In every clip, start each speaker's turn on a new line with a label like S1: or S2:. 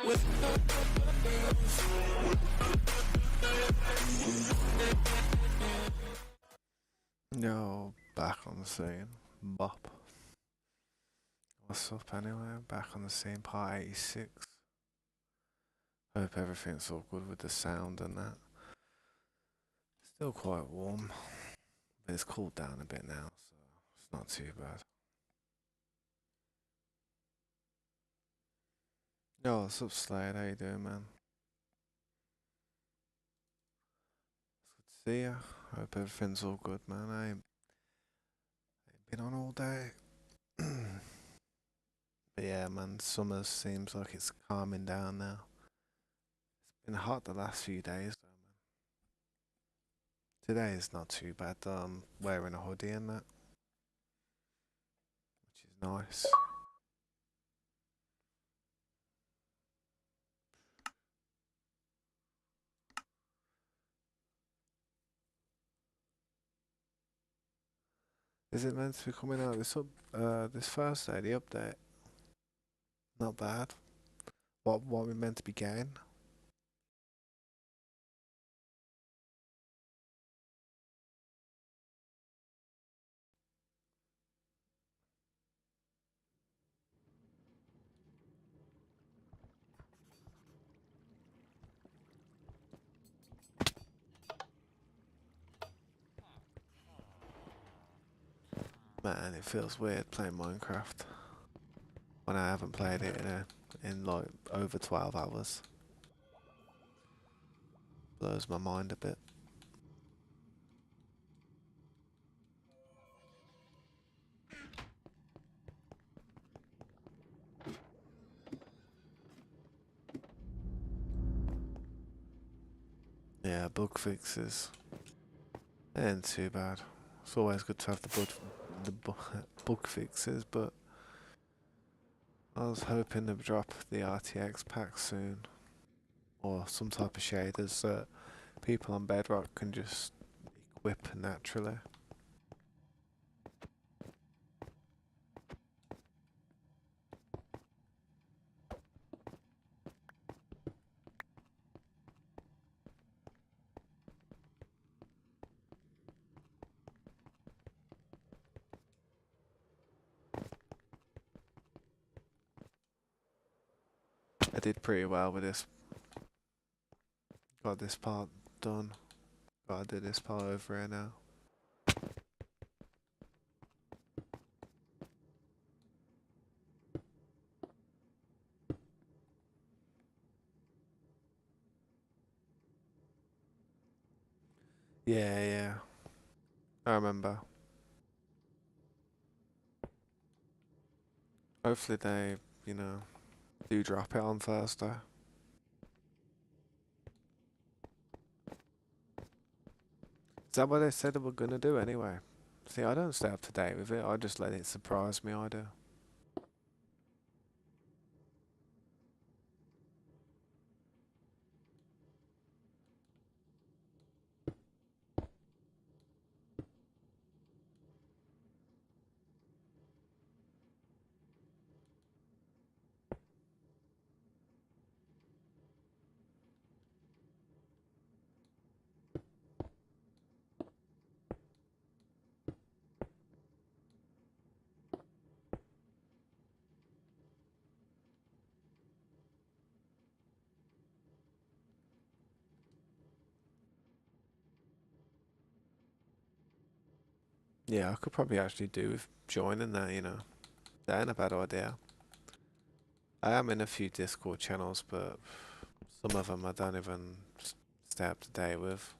S1: Yo, back on the scene. Bop. What's up anyway? Back on the scene, part 86. Hope everything's all good with the sound and that. Still quite warm, but it's cooled down a bit now, so it's not too bad. Yo, what's up, Slade? How you doing, man? It's good to see ya. Hope everything's all good, man. I ain't been on all day. But yeah, man, summer seems like it's calming down now. It's been hot the last few days, though, man. Today is not too bad. Wearing a hoodie and that, which is nice. Is it meant to be coming out this Thursday? The update, not bad. What we meant to be getting? Man, it feels weird playing Minecraft when I haven't played it in like over 12 hours. Blows my mind a bit. Yeah, bug fixes. They ain't too bad. It's always good to have the bug fixes, but I was hoping to drop the RTX pack soon, or some type of shaders that people on Bedrock can just equip naturally. I did pretty well with this. Got this part done. Gotta do this part over here now. Yeah, yeah. I remember. Hopefully they, you know, do drop it on Thursday. Is that what they said they were gonna do anyway? See, I don't stay up to date with it. I just let it surprise me. I do. Yeah, I could probably actually do with joining that. You know, that ain't a bad idea. I am in a few Discord channels, but some of them I don't even stay up to date with.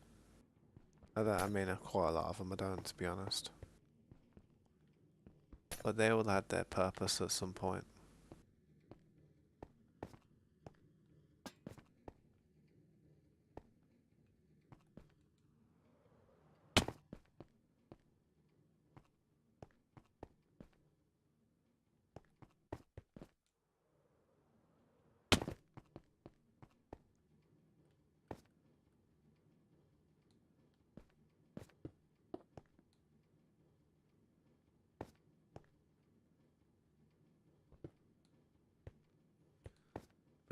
S1: I mean, quite a lot of them I don't, to be honest. But they all had their purpose at some point.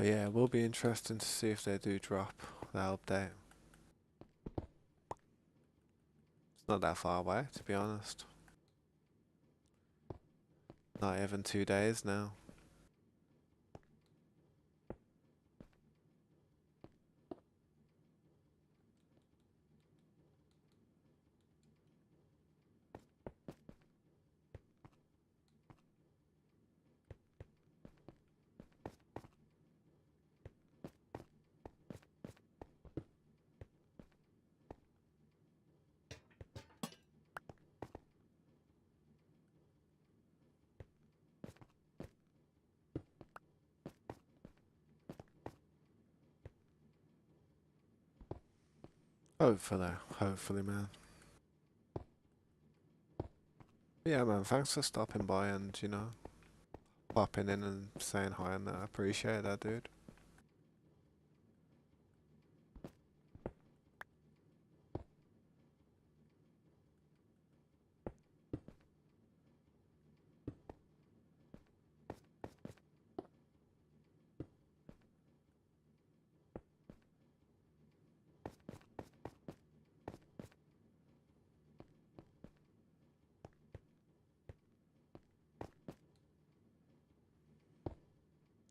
S1: But yeah, it will be interesting to see if they do drop that update. It's not that far away, to be honest. Not even 2 days now. Hopefully, man. But yeah, man, thanks for stopping by and, popping in and saying hi and that. I appreciate that, dude.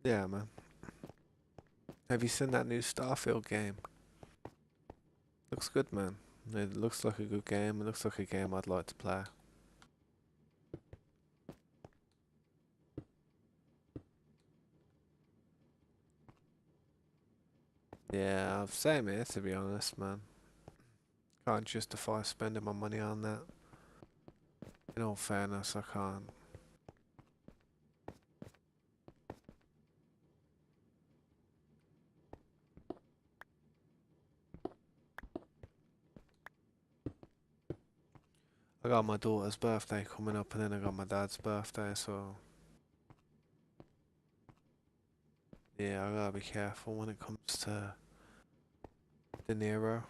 S1: Yeah, man. Have you seen that new Starfield game? Looks good, man. It looks like a good game. It looks like a game I'd like to play. Yeah, same here, to be honest, man. Can't justify spending my money on that. In all fairness, I can't. I got my daughter's birthday coming up and then I got my dad's birthday, so yeah, I gotta be careful when it comes to De Niro.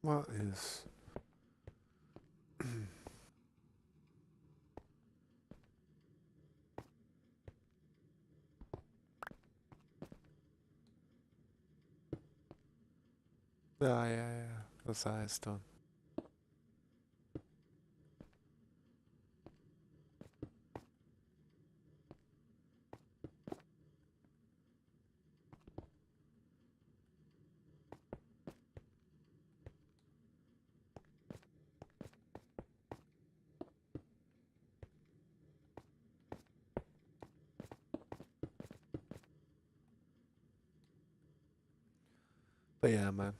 S1: What is... yeah. That's how it's done. But yeah, man.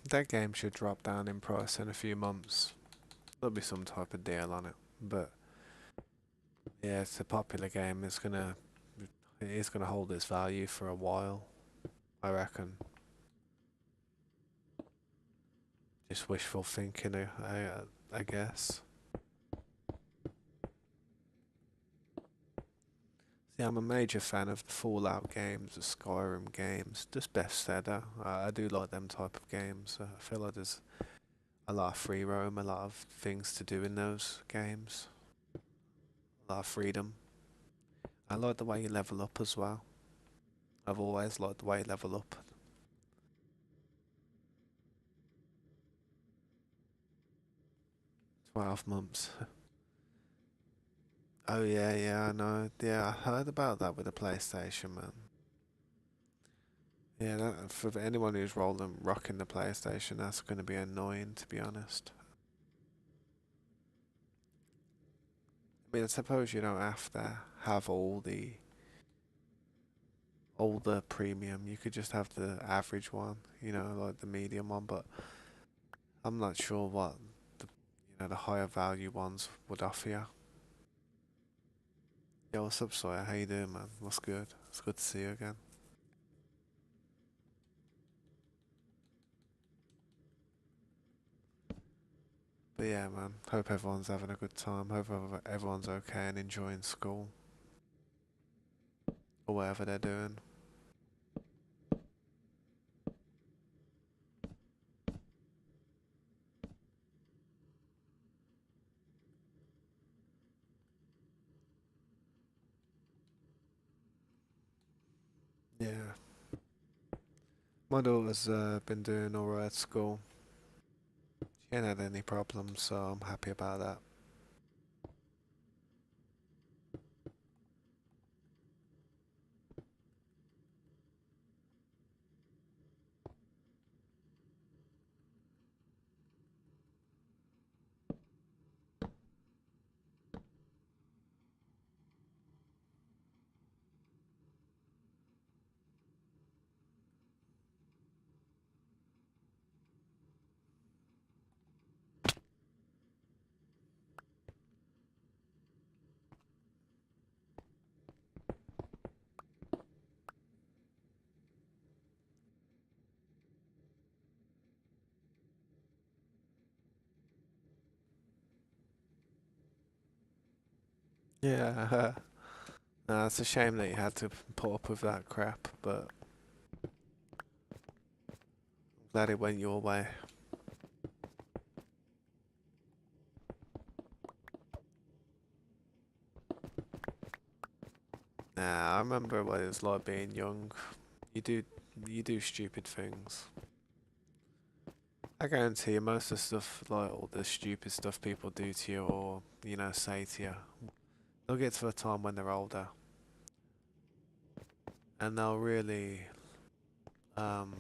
S1: That game should drop down in price in a few months. There'll be some type of deal on it. But yeah, it's a popular game. It is gonna hold its value for a while, I reckon. Just wishful thinking, I guess. See, I'm a major fan of the Fallout games, the Skyrim games, just Bethesda. I do like them type of games. I feel like there's a lot of free roam, a lot of things to do in those games, a lot of freedom. I like the way you level up as well. I've always liked the way you level up. 12 months. Oh yeah, I know. Yeah, I heard about that with the PlayStation, man. Yeah, for anyone who's rocking the PlayStation, that's going to be annoying, to be honest. I mean, I suppose you don't have to have older premium. You could just have the average one, you know, like the medium one. But I'm not sure what the higher value ones would offer you. Yo, what's up, Sawyer? How you doing, man? What's good? It's good to see you again. But yeah, man. Hope everyone's having a good time. Hope everyone's okay and enjoying school or whatever they're doing. Yeah. My daughter's been doing alright at school. She ain't had any problems, so I'm happy about that. Yeah. Nah, it's a shame that you had to put up with that crap, but I'm glad it went your way. Nah, I remember what it was like being young. You do you do stupid things. I guarantee you most of the stuff, like all the stupid stuff people do to you or, say to you, they'll get to a time when they're older and um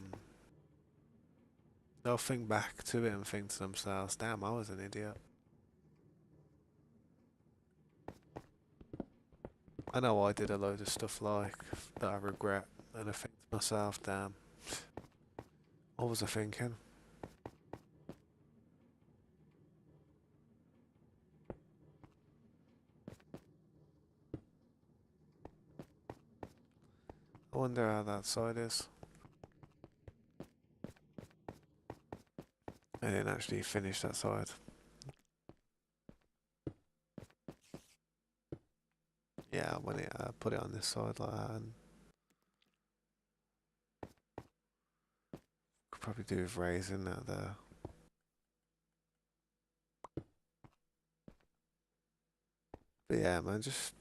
S1: they'll think back to it and think to themselves, damn, I was an idiot. I know I did a load of stuff like that I regret and I think to myself, damn, what was I thinking? I wonder how that side is. I didn't actually finish that side. Yeah, when it put it on this side like that, and could probably do with raising that there. But yeah, man, just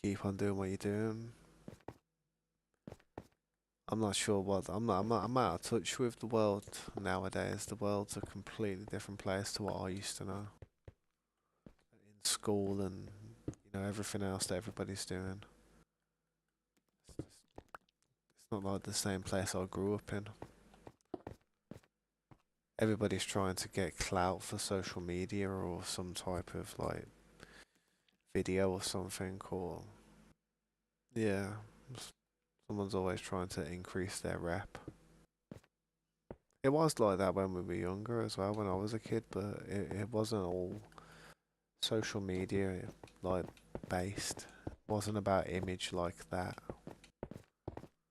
S1: keep on doing what you're doing. I'm not sure what I'm out of touch with the world nowadays. The world's a completely different place to what I used to know in school and everything else that everybody's doing. It's not like the same place I grew up in. Everybody's trying to get clout for social media or some type of like video or something, or yeah, someone's always trying to increase their rep. It was like that when we were younger as well, when I was a kid, but it wasn't all social media like based. It wasn't about image like that.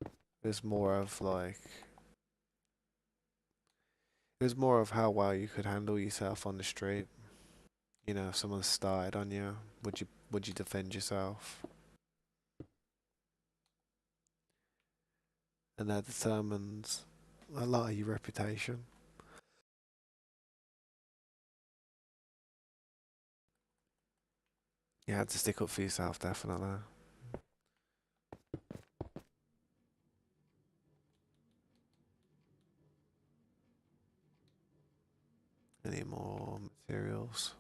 S1: It was more of like it was more of how well you could handle yourself on the street. If someone started on you, would you defend yourself? And that determines a lot of your reputation. You had to stick up for yourself, definitely. Any more materials?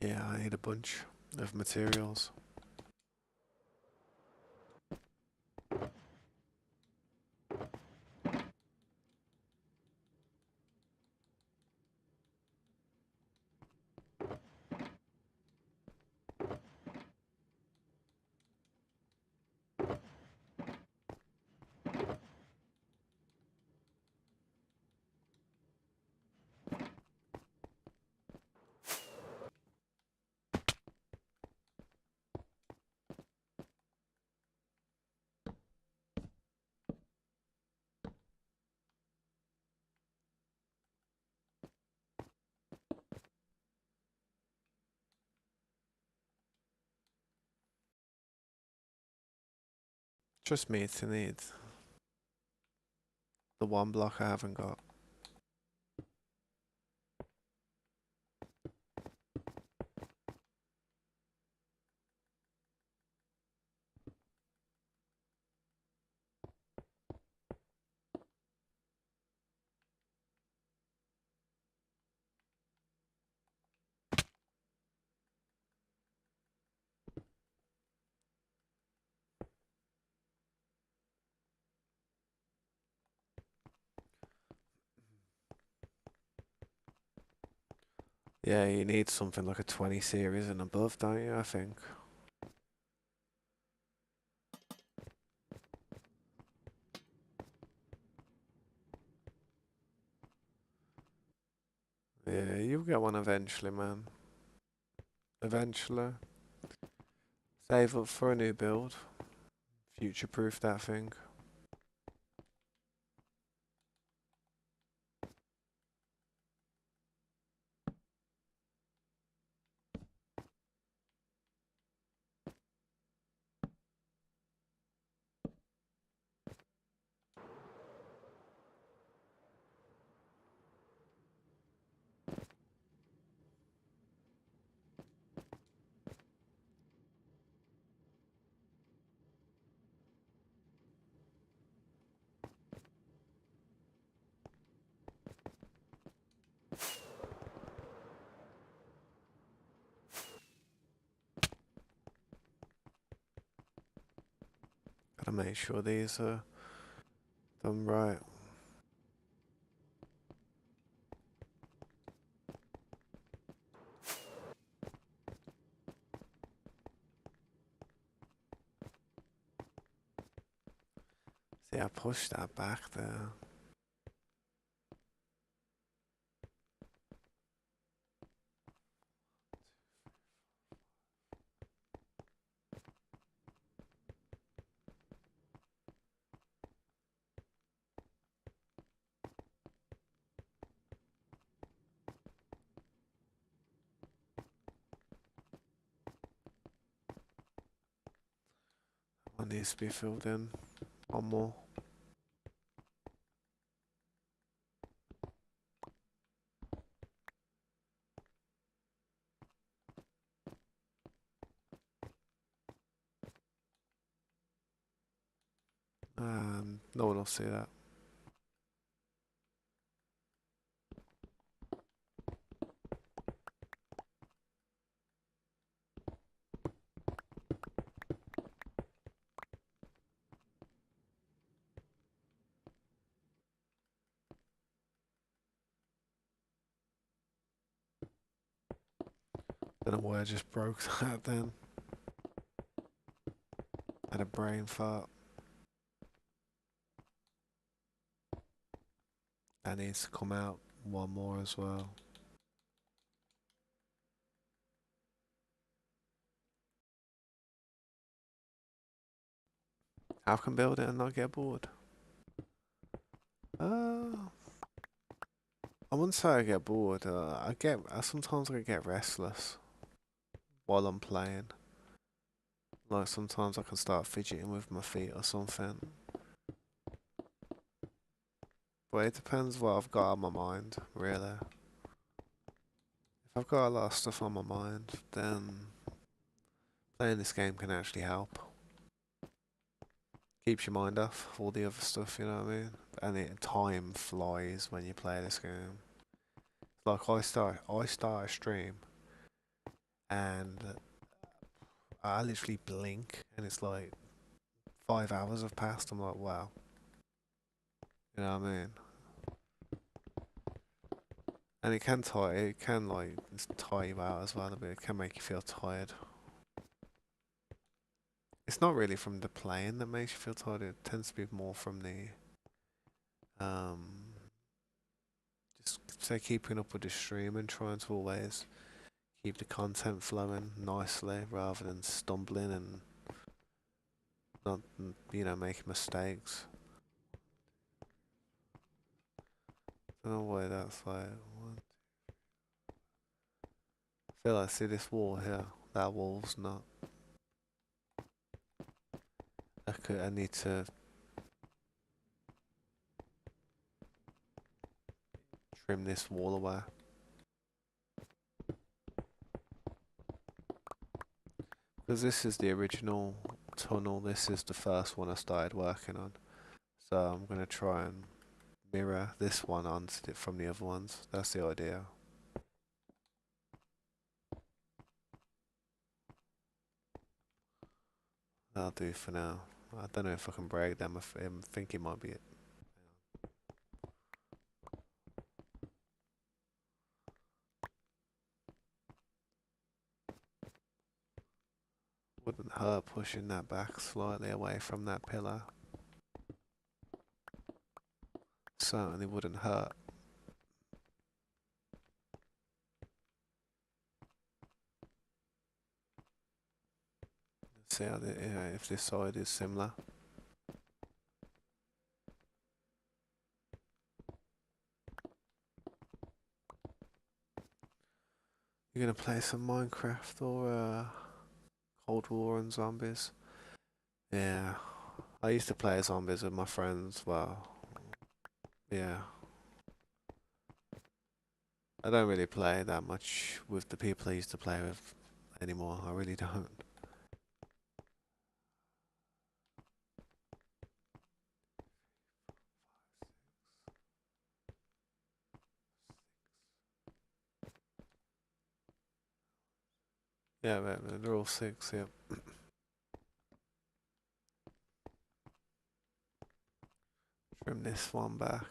S1: Yeah, I need a bunch of materials. Just me to need the one block I haven't got. Yeah, you need something like a 20 series and above, don't you? I think. Yeah, you'll get one eventually, man. Eventually. Save up for a new build. Future proof that thing. Gotta make sure these are done right. See, I pushed that back there. One needs to be filled in. One more. No one will see that. Don't know why I just broke that then. Had a brain fart. That needs to come out. One more as well. I can build it and not get bored. Uh, I wouldn't say I get bored. Sometimes I get restless while I'm playing. Like sometimes I can start fidgeting with my feet or something. But it depends what I've got on my mind, really. If I've got a lot of stuff on my mind, then playing this game can actually help. Keeps your mind off all the other stuff, you know what I mean? Time flies when you play this game. Like I start a stream and I literally blink and it's like 5 hours have passed. I'm like, wow. You know what I mean? And it can like tire you out as well a bit. It can make you feel tired. It's not really from the playing that makes you feel tired. It tends to be more from the um, just say keeping up with the stream and trying to always keep the content flowing nicely rather than stumbling and not, making mistakes. I don't know why that's like. I feel like, see this wall here? That wall's not. I need to trim this wall away. Because this is the original tunnel, this is the first one I started working on. So I'm going to try and mirror this one onto from the other ones. That's the idea. That'll do for now. I don't know if I can break them. I think it might be it. Wouldn't hurt pushing that back slightly away from that pillar. Certainly wouldn't hurt. Let's see how if this side is similar. You're gonna play some Minecraft or Cold War and zombies? Yeah, I used to play zombies with my friends. Well, yeah. I don't really play that much with the people I used to play with anymore. I really don't. Yeah, they're all 6, yeah. Trim this one back.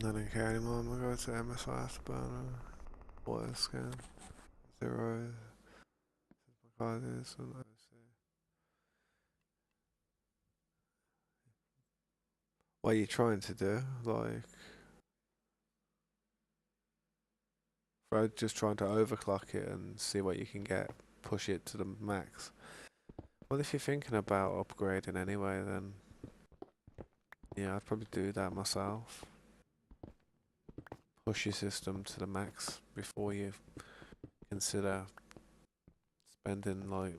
S1: I don't care anymore. I'm gonna go to MSI Afterburner. Water scan. 0. Card is. What are you trying to do? Like, just trying to overclock it and see what you can get. Push it to the max. Well, if you're thinking about upgrading anyway, then yeah, I'd probably do that myself. Push your system to the max before you consider spending like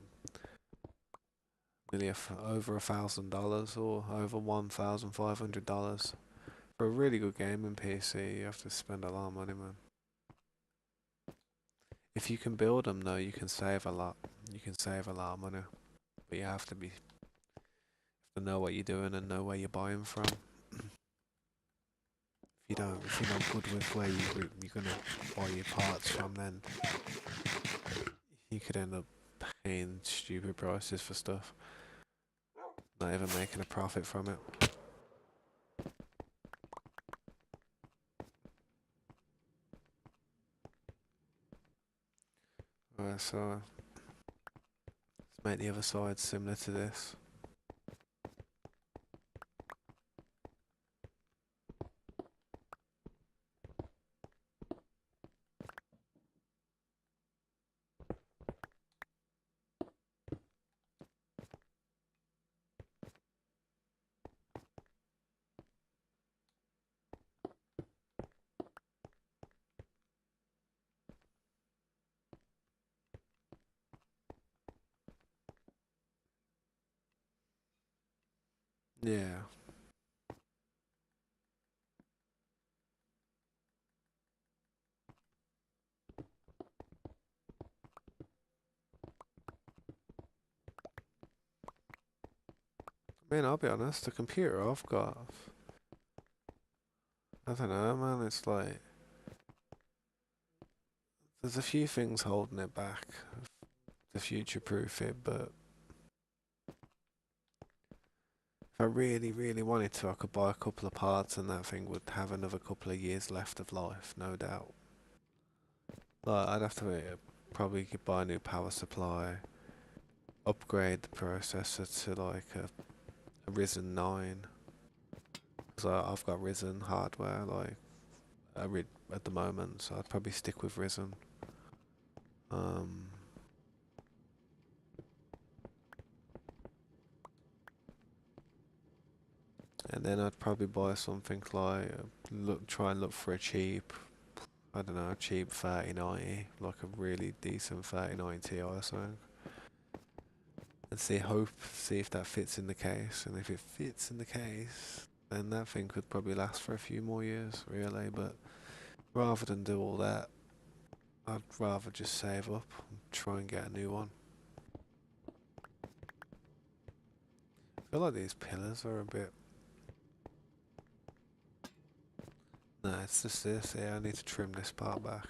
S1: nearly over $1,000 or over $1,500 for a really good gaming PC. You have to spend a lot of money, man. If you can build them though, you can save a lot. You can save a lot of money, but you have to know what you're doing and know where you're buying from. If you're not good with where you're gonna buy your parts from, then you could end up paying stupid prices for stuff, not even making a profit from it. Alright, so let's make the other side similar to this. Yeah. I mean, I'll be honest, the computer I've got, I don't know, man, it's like, there's a few things holding it back to future proof it, but if I really, really wanted to, I could buy a couple of parts and that thing would have another couple of years left of life, no doubt. Like, I'd have to probably buy a new power supply, upgrade the processor to like a Ryzen 9, because I've got Ryzen hardware, like, at the moment, so I'd probably stick with Ryzen. Um, and then I'd probably buy something like, try and look for a cheap, I don't know, a cheap 3090, like a really decent 3090 Ti or something. And see if that fits in the case. And if it fits in the case, then that thing could probably last for a few more years, really. But rather than do all that, I'd rather just save up and try and get a new one. I feel like these pillars are a bit. No, it's just this. Yeah, I need to trim this part back.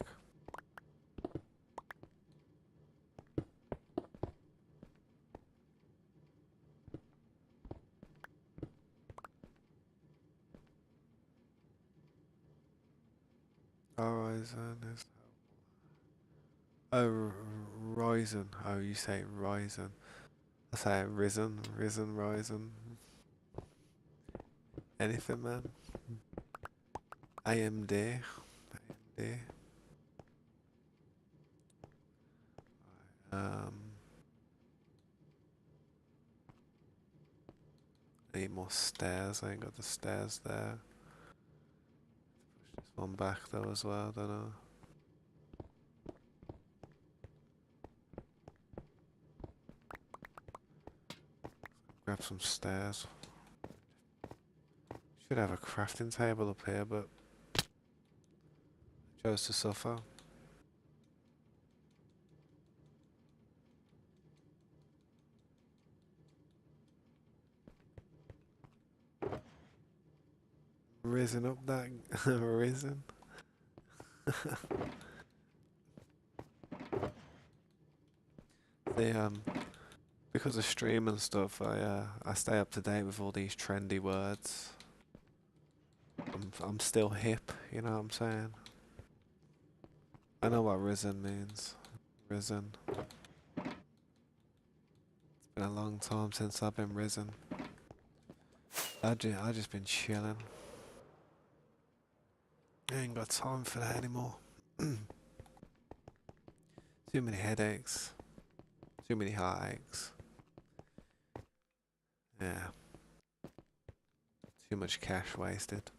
S1: Horizon is. Oh, Ryzen. Oh, you say Ryzen. I say Risen, Ryzen. Anything, man. AMD. AMD. Um, need more stairs. I ain't got the stairs there. Push this one back though as well. Don't know. Grab some stairs. Should have a crafting table up here, but chose to suffer. Risen up that risen. The because of stream and stuff, I stay up to date with all these trendy words. I'm still hip, you know what I'm saying? I know what risen means. Risen. Been a long time since I've been risen. I just been chilling. I ain't got time for that anymore. Too many headaches. Too many heartaches. Yeah. Too much cash wasted.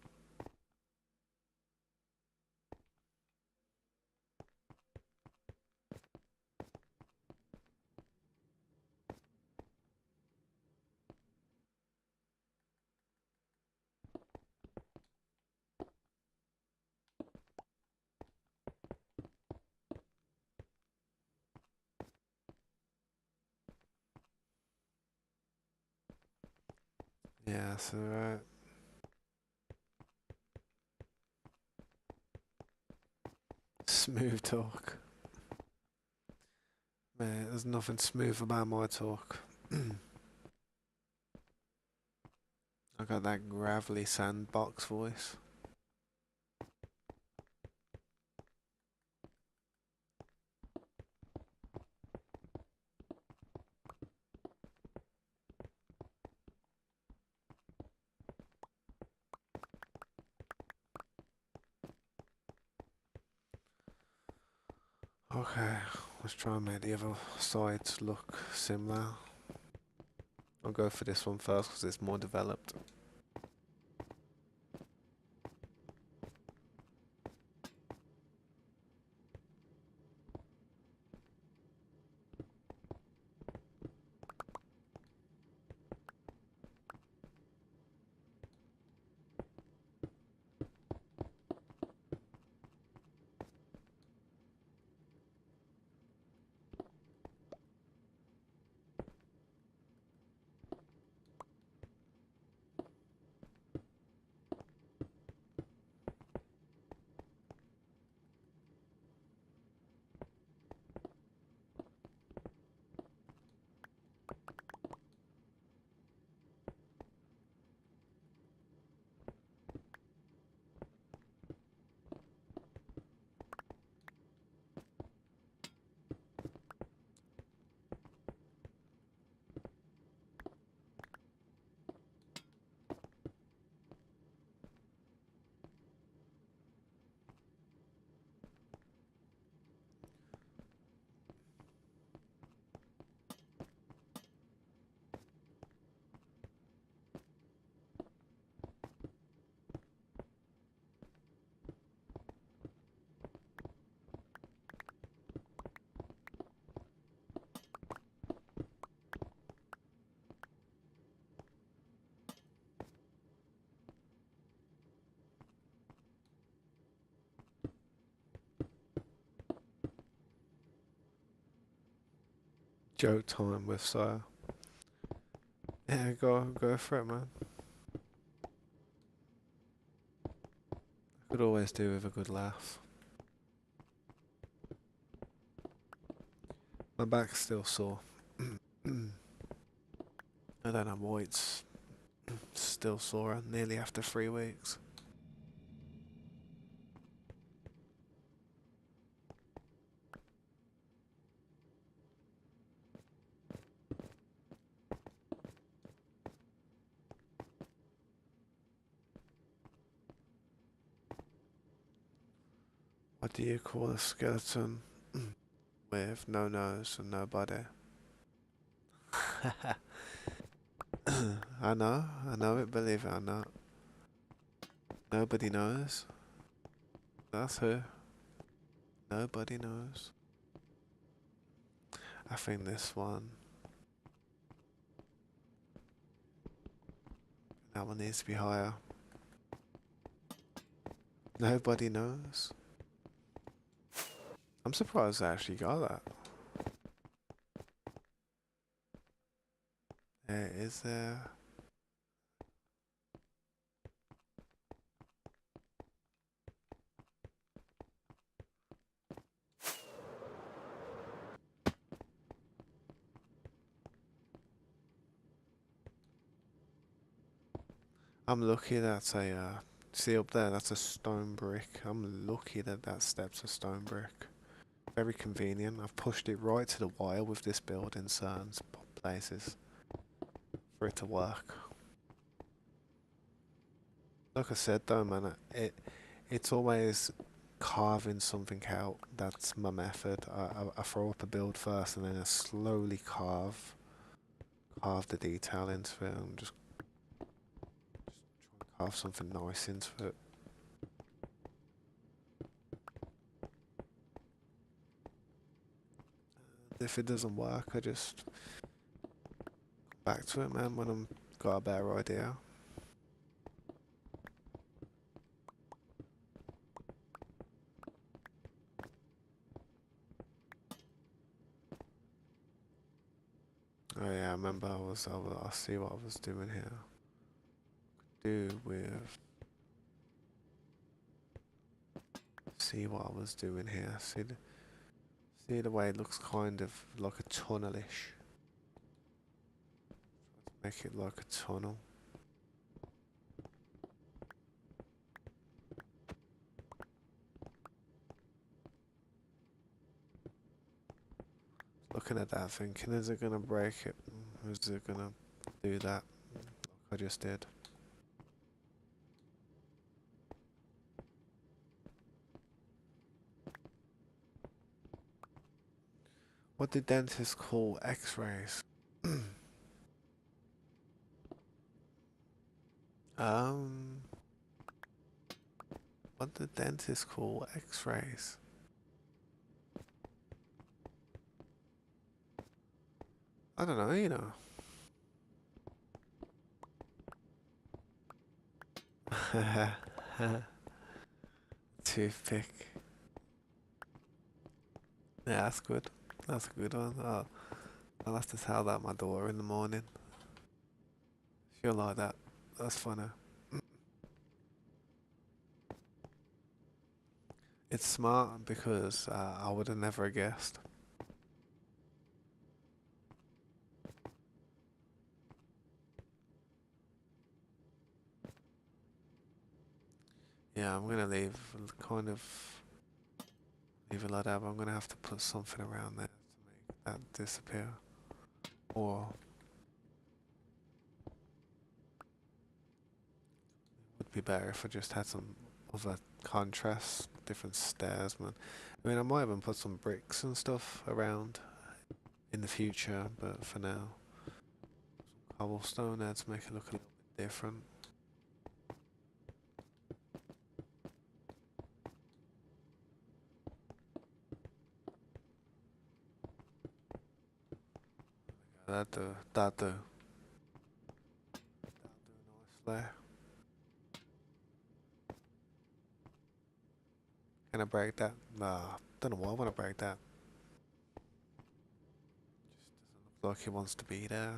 S1: Yeah, that's alright. Smooth talk. Man, there's nothing smooth about my talk. I got that gravelly sandbox voice. Okay, let's try and make the other sides look similar. I'll go for this one first because it's more developed. Joke time with Sire. Yeah, go for it, man. Could always do with a good laugh. My back's still sore. I don't know why it's still sore nearly after 3 weeks. What do you call a skeleton with no nose and no body? I know it, believe it or not. Nobody knows. That's who. Nobody knows. I think this one. That one needs to be higher. Nobody knows. I'm surprised I actually got that. Is there? I'm lucky that's a, see up there, that's a stone brick. I'm lucky that that step's a stone brick. Very convenient. I've pushed it right to the wire with this build in certain places for it to work. Like I said though, man, it's always carving something out. That's my method. I throw up a build first and then I slowly carve the detail into it and just carve something nice into it. If it doesn't work, I just go back to it, man, when I'm got a better idea. Oh yeah, I remember I'll see what I was doing here. See what I was doing here. See the way it looks kind of like a tunnelish. Make it like a tunnel. Looking at that thinking, is it gonna break it? Is it gonna do that like I just did? What did dentists call x-rays? um, what did dentists call x-rays? I don't know, you know. Toothpick. Yeah, that's good. That's a good one. I'll have to tell that my daughter in the morning. She'll like that. That's funny. It's smart because I would have never guessed. Yeah, I'm gonna kind of leave it like that, but I'm gonna have to put something around there to make that disappear. Or it would be better if I just had some other contrast, different stairs, man. I mean, I might even put some bricks and stuff around in the future, but for now, cobblestone there to make it look a little bit different. That do nicely. Can I break that? Nah, don't know why I want to break that. like he wants to be there.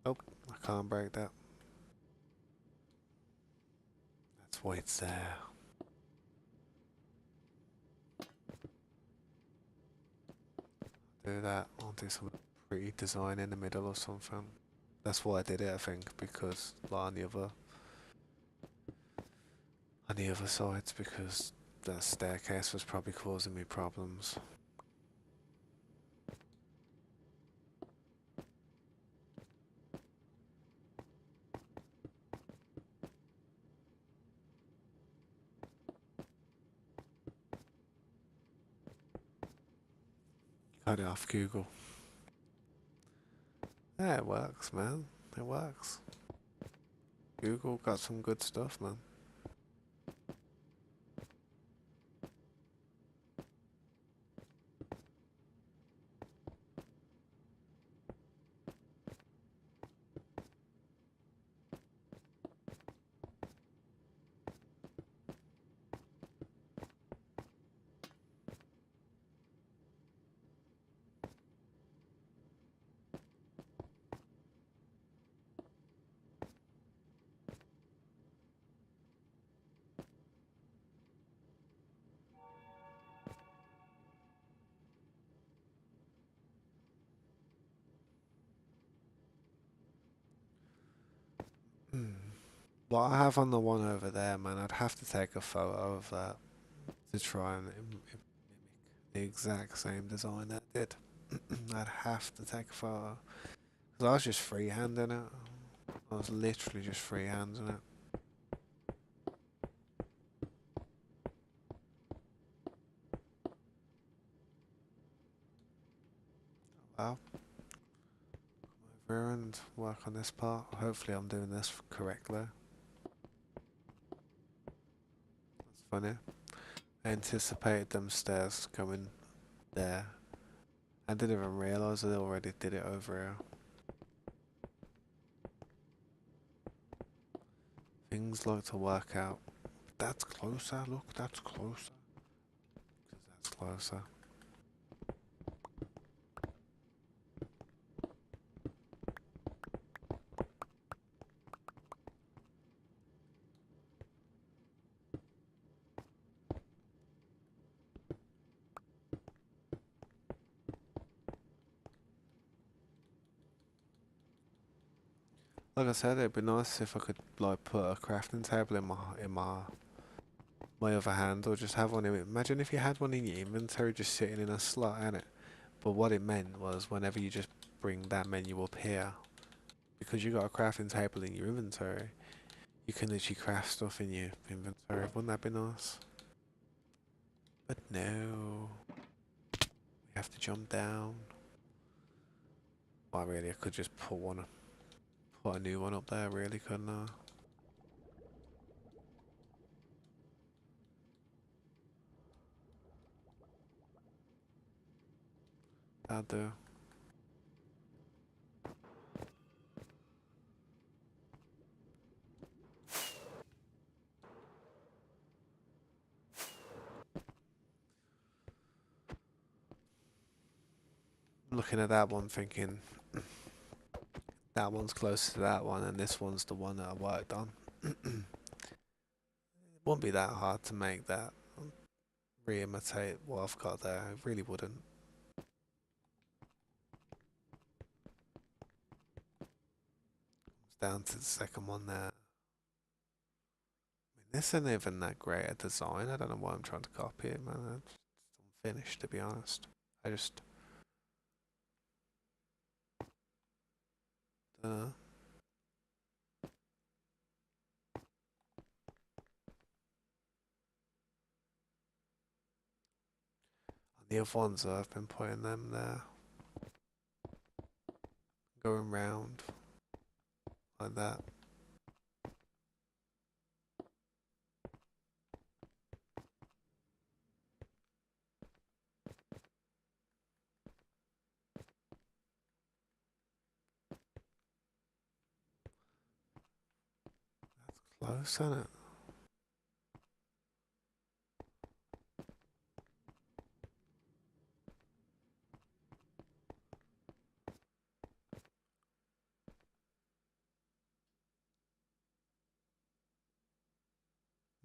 S1: Oh, I can't break that. That's why it's there. Do that. I'll do some pretty design in the middle or something. That's why I did it, I think, because like, on the other sides, because that staircase was probably causing me problems. Cut it off Google. Yeah, it works, man. It works. Google got some good stuff, man. Hmm. What I have on the one over there, man, I'd have to take a photo of that to try and mimic the exact same design that I did. I'd have to take a photo. Because I was just freehanding it. I was literally just freehanding it. Well, come over and work on this part. Hopefully I'm doing this correctly. That's funny. I anticipated them stairs coming there. I didn't even realise I already did it over here. Things like to work out. That's closer, look, that's closer. Because that's closer. Like I said, it'd be nice if I could like put a crafting table in my other hand, or just have one in it. Imagine if you had one in your inventory just sitting in a slot in it. But what it meant was whenever you just bring that menu up here, because you got a crafting table in your inventory, you can literally craft stuff in your inventory. Wouldn't that be nice? But no, we have to jump down. Well, really, I could just put a new one up there, really, couldn't I? That'll do. Looking at that one, thinking that one's close to that one, and this one's the one that I worked on. It wouldn't be that hard to make that re-imitate what I've got there. It really wouldn't. It's down to the second one there. I mean, this isn't even that great a design. I don't know why I'm trying to copy it, man. It's unfinished, to be honest. I just on the other ones I've been putting them there, going round like that. Close, isn't it?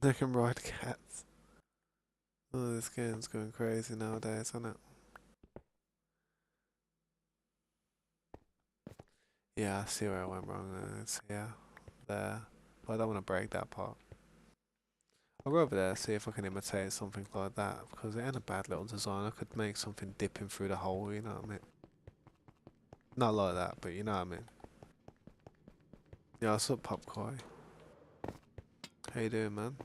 S1: They can ride cats. Oh, this game's going crazy nowadays, isn't it? Yeah, I see where I went wrong there. It's here, there. But I don't want to break that part. I'll go over there, see if I can imitate something like that, because it ain't a bad little design. I could make something dipping through the hole, you know what I mean? Not like that, but you know what I mean. Yeah, what's up, Popcoy? How you doing, man?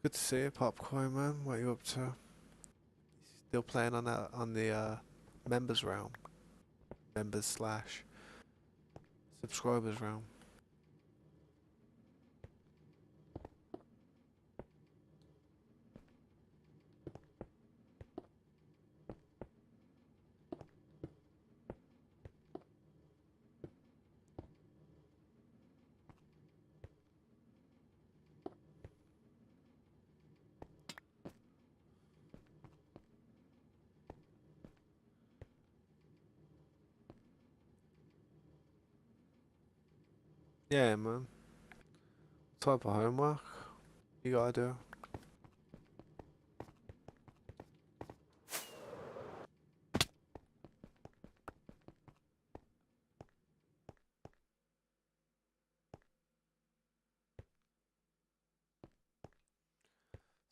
S1: It's good to see you, Popcoy, man. What are you up to? Still playing on that on the members realm, members slash subscribers realm. Yeah, man. Type of homework you gotta do.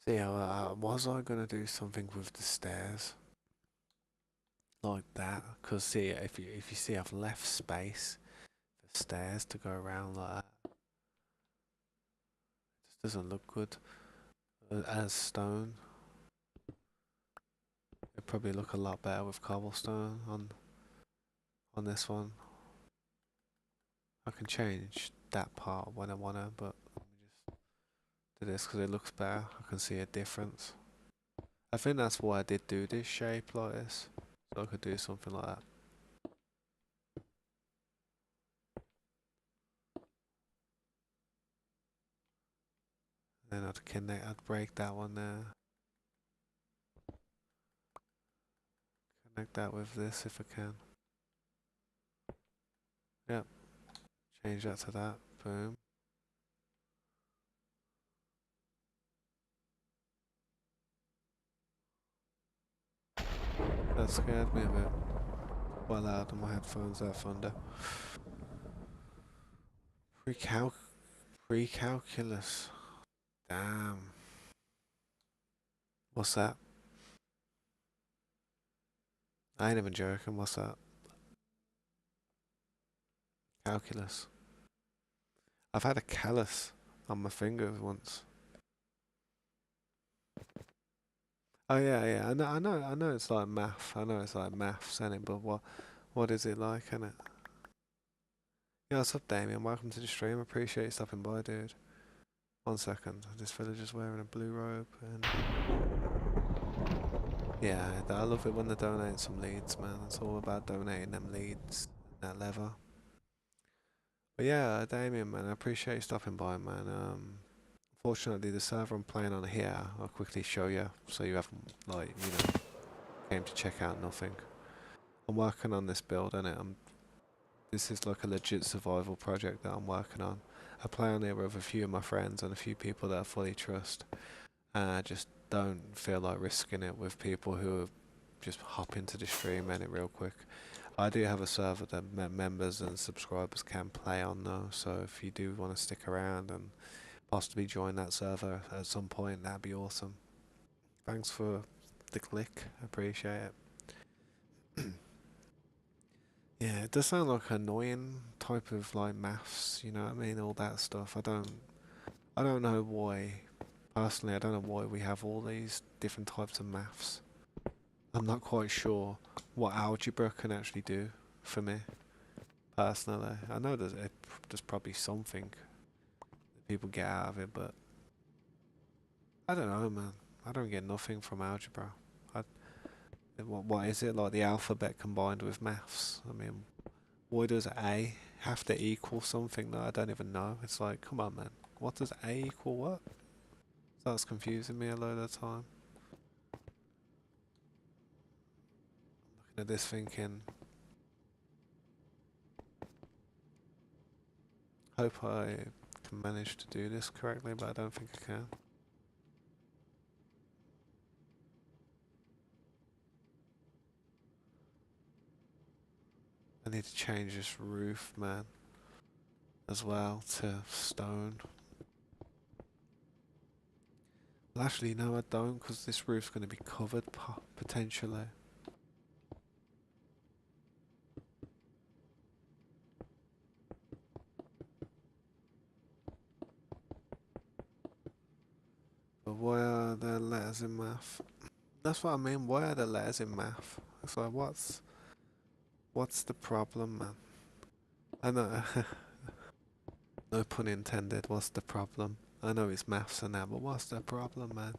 S1: See, was I gonna do something with the stairs like that? Cause see, if you see, I've left space for stairs to go around like that. It just doesn't look good as stone. It'd probably look a lot better with cobblestone on this one. I can change that part when I wanna, but let me just do this because it looks better. I can see a difference. I think that's why I did do this shape like this, so I could do something like that. Then I'd break that one there. Connect that with this if I can. Yep. Change that to that. Boom. That scared me a bit. Quite loud on my headphones, that thunder. Pre-calc Pre-calculus. Damn. What's that? I ain't even joking. What's that? Calculus. I've had a callus on my fingers once. Oh yeah, yeah. I know. It's like math. I know it's like maths, innit? But what is it like, innit? Yeah, what's up, Damien? Welcome to the stream. Appreciate you stopping by, dude. 1 second. This villager's wearing a blue robe, and yeah, I love it when they donate some leads, man. It's all about donating them leads, that lever. But yeah, Damien, man, I appreciate you stopping by, man. Fortunately, the server I'm playing on here, I'll quickly show you, so you haven't, like, came to check out nothing. I'm working on this build, and this is like a legit survival project that I'm working on. I play on here with a few of my friends and a few people that I fully trust, and I just don't feel like risking it with people who just hop into the stream in it real quick. I do have a server that members and subscribers can play on though, so if you do want to stick around and possibly join that server at some point, that'd be awesome. Thanks for the click, I appreciate it. Yeah, it does sound like an annoying type of like maths, you know what I mean? All that stuff. I don't know why. Personally, I don't know why we have all these different types of maths. I'm not quite sure what algebra can actually do for me, personally. I know there's probably something that people get out of it, but I don't know, man. I don't get nothing from algebra. I, what is it, like the alphabet combined with maths? I mean, why does A have to equal something that I don't even know? It's like, come on, man. What does A equal what? That's confusing me a lot of the time. Looking at this thinking, hope I can manage to do this correctly, but I don't think I can. I need to change this roof, man, as well to stone. Well, actually, no, I don't, because this roof's going to be covered potentially. But why are there letters in math? That's what I mean. Why are there letters in math? It's like, what's the problem, man? I know, no pun intended. What's the problem? I know it's maths and that, but what's the problem, man?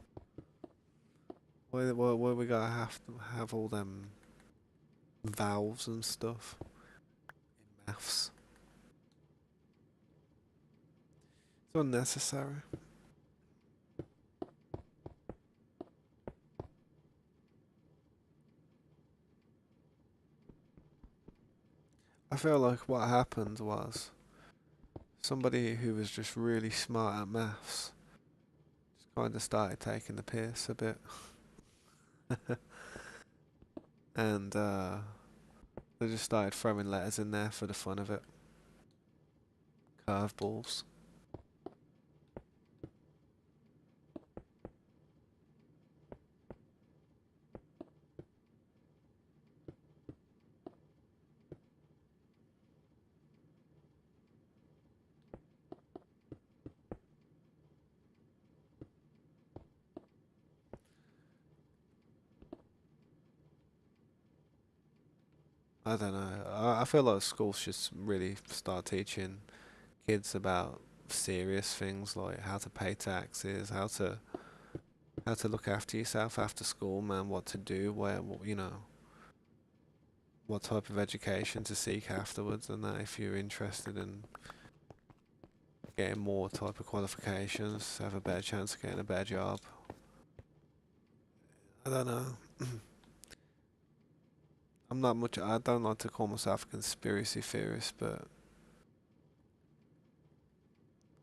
S1: Why we gotta have to have all them vowels and stuff in maths? It's unnecessary. I feel like what happened was somebody who was just really smart at maths just kind of started taking the piss a bit, and they just started throwing letters in there for the fun of it. Curveballs. I don't know. I feel like schools should really start teaching kids about serious things like how to pay taxes, how to look after yourself after school, man. What to do, you know, what type of education to seek afterwards, and that if you're interested in getting more type of qualifications, have a better chance of getting a better job. I don't know. I'm not much. I don't like to call myself a conspiracy theorist, but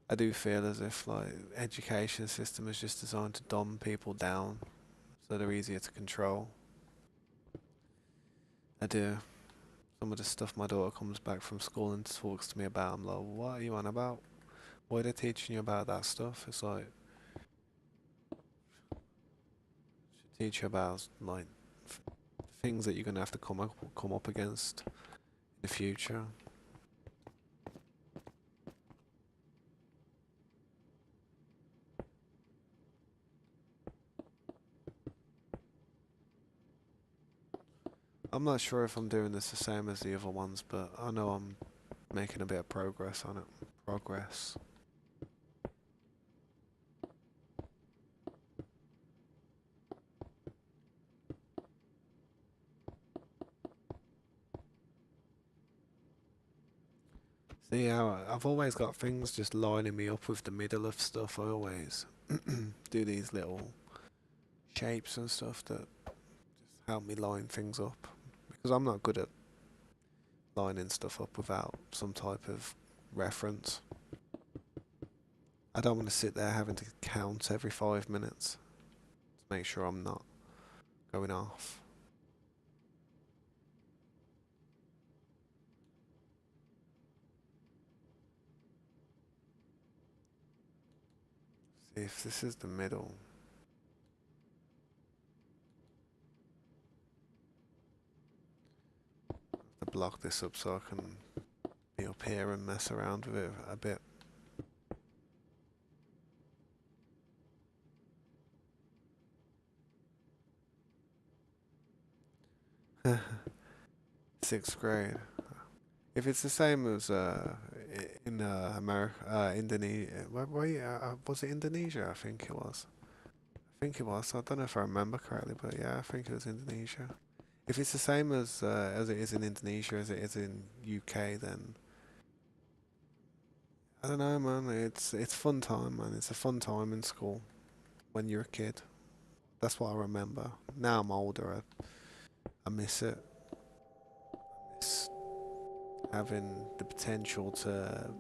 S1: I do feel as if like education system is just designed to dumb people down, so they're easier to control. I do. Some of the stuff my daughter comes back from school and talks to me about, I'm like, what are you on about? Why are they teaching you about that stuff? It's like, should teach you about like things that you're gonna have to come up against in the future. I'm not sure if I'm doing this the same as the other ones, but I know I'm making a bit of progress on it. Progress. See how I've always got things just lining me up with the middle of stuff. I always do these little shapes and stuff that just help me line things up because I'm not good at lining stuff up without some type of reference. I don't want to sit there having to count every 5 minutes to make sure I'm not going off. See if this is the middle. To block this up so I can be up here and mess around with it a bit. Sixth grade. If it's the same as in America, Indonesia, was it Indonesia? I think it was. I think it was. I don't know if I remember correctly, but yeah, I think it was Indonesia. If it's the same as it is in Indonesia as it is in UK, then I don't know, man. It's fun time, man. It's a fun time in school when you're a kid. That's what I remember. Now I'm older. I miss it. Miss having the potential to,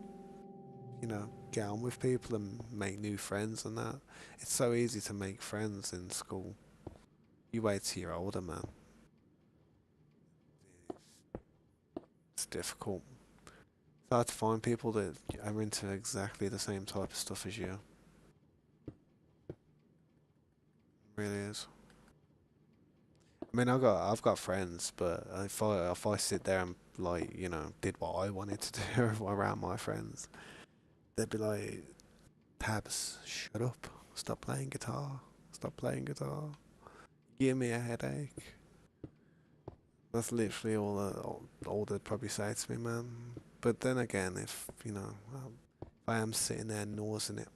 S1: get on with people and make new friends and that. It's so easy to make friends in school. You wait till you're older, man. It's difficult. It's hard to find people that are into exactly the same type of stuff as you. It really is. I mean, I've got friends, but if I sit there and like did what I wanted to do around my friends, they'd be like, "Tabs, shut up! Stop playing guitar! Stop playing guitar! Give me a headache." That's literally all they'd probably say to me, man. But then again, if I am sitting there nosing it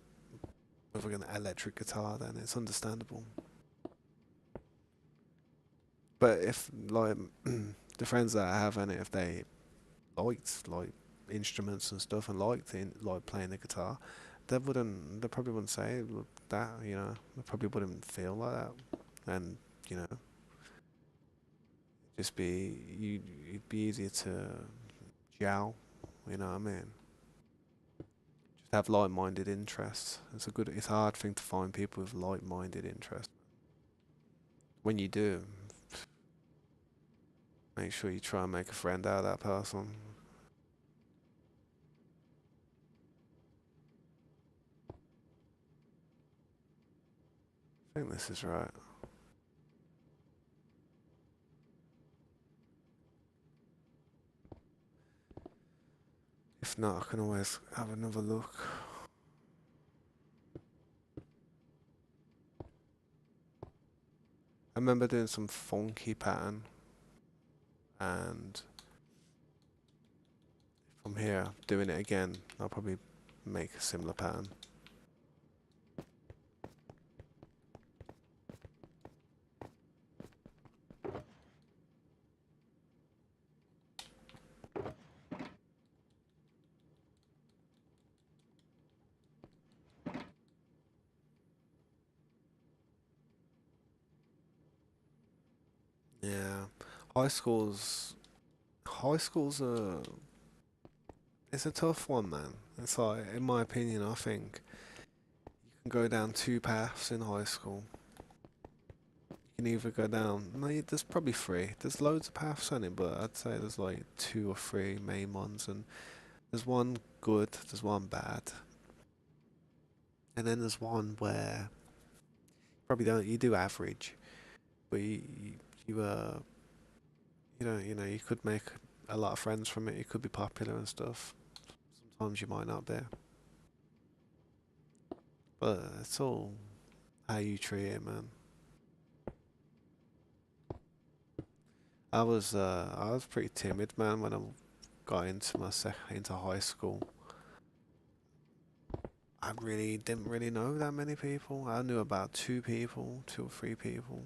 S1: with an electric guitar, then it's understandable. But if like the friends that I have, and if they liked like instruments and stuff and liked like playing the guitar, they probably wouldn't say that. They probably wouldn't feel like that, and you know, just it'd be easier to gel. You know what I mean? Just have like-minded interests. It's a hard thing to find people with like-minded interests. When you do, make sure you try and make a friend out of that person. I think this is right. If not, I can always have another look. I remember doing some funky pattern, and from here, doing it again, I'll probably make a similar pattern. Yeah, high schools, high schools are. It's a tough one, man. It's like, in my opinion, I think you can go down two paths in high school. You can either go down. No, there's probably three. There's loads of paths on it, but I'd say there's like two or three main ones, and there's one good, there's one bad, and then there's one where probably don't you do average, but you you could make a lot of friends from it. You could be popular and stuff. Sometimes you might not be, but it's all how you treat it, man. I was pretty timid, man, when I got into into high school. I really didn't really know that many people. I knew about two people, two or three people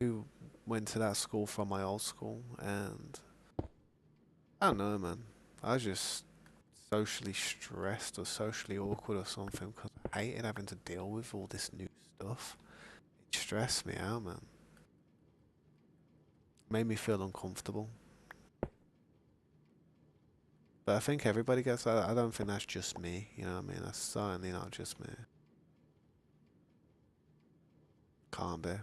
S1: who went to that school from my old school, and I don't know, man. I was just socially stressed or socially awkward or something because I hated having to deal with all this new stuff. It stressed me out, man. Made me feel uncomfortable. But I think everybody gets that. I don't think that's just me. You know what I mean? That's certainly not just me. Can't be.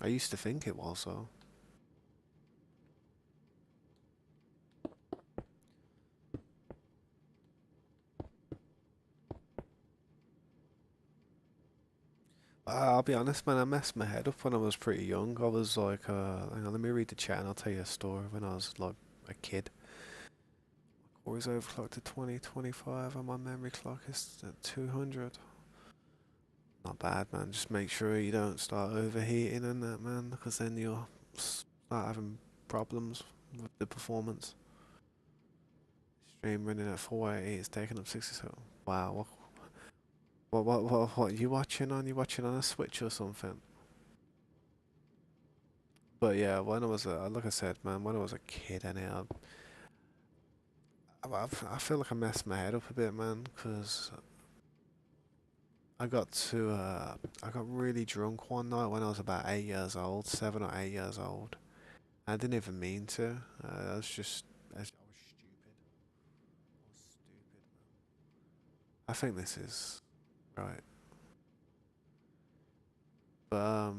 S1: I used to think it was though. I'll be honest, man. I messed my head up when I was pretty young. I was like, hang on, let me read the chat and I'll tell you a story. When I was like a kid, always overclocked to 2025, and my memory clock is at 200. Not bad, man. Just make sure you don't start overheating and that, man, because then you'll start having problems with the performance. Stream running at 480, it's taking up 67. Wow, what you watching on? You watching on a Switch or something? But yeah, when I was like I said, man, when I was a kid, I feel like I messed my head up a bit, man, because I got really drunk one night when I was about 8 years old, 7 or 8 years old. I didn't even mean to. I was just, I was stupid. I was stupid. I think this is right, but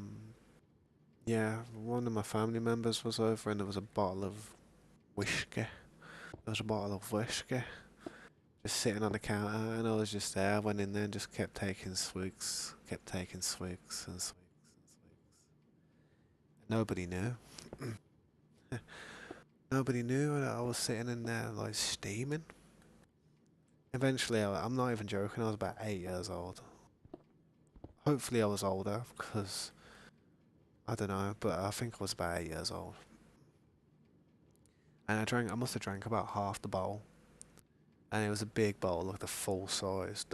S1: yeah, one of my family members was over, and there was a bottle of whiskey. There was a bottle of whiskey just sitting on the counter, and I was just there. I went in there and just kept taking swigs, kept taking swigs and swigs and swigs. Nobody knew. Nobody knew that I was sitting in there like steaming. Eventually, I'm not even joking, I was about 8 years old. Hopefully, I was older because I don't know, but I think I was about 8 years old. And I must have drank about half the bowl. And it was a big bowl, like the full size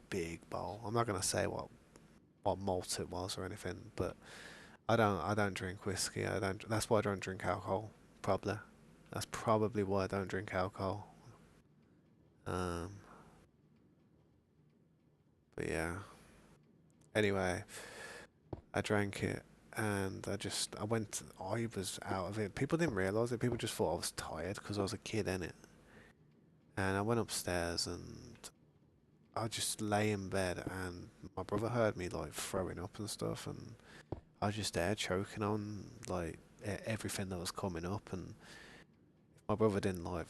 S1: big bowl. I'm not gonna say what malt it was or anything, but I don't drink whiskey. I don't. That's why I don't drink alcohol. Probably. That's probably why I don't drink alcohol. Um, but yeah. Anyway, I drank it and I was out of it. People didn't realize it. People just thought I was tired because I was a kid in it. And I went upstairs and I just lay in bed and my brother heard me like throwing up and stuff, and I was just there choking on like everything that was coming up, and if my brother didn't like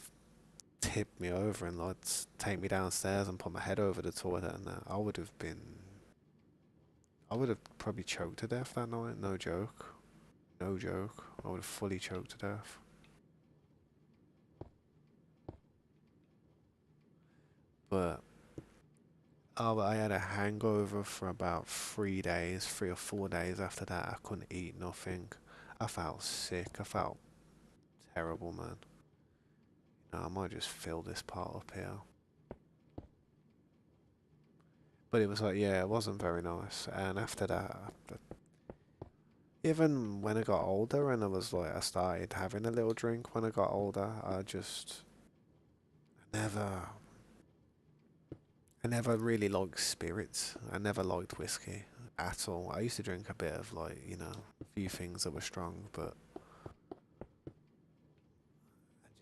S1: tip me over and like take me downstairs and put my head over the toilet and that, I would have probably choked to death that night. No joke. No joke. I would have fully choked to death. But I had a hangover for about 3 days, 3 or 4 days after that. I couldn't eat nothing. I felt sick. I felt terrible, man. You know, I might just fill this part up here. But it was like, yeah, it wasn't very nice. And after that, even when I got older and I started having a little drink when I got older, never, I never really liked spirits. I never liked whiskey at all. I used to drink a bit of like, a few things that were strong, but I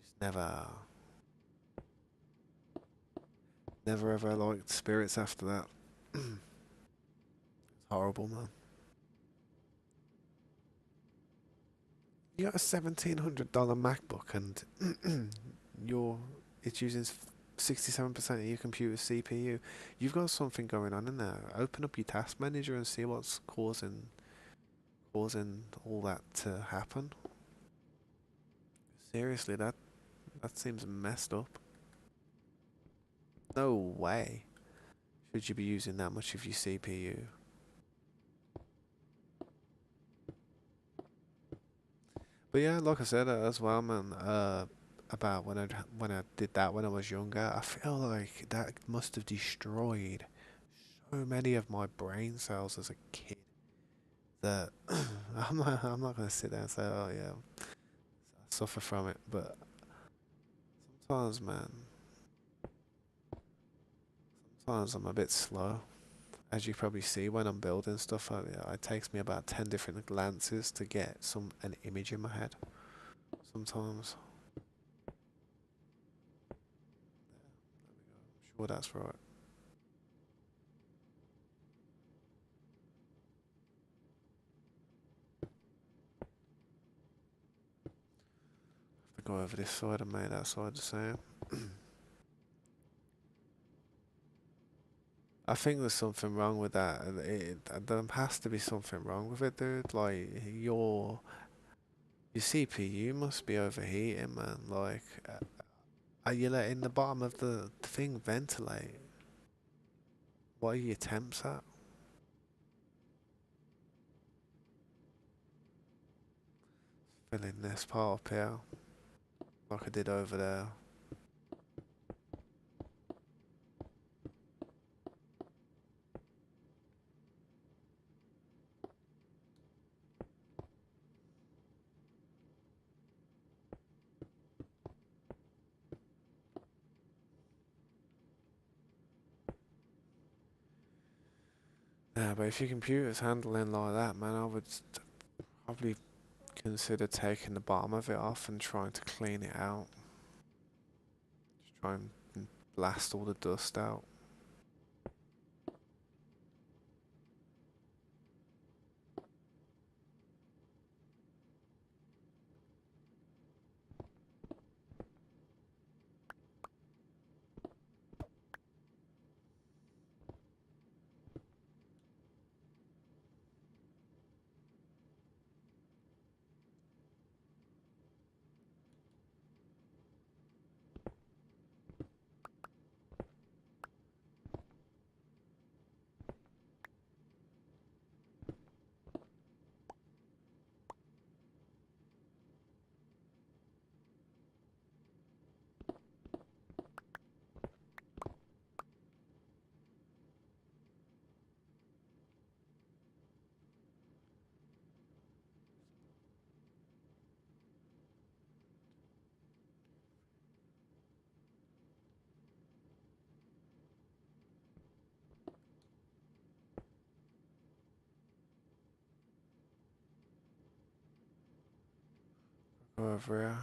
S1: just never ever liked spirits after that. It's horrible, man. You got a $1,700 MacBook and your it's using 67% of your computer's CPU. You've got something going on in there. Open up your task manager and see what's causing all that to happen. Seriously, that seems messed up. No way should you be using that much of your CPU. But yeah, like I said as well, man. About when I did that when I was younger, I feel like that must have destroyed so many of my brain cells as a kid that I'm not gonna sit there and say, oh yeah, I suffer from it. But sometimes, man, sometimes I'm a bit slow. As you probably see when I'm building stuff, it takes me about 10 different glances to get an image in my head. Sometimes, I'm sure that's right. If I go over this side and make that side the same. I think there's something wrong with that. There has to be something wrong with it, dude. Like your CPU must be overheating, man. Like, are you letting the bottom of the thing ventilate? What are your temps at? Filling this part up here, like I did over there. Yeah, but if your computer's handling like that, man, I would probably consider taking the bottom of it off and trying to clean it out. Just try and blast all the dust out. Go over here.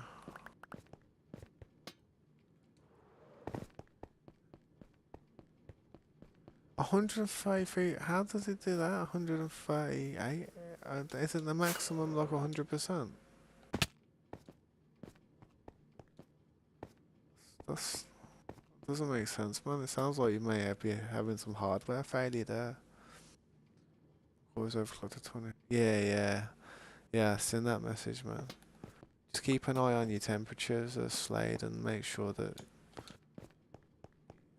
S1: 133, how does it do that? 138? Isn't the maximum like 100%? That's doesn't make sense, man. It sounds like you may be having some hardware failure there. Always overclocked to 20. Yeah, yeah. Yeah, send that message, man. Just keep an eye on your temperatures, Slade, and make sure that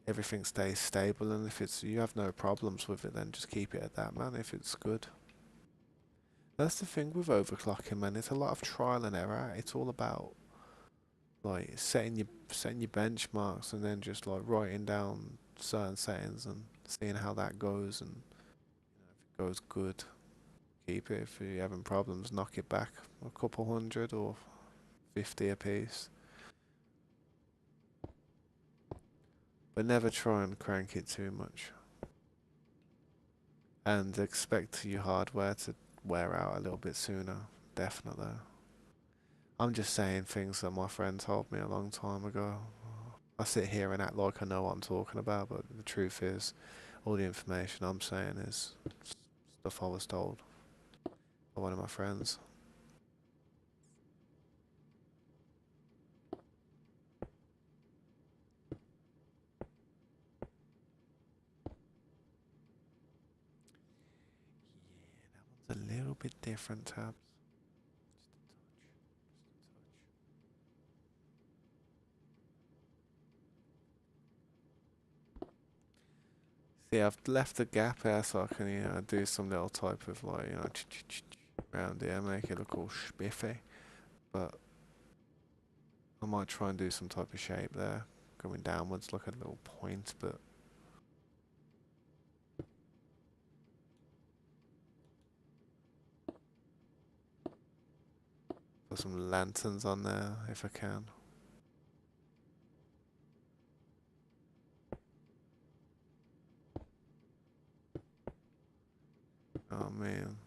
S1: everything stays stable. And if it's you have no problems with it, then just keep it at that, man. If it's good. That's the thing with overclocking, man. It's a lot of trial and error. It's all about like setting your benchmarks and then just like writing down certain settings and seeing how that goes. And if it goes good, keep it. If you're having problems, knock it back a couple hundred or 50 a piece. But never try and crank it too much. And expect your hardware to wear out a little bit sooner. Definitely. I'm just saying things that my friend told me a long time ago. I sit here and act like I know what I'm talking about, but the truth is, all the information I'm saying is stuff I was told by one of my friends. Yeah, that one's a little bit different, Tabs. See, I've left a gap here so I can, do some little type of like, around here, make it look all spiffy. But I might try and do some type of shape there, going downwards like a little point, but put some lanterns on there if I can. Oh man.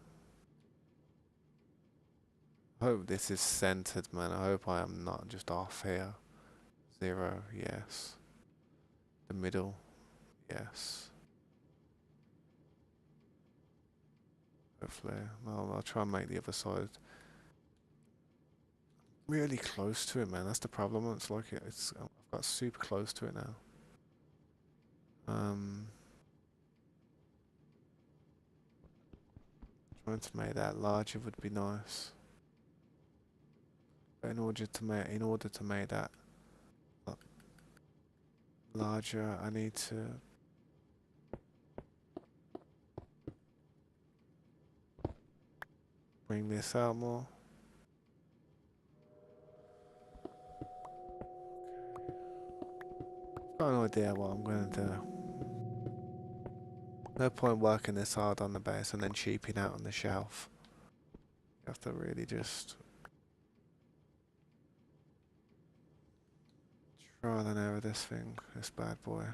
S1: I hope this is centered, man. I hope I am not just off here. 0, yes. The middle, yes. Hopefully. I'll try and make the other side really close to it, man. That's the problem. It's like I've got super close to it now. Um, Trying to make that larger would be nice. But in order to make that larger, I need to bring this out more. Got no idea what I'm going to do. No point working this hard on the base and then cheaping out on the shelf. You have to really just trial and error this thing, this bad boy.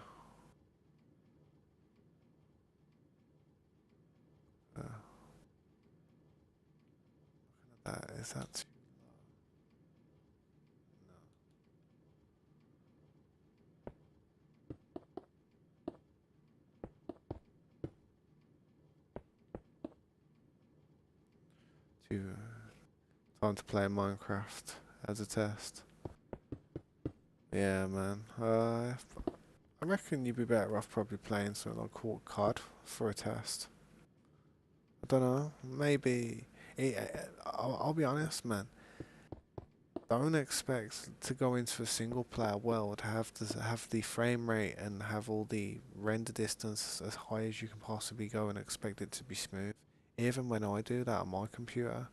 S1: Is that too time to play Minecraft as a test? Yeah, man. I reckon you'd be better off probably playing something like COD for a test. I don't know. Maybe. I'll be honest, man. Don't expect to go into a single player world, have the frame rate and have all the render distance as high as you can possibly go and expect it to be smooth. Even when I do that on my computer,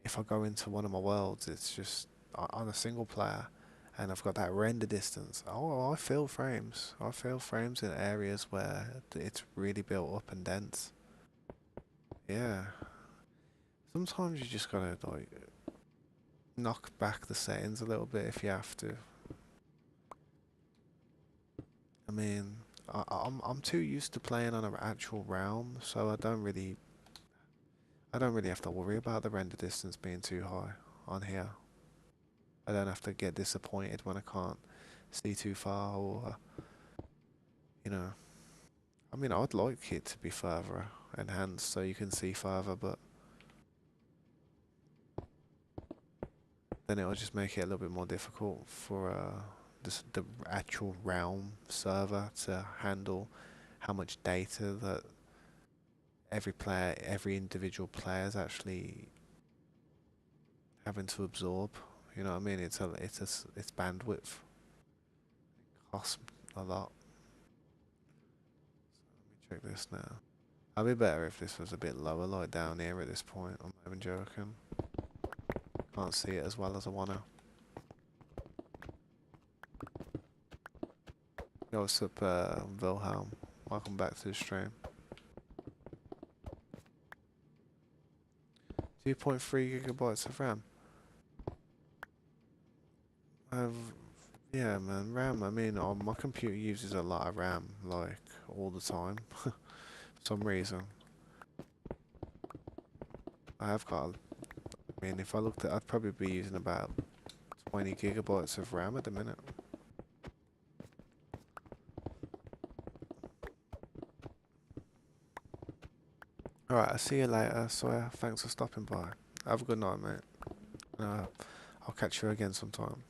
S1: if I go into one of my worlds, it's just on a single player and I've got that render distance. Oh, I feel frames. I feel frames in areas where it's really built up and dense. Yeah. Sometimes you just gotta like knock back the settings a little bit if you have to. I mean, I'm too used to playing on an actual realm, so I don't really have to worry about the render distance being too high on here. I don't have to get disappointed when I can't see too far or you know. I mean, I'd like it to be further enhanced so you can see further, but then it'll just make it a little bit more difficult for the actual realm server to handle how much data that every individual player is actually having to absorb. You know what I mean? It's bandwidth costs a lot. So let me check this now. I'd be better if this was a bit lower, like down here at this point. I'm not even joking. Can't see it as well as I wanna. Yo, what's up, Wilhelm? Welcome back to the stream. 2.3 gigabytes of RAM. I've, yeah, man, RAM. I mean, my computer uses a lot of RAM, like all the time. For some reason, I have got. I mean, if I looked at, I'd probably be using about 20 gigabytes of RAM at the minute. Alright, I'll see you later, Sawyer. Thanks for stopping by. Have a good night, mate. I'll catch you again sometime.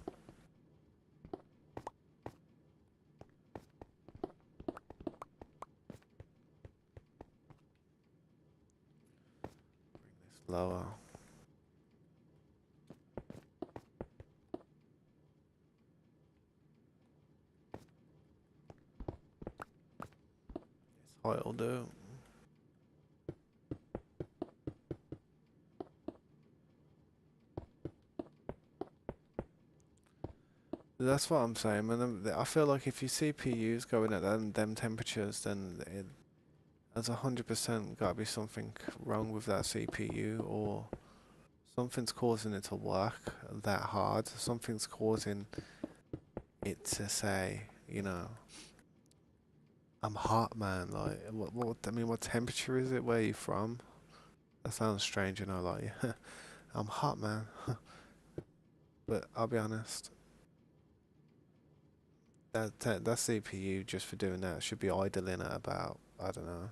S1: Bring this lower. This height will do. That's what I'm saying, man. I feel like if your CPU's going at them temperatures, then there's 100% got to be something wrong with that CPU, or something's causing it to work that hard. Something's causing it to say, you know, I'm hot, man. Like, I mean, what temperature is it? Where are you from? That sounds strange, you know, like, I'm hot, man. But I'll be honest, that CPU just for doing that should be idling at about, I don't know,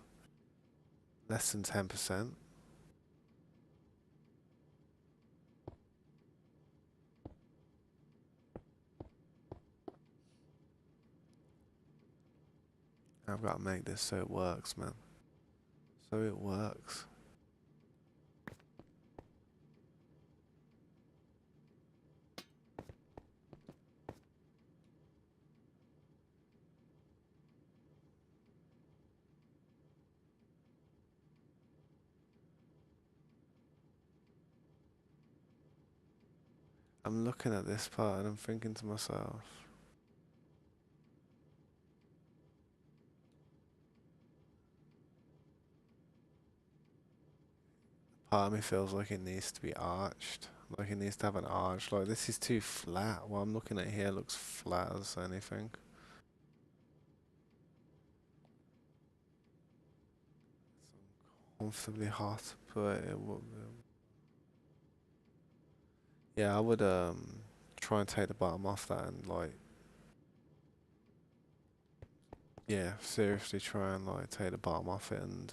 S1: less than 10%. I've got to make this so it works, man. So it works. I'm looking at this part and I'm thinking to myself, part of me feels like it needs to be arched. Like it needs to have an arch. Like this is too flat. What I'm looking at here looks flat as anything. It's comfortably hot, but it will. Yeah, I would try and take the bottom off that and like, yeah, seriously try and like take the bottom off it and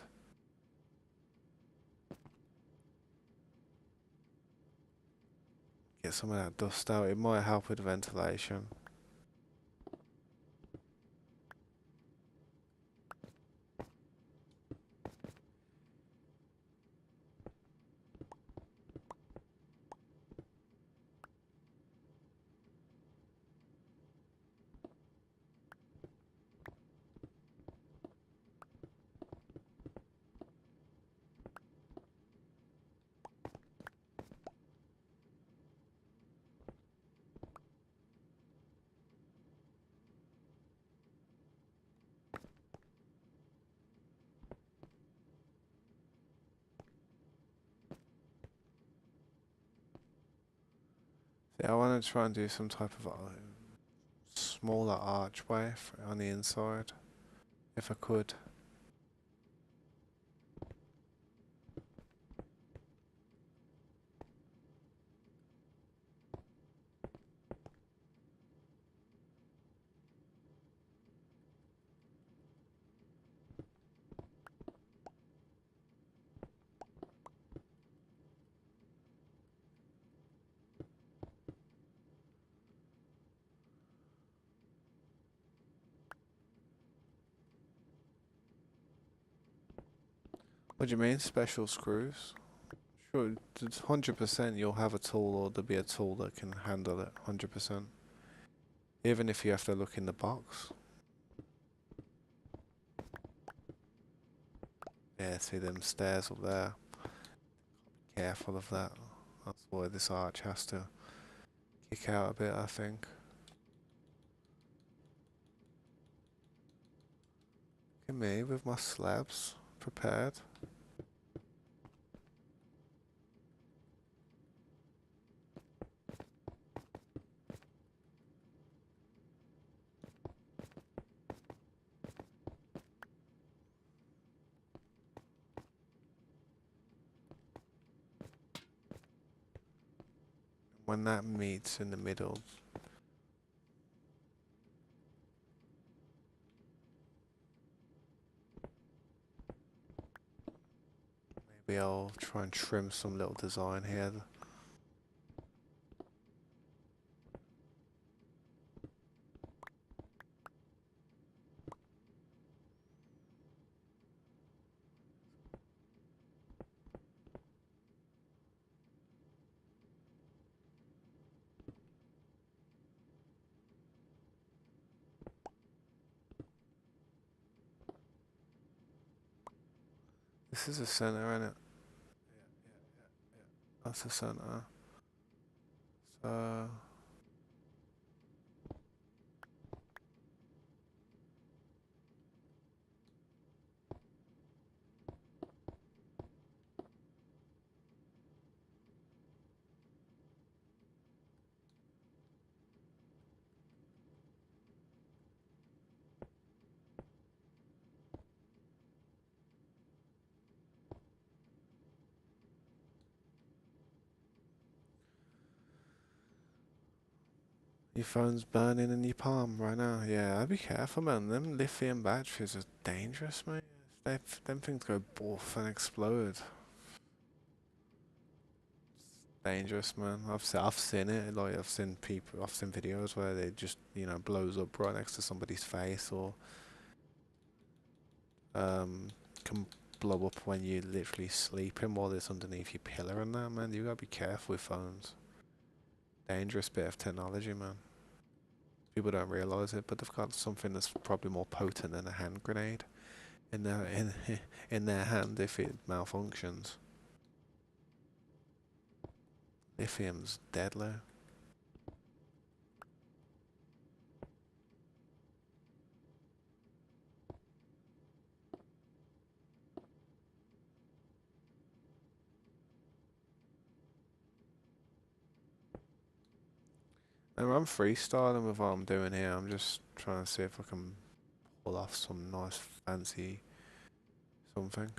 S1: get some of that dust out. It might help with ventilation. Yeah, I want to try and do some type of smaller archway on the inside, if I could. What do you mean, special screws? Sure, 100% you'll have a tool or there'll be a tool that can handle it, 100%. Even if you have to look in the box. Yeah, see them stairs up there. Careful of that. That's why this arch has to kick out a bit, I think. Look at me with my slabs prepared. When that meets in the middle, maybe I'll try and trim some little design here. This is the center, isn't it? That's the center. So your phone's burning in your palm right now. Yeah, I'd be careful, man. Them lithium batteries are dangerous, mate. Them things go boof and explode. Dangerous, man. I've seen it. Like I've seen videos where they just blows up right next to somebody's face, or um can blow up when you're literally sleeping while it's underneath your pillow and that, man. You gotta be careful with phones. Dangerous bit of technology, man. People don't realize it, but they've got something that's probably more potent than a hand grenade in their in their hand if it malfunctions. Lithium's deadly. And I'm freestyling with what I'm doing here. I'm just trying to see if I can pull off some nice fancy something.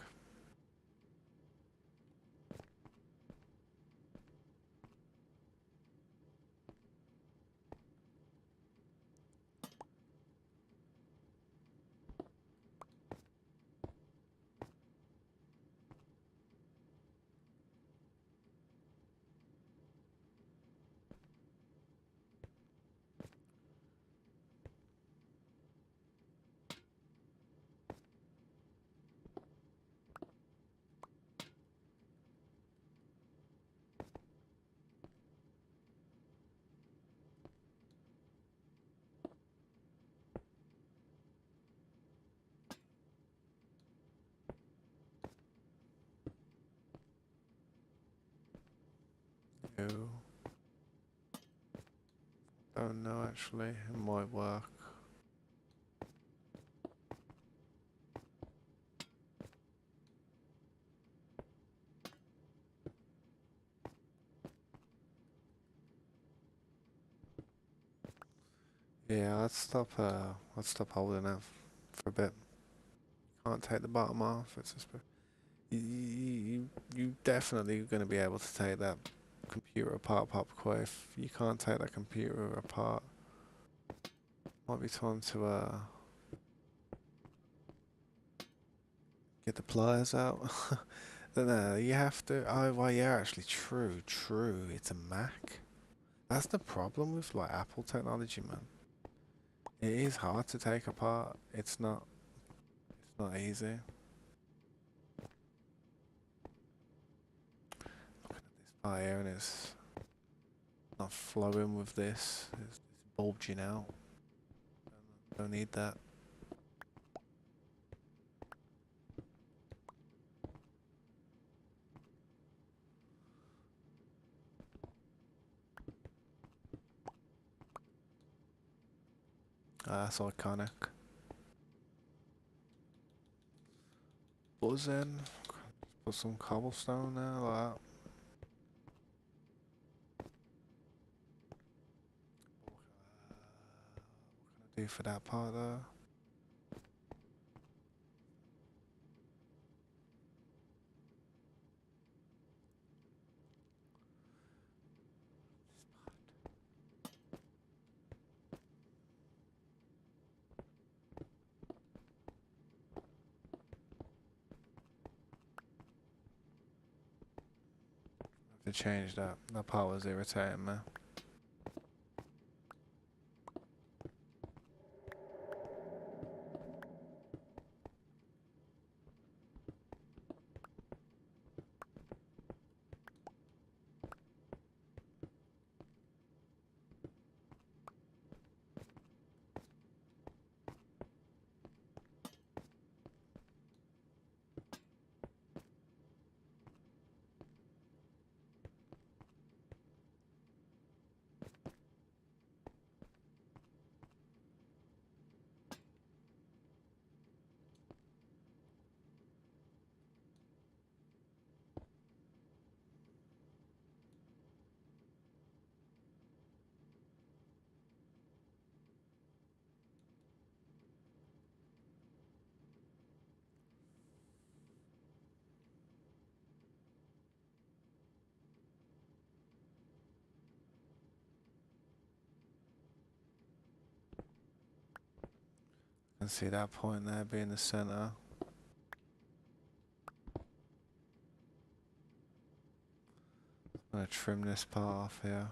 S1: don't know actually. It might work. Yeah, let's stop holding it for a bit. Can't take the bottom off. It's just you definitely gonna be able to take that computer apart, Popcore. If you can't take that computer apart, might be time to get the pliers out. No, you have to. Oh, well, yeah, actually, true, true. It's a Mac. That's the problem with like Apple technology, man. It is hard to take apart. It's not. It's not easy. Looking at this part here, and it's not flowing with this. It's bulging out. Don't need that. That's iconic. Buzzing. Put some cobblestone there, like that. What can I do for that part there? To change that. That part was irritating me. I can see that point there being the center. I'm gonna trim this part off here.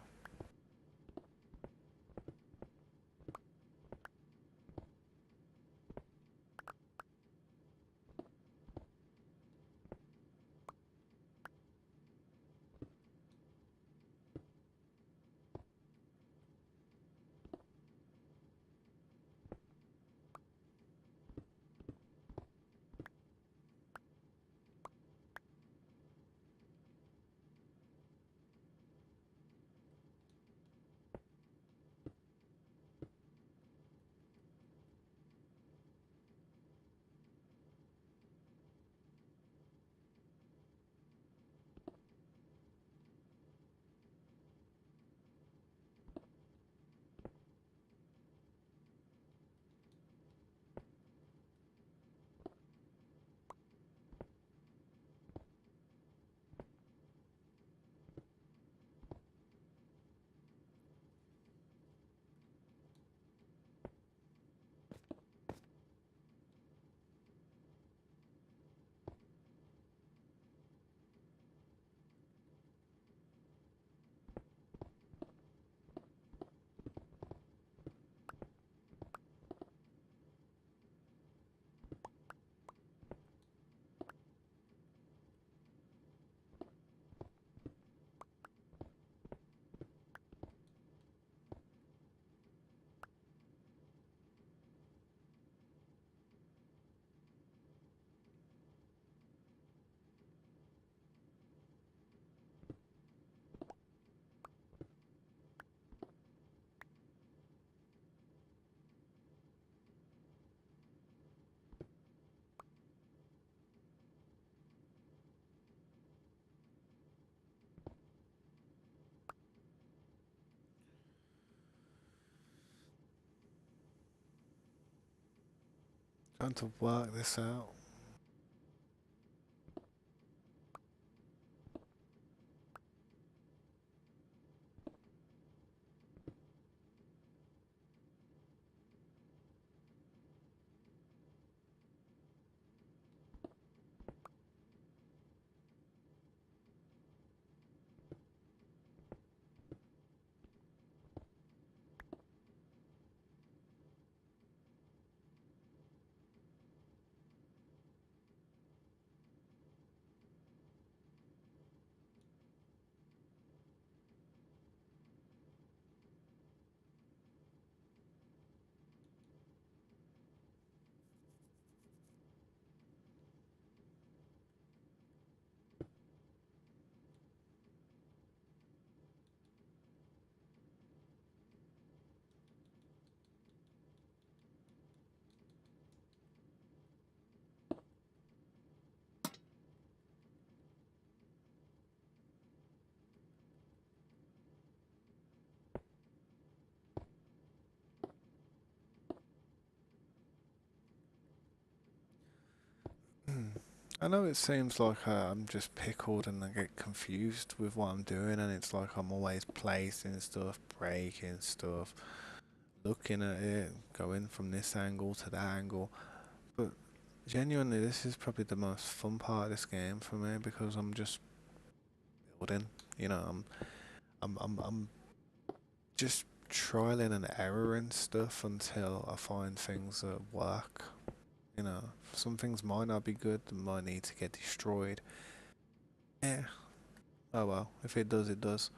S1: Trying to work this out. I know it seems like I'm just pickled and I get confused with what I'm doing, and it's like I'm always placing stuff, breaking stuff, looking at it, going from this angle to that angle. But genuinely, this is probably the most fun part of this game for me because I'm just building. You know, I'm just trialing and erroring stuff until I find things that work. You know, some things might not be good and might need to get destroyed. Yeah. Oh well, if it does, it does.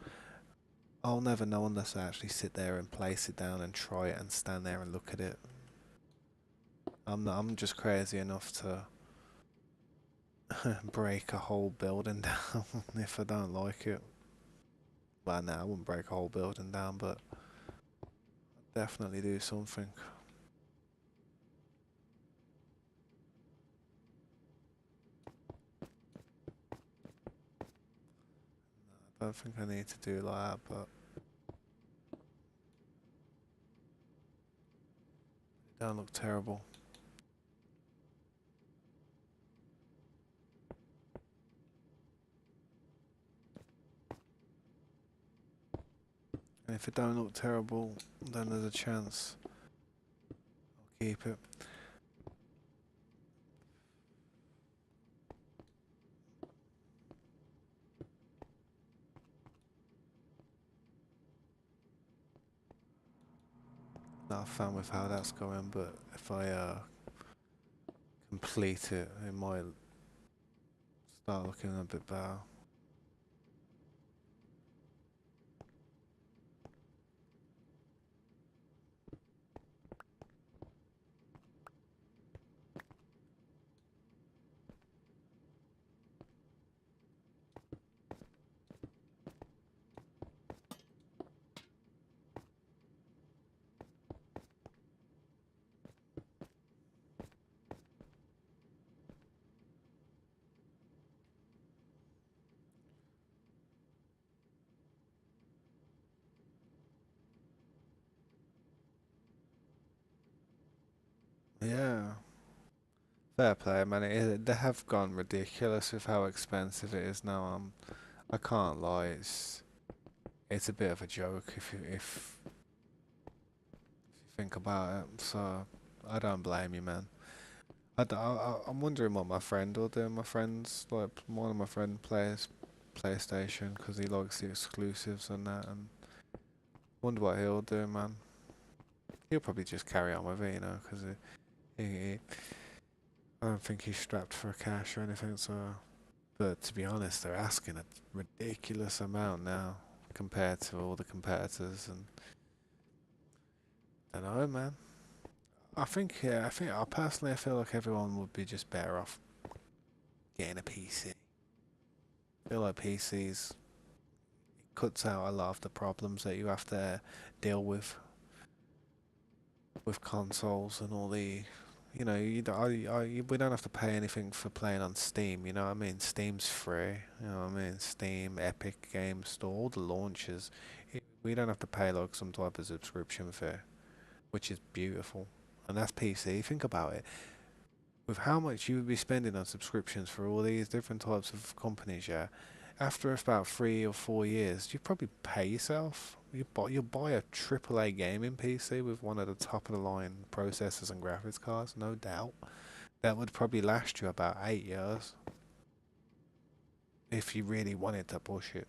S1: I'll never know unless I actually sit there and place it down and try it and stand there and look at it. I'm just crazy enough to break a whole building down if I don't like it. Well, no, I wouldn't break a whole building down, but I'd definitely do something. I don't think I need to do like that, but it don't look terrible. And if it don't look terrible, then there's a chance I'll keep it. Not a fan with how that's going, but if I complete it, it might start looking a bit better. Yeah, fair play, man. They have gone ridiculous with how expensive it is now. I can't lie. It's a bit of a joke if you think about it. So I don't blame you, man. I'm wondering what my friend will do. My friend's like one of my friend plays PlayStation because he likes the exclusives and that, and wonder what he'll do, man. He'll probably just carry on with it, you know, because he I don't think he's strapped for cash or anything. So, but to be honest, they're asking a ridiculous amount now compared to all the competitors, and I don't know, man. I think yeah, I personally I feel like everyone would be just better off getting a PC. I feel like PCs cuts out a lot of the problems that you have to deal with consoles and all the, you know, we don't have to pay anything for playing on Steam. You know what I mean? Steam's free. You know what I mean? Steam, Epic Games Store, all the launches. We don't have to pay like some type of subscription fee, which is beautiful. And that's PC. Think about it. with how much you would be spending on subscriptions for all these different types of companies, yeah, after about 3 or 4 years, you probably pay yourself. You'll buy a AAA gaming PC with one of the top of the line processors and graphics cards, no doubt. That would probably last you about 8 years if you really wanted to push it.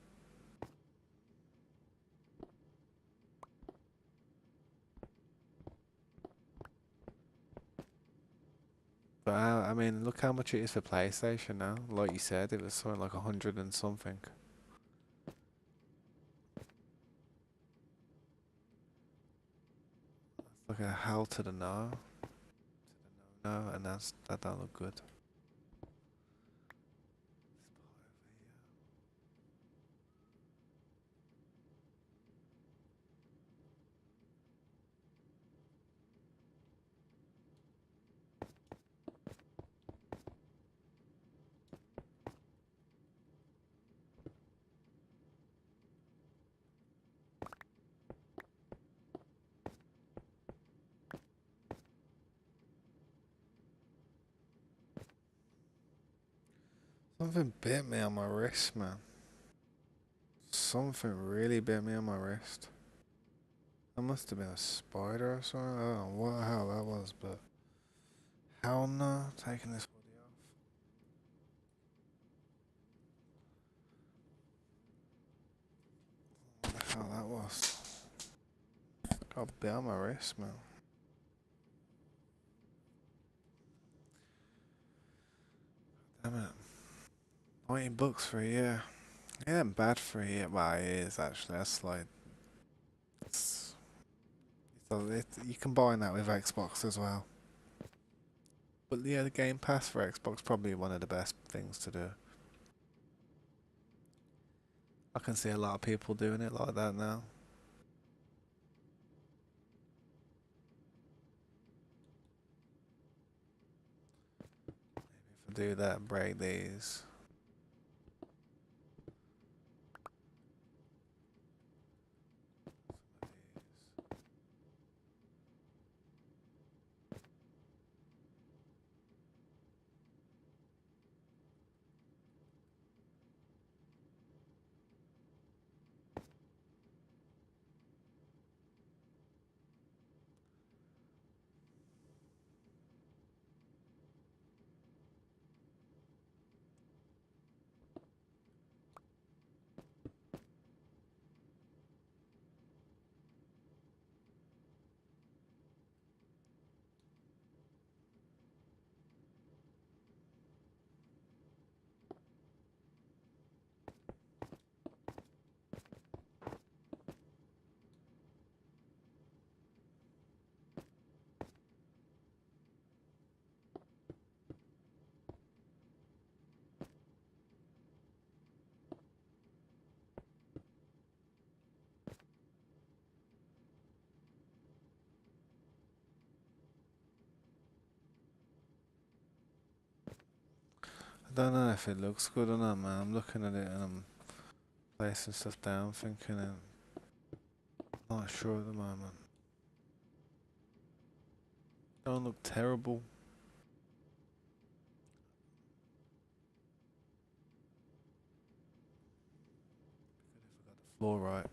S1: But I mean, look how much it is for PlayStation now. Like you said, it was something like 100 and something. It's like a hell to the no, no, and that don't look good. Something bit me on my wrist, man. Something really bit me on my wrist. That must have been a spider or something. I don't know what the hell that was, but hell no, taking this hoodie off. What the hell that was? Got a bit on my wrist, man. Damn it. $90 for a year. It ain't bad for a year. Well, it is actually. That's like it's, you combine that with Xbox as well. But yeah, the Game Pass for Xbox probably one of the best things to do. I can see a lot of people doing it like that now. If I do that, break these. I don't know if it looks good or not, man. I'm looking at it and I'm placing stuff down, thinking and not sure at the moment. Don't look terrible. Floor right.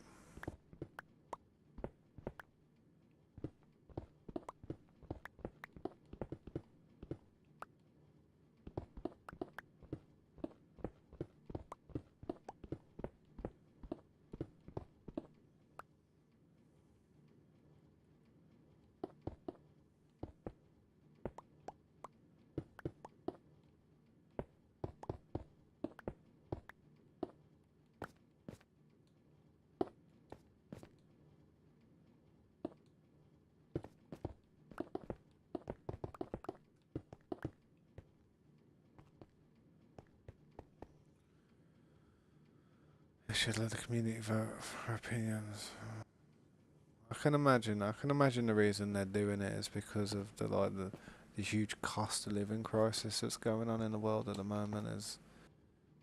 S1: They should let the community vote for opinions. I can imagine the reason they're doing it is because of the huge cost of living crisis that's going on in the world at the moment. There's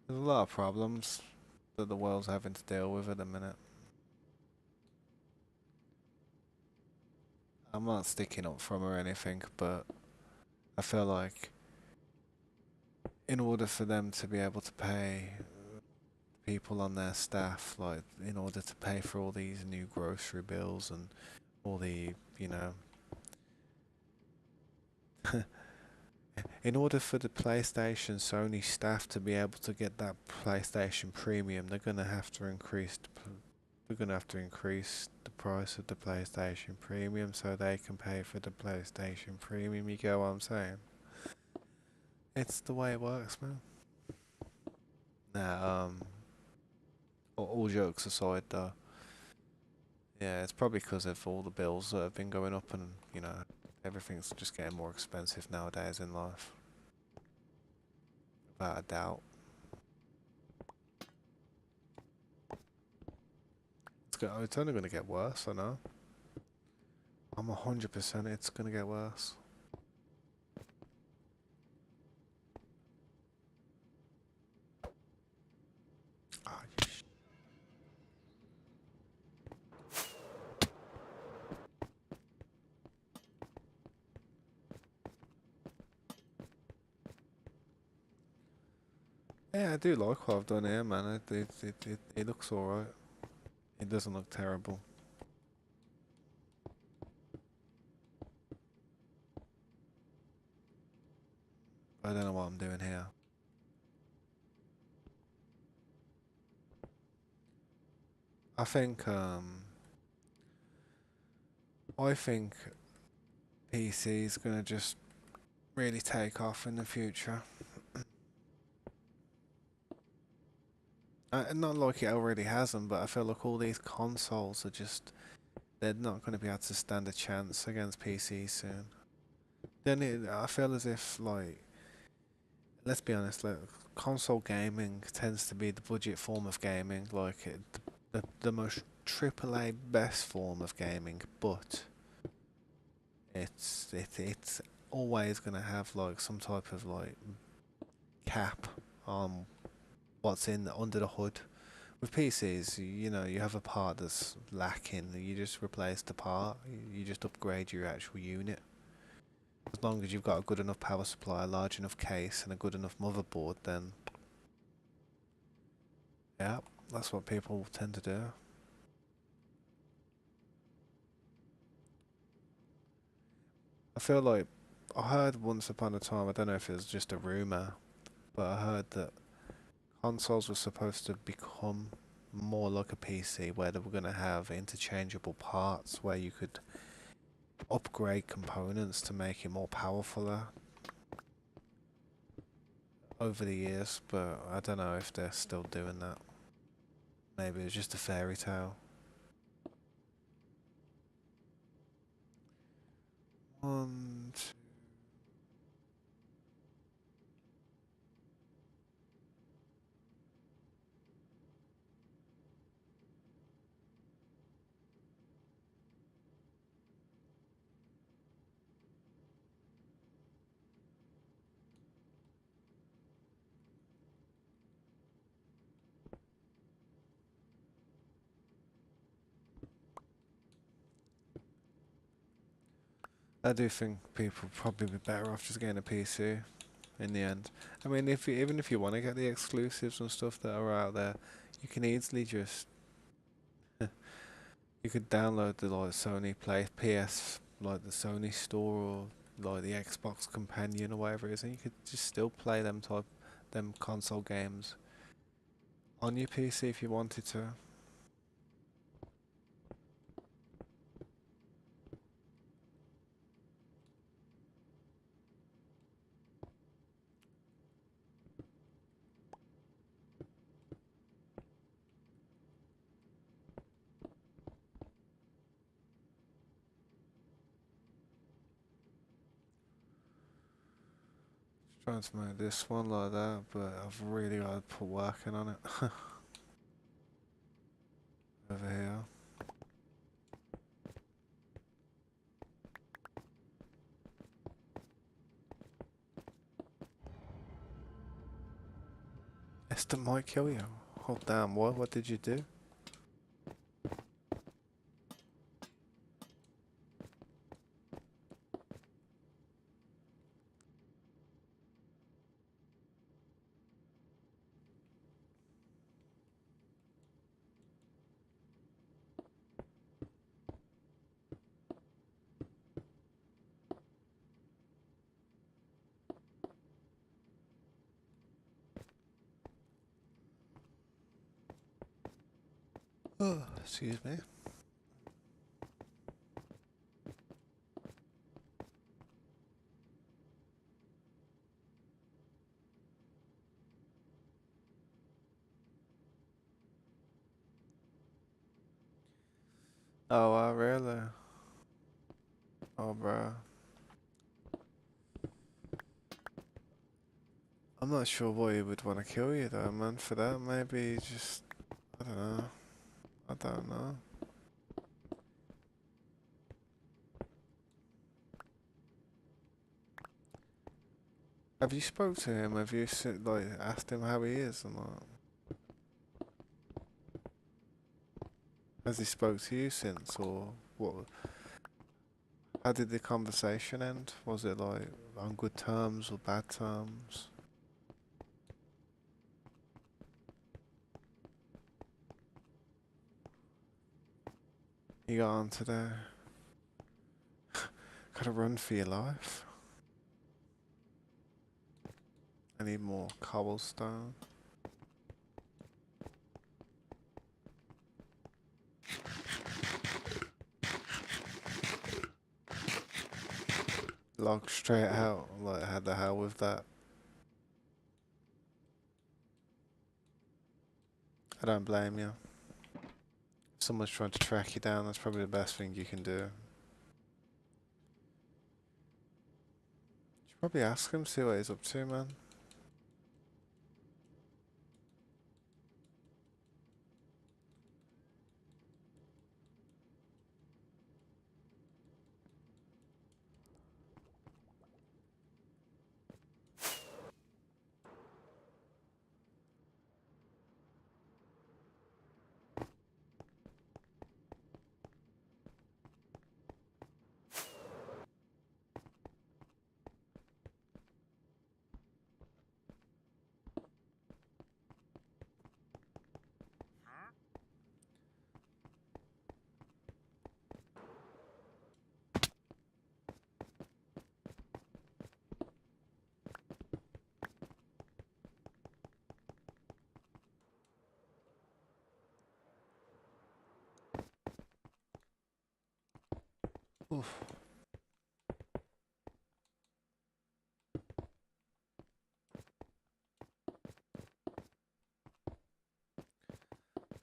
S1: a lot of problems that the world's having to deal with at the minute. I'm not sticking up for 'em or anything, but I feel like in order for them to be able to pay people on their staff, like in order to pay for all these new grocery bills and all the, you know, in order for the PlayStation Sony staff to be able to get that PlayStation Premium, they're gonna have to increase the price of the PlayStation Premium so they can pay for the PlayStation Premium. You get what I'm saying? It's the way it works, man. Nah, all jokes aside, though, yeah, it's probably because of all the bills that have been going up, and you know, everything's just getting more expensive nowadays in life, without a doubt. It's only going to get worse, I know. I'm 100% it's going to get worse. Ah, yeah, I do like what I've done here, man. It looks alright. It doesn't look terrible. I don't know what I'm doing here. I think, I think PC is gonna just really take off in the future. Not like it already hasn't, but I feel like all these consoles are just, they're not going to be able to stand a chance against PC soon. I feel as if, like, let's be honest, like, console gaming tends to be the budget form of gaming, like the most AAA best form of gaming, but it's always going to have like some type of like cap on what's in under the hood. With PCs, you know, you have a part that's lacking, you just replace the part, you just upgrade your actual unit. As long as you've got a good enough power supply, a large enough case, and a good enough motherboard, then yeah, that's what people tend to do. I feel like I heard once upon a time, I don't know if it was just a rumour, but I heard that consoles were supposed to become more like a PC where they were going to have interchangeable parts where you could upgrade components to make it more powerful over the years, but I don't know if they're still doing that. Maybe it's just a fairy tale. One, I do think people would probably be better off just getting a PC in the end. I mean, even if you want to get the exclusives and stuff that are out there, you can easily just you could download the like Sony Play PS, like the Sony Store or like the Xbox Companion or whatever it is, and you could just still play them console games on your PC if you wanted to. Trying to make this one like that, but I've really got to put working on it. Over here. Esther might kill you. Oh damn, what? What did you do? Oh, excuse me. Oh, really? Oh, bro. I'm not sure why he would want to kill you though, man, for that. Maybe just, I don't know. I don't know. Have you spoke to him? Have you like asked him how he is and what? Has he spoke to you since, or what? How did the conversation end? Was it like on good terms or bad terms? You got on today. Gotta run for your life. I need more cobblestone. Log straight out. Like, how the hell with that? I don't blame you. If someone's trying to track you down, that's probably the best thing you can do. You should probably ask him, see what he's up to, man. Oof.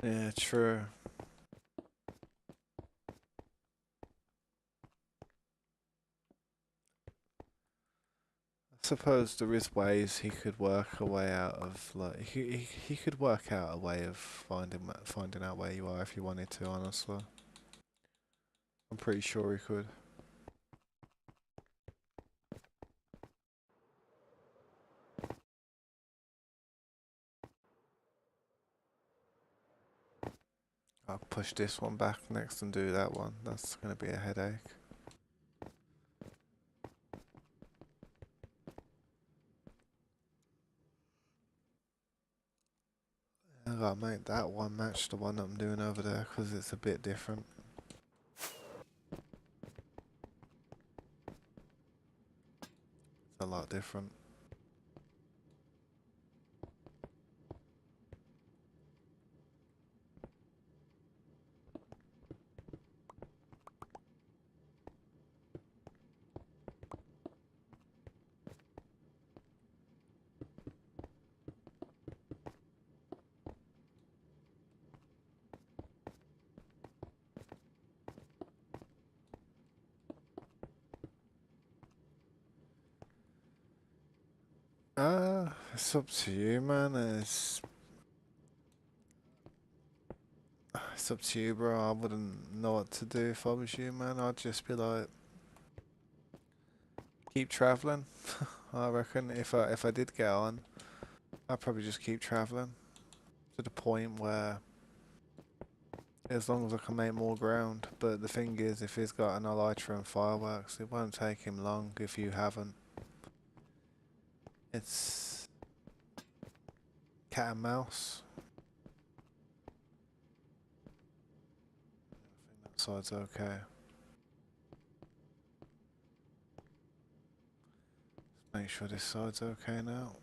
S1: Yeah, true. I suppose there is ways he could work a way out of like he could work out a way of finding out where you are if you wanted to. Honestly, I'm pretty sure he could. I'll push this one back next and do that one. That's gonna be a headache. I gotta make that one match the one I'm doing over there because it's a bit different. It's a lot different. It's up to you, man. It's up to you, bro. I wouldn't know what to do if I was you, man. I'd just be like, keep traveling. I reckon if I did get on, I'd probably just keep traveling to the point where, as long as I can make more ground. But the thing is, if he's got an elytra and fireworks, it won't take him long if you haven't. It's cat and mouse. I think that side's okay. Make sure this side's okay now.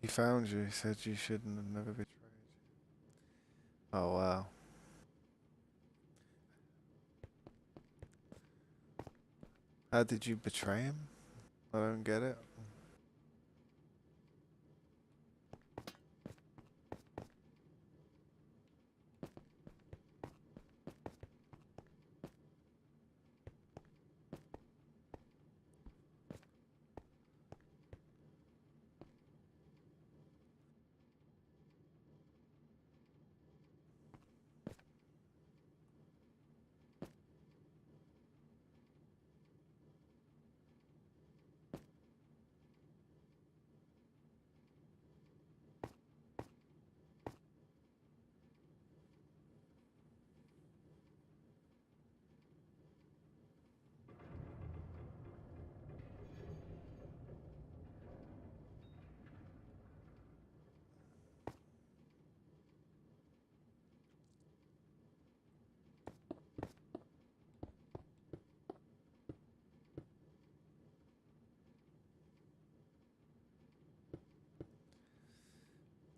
S1: He found you. He said you shouldn't have never betrayed. Oh wow. How did you betray him? I don't get it.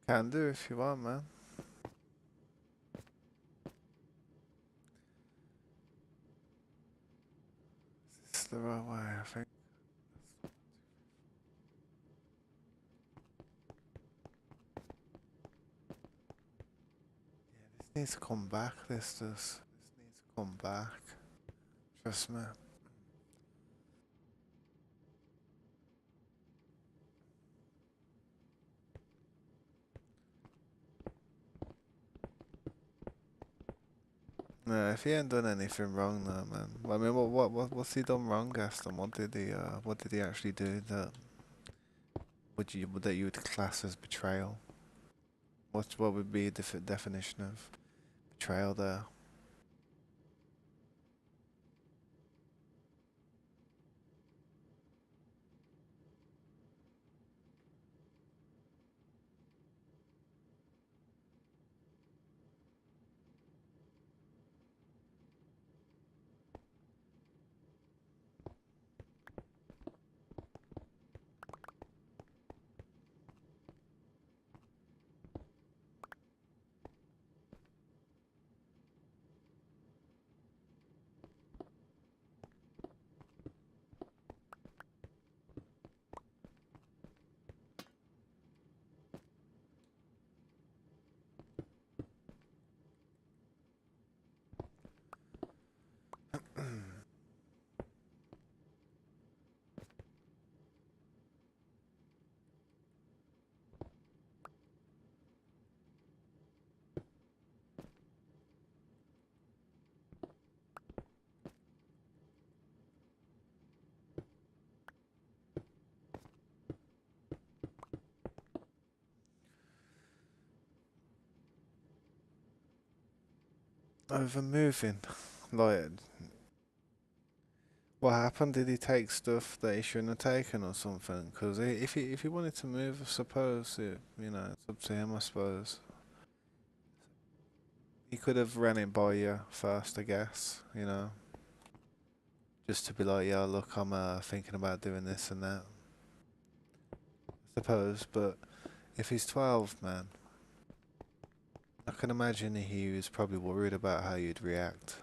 S1: Can do if you want, man. This is the right way, I think. This needs to come back. This does. This needs to come back. Trust me. No, if he ain't done anything wrong, though, man. I mean, what's he done wrong, Gaston? What did he actually do that you would class as betrayal? What would be the definition of betrayal there? Over moving, like, what happened? Did he take stuff that he shouldn't have taken or something? Because if he wanted to move, I suppose it's up to him. I suppose he could have ran it by you first, I guess. Just to be like, yeah, look, I'm thinking about doing this and that. I suppose, but if he's 12, man, I can imagine he was probably worried about how you'd react.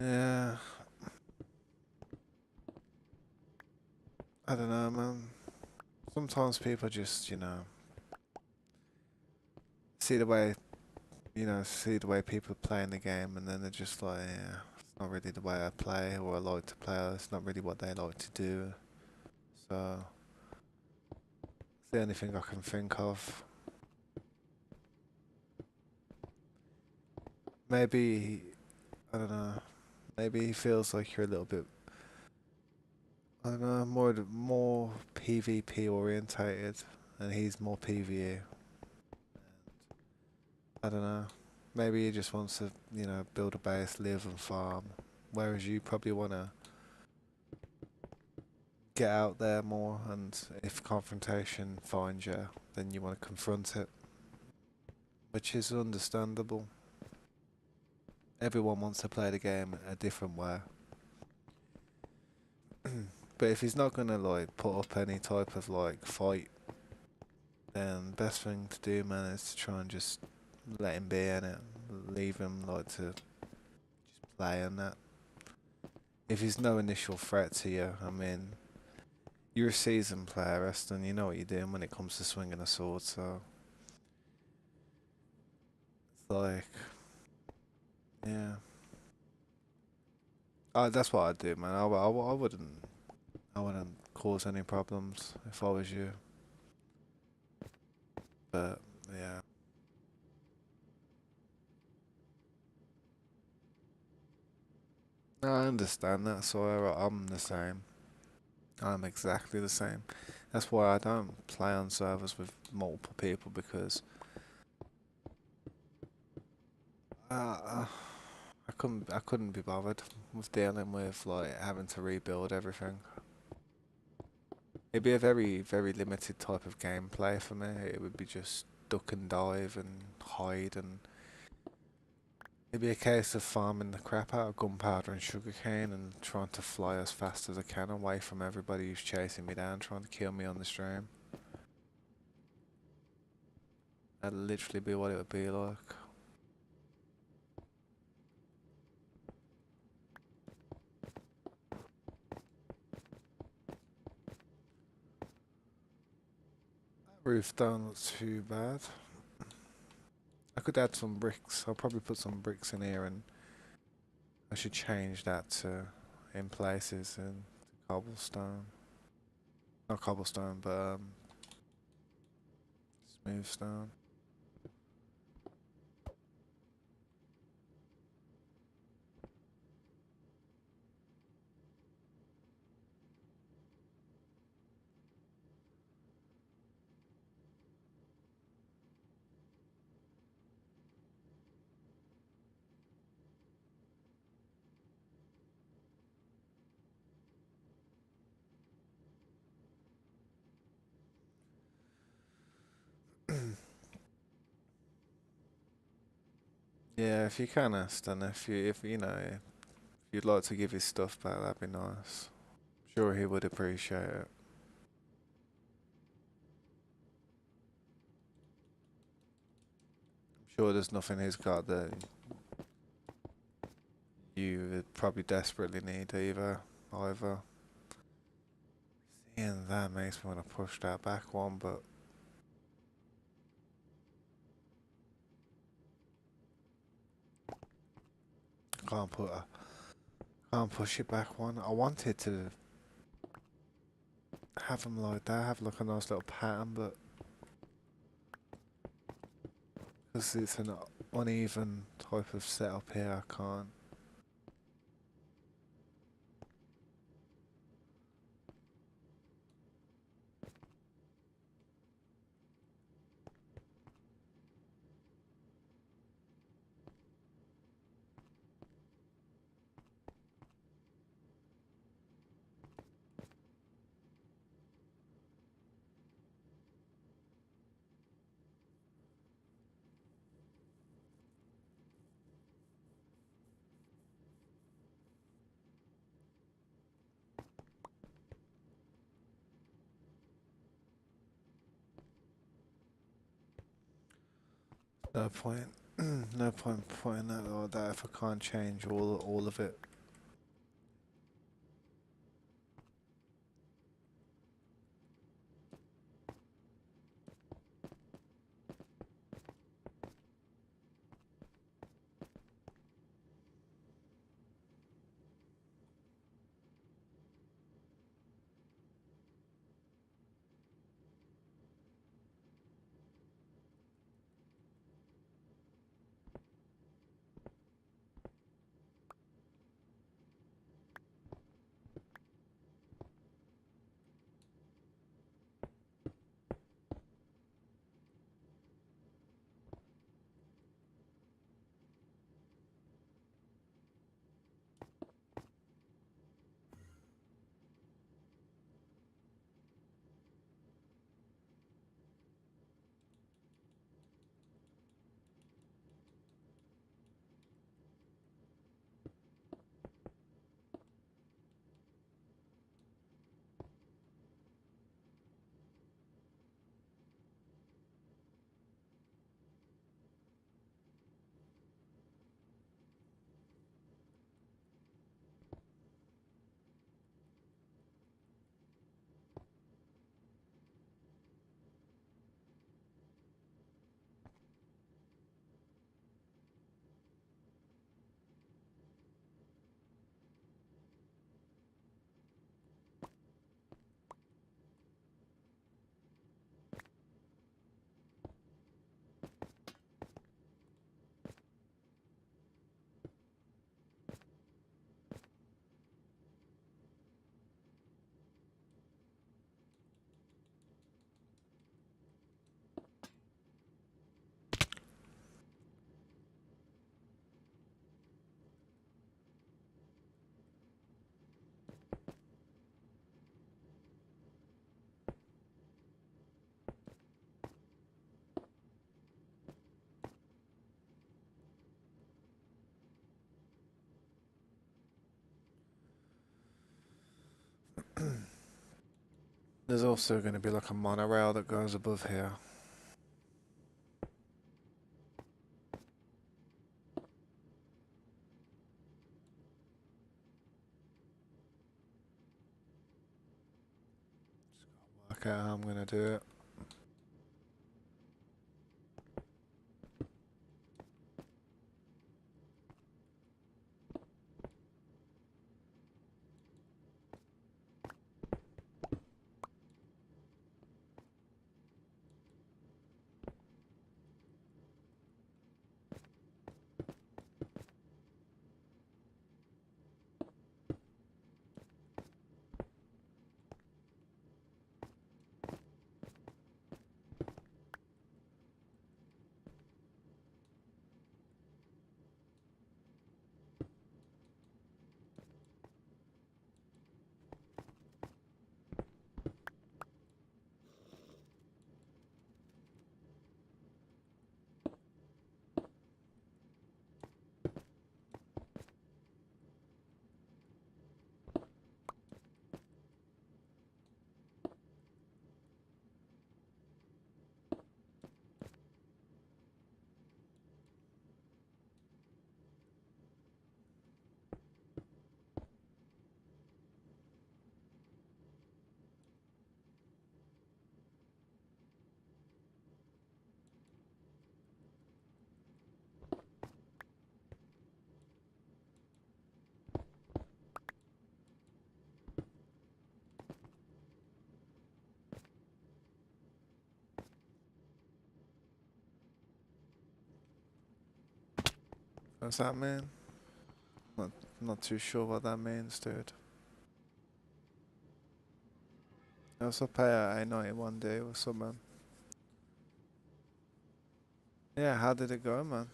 S1: Yeah, I don't know, man. Sometimes people just, see the way, see the way people play in the game, and then they're just like, yeah, it's not really the way I play or I like to play. Or it's not really what they like to do. So it's the only thing I can think of. Maybe I don't know. Maybe he feels like you're a little bit, I don't know, more PvP orientated, and he's more PvE. I don't know. Maybe he just wants to, build a base, live and farm, whereas you probably wanna get out there more, and if confrontation finds you, then you want to confront it, which is understandable. Everyone wants to play the game a different way. But if he's not gonna like put up any type of like fight, then best thing to do, man, is to try and just let him be in it. Leave him like to just play in that. If he's no initial threat to you, I mean, you're a seasoned player, Aston. You know what you're doing when it comes to swinging a sword. So it's like, yeah, that's what I'd do, man. I wouldn't cause any problems if I was you. But yeah, no, I understand that. So I'm the same. I'm exactly the same. That's why I don't play on servers with multiple people because uh, I couldn't be bothered with dealing with like having to rebuild everything. It'd be a very limited type of gameplay for me. It would be just duck and dive and hide, and it'd be a case of farming the crap out of gunpowder and sugarcane and trying to fly as fast as I can away from everybody who's chasing me down, trying to kill me on the stream. That'd literally be what it would be like. Roof don't look too bad. I could add some bricks. I'll probably put some bricks in here, and I should change that to in places and cobblestone. Not cobblestone, but smooth stone. Yeah, if you can, Aston, if you know, if you'd like to give his stuff back, that'd be nice. Sure, he would appreciate it. Sure, there's nothing he's got that you would probably desperately need either. Seeing that makes me want to push that back one, but can't put a, can't push it back one. I wanted to have them like that, have like a nice little pattern, but because it's an uneven type of setup here, I can't. No point. No point putting that like that if I can't change all of it. There's also going to be like a monorail that goes above here. Work out how I'm going to do it. What's that mean? Not too sure what that means, dude. I also pay a 91D or something. Yeah, how did it go, man?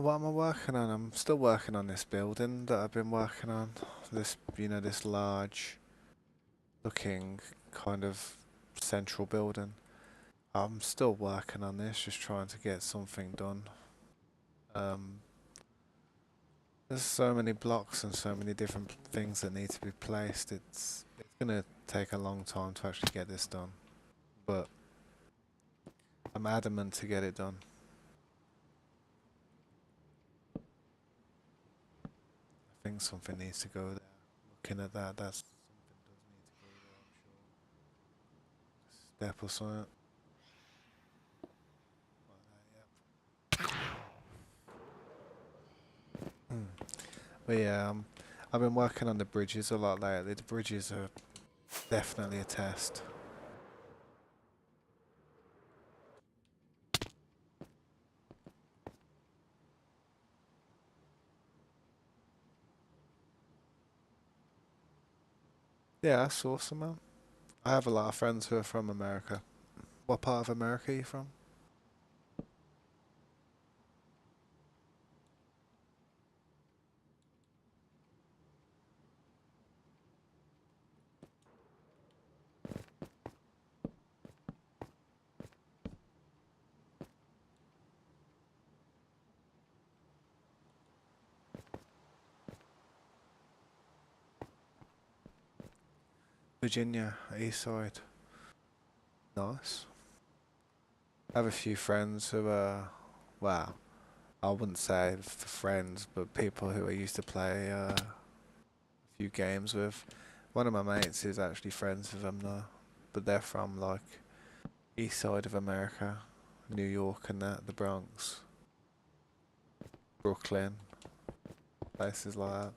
S1: What am I working on? I'm still working on this building that I've been working on. This, this large looking kind of central building. I'm still working on this, just trying to get something done. Um, there's so many blocks and so many different things that need to be placed. It's gonna take a long time to actually get this done, but I'm adamant to get it done. I think something needs to go there. Looking at that, that's something does need to go there, I'm sure. Step or something. Like that, yep. But yeah, I've been working on the bridges a lot lately. The bridges are definitely a test. Yeah, that's awesome, man. I have a lot of friends who are from America. What part of America are you from? Virginia, East Side. Nice. I have a few friends who are, well, I wouldn't say friends, but people who I used to play a few games with. One of my mates is actually friends with them now, but they're from like East Side of America, New York and that, the Bronx, Brooklyn, places like that.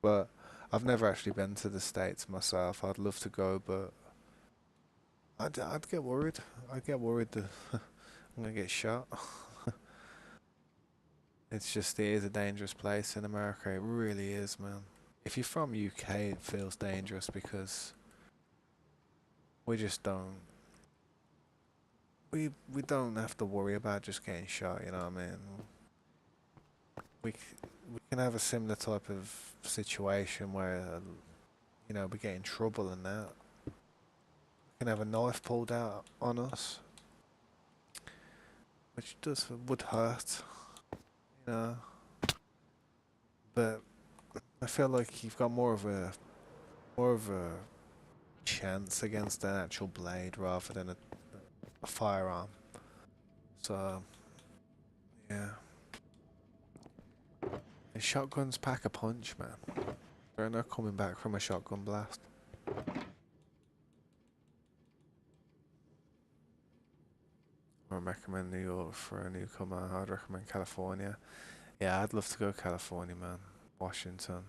S1: But I've never actually been to the States myself. I'd love to go, but I'd get worried. I'd get worried that I'm gonna get shot. It is a dangerous place in America. It really is, man. If you're from UK, it feels dangerous because we just don't. We don't have to worry about just getting shot. You know what I mean? We can have a similar type of situation where we get in trouble and that. We can have a knife pulled out on us, which would hurt. You know, but I feel like you've got more of a chance against an actual blade rather than a firearm. So yeah, and shotguns pack a punch, man. They're not coming back from a shotgun blast. I recommend New York for a newcomer. I'd recommend California. Yeah, I'd love to go to California, man. Washington.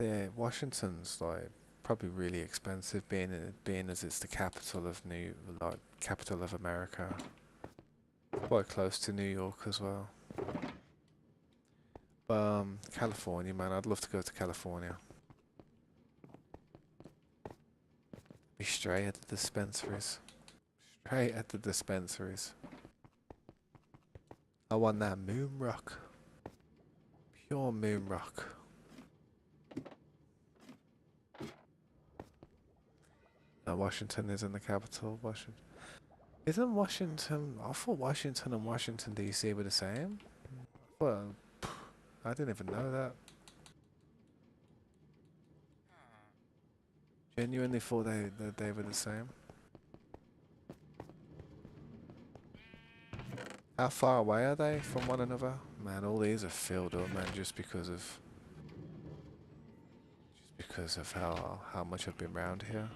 S1: Yeah, Washington's like probably really expensive, being as it's the capital of America. Quite close to New York as well. But California, man, I'd love to go to California. Be straight at the dispensaries. Straight at the dispensaries. I want that moon rock. Pure moon rock. No, Washington isn't the capital. Washington. Isn't Washington? I thought Washington and Washington DC were the same. Well, I didn't even know that. Genuinely thought they were the same. How far away are they from one another? Man, all these are filled up, man, just because of how much I've been around here.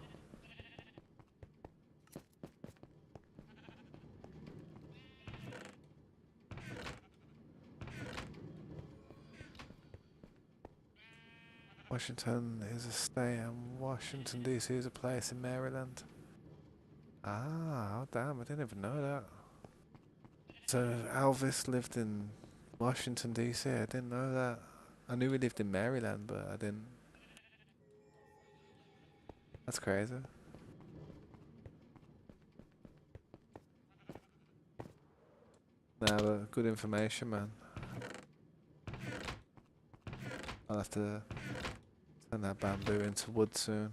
S1: Washington is a state and Washington DC is a place in Maryland. Ah, oh damn, I didn't even know that. So Elvis lived in Washington DC. I didn't know that. I knew he lived in Maryland, but I didn't. That's crazy. Nah, but good information, man. I'll have to turn that bamboo into wood soon.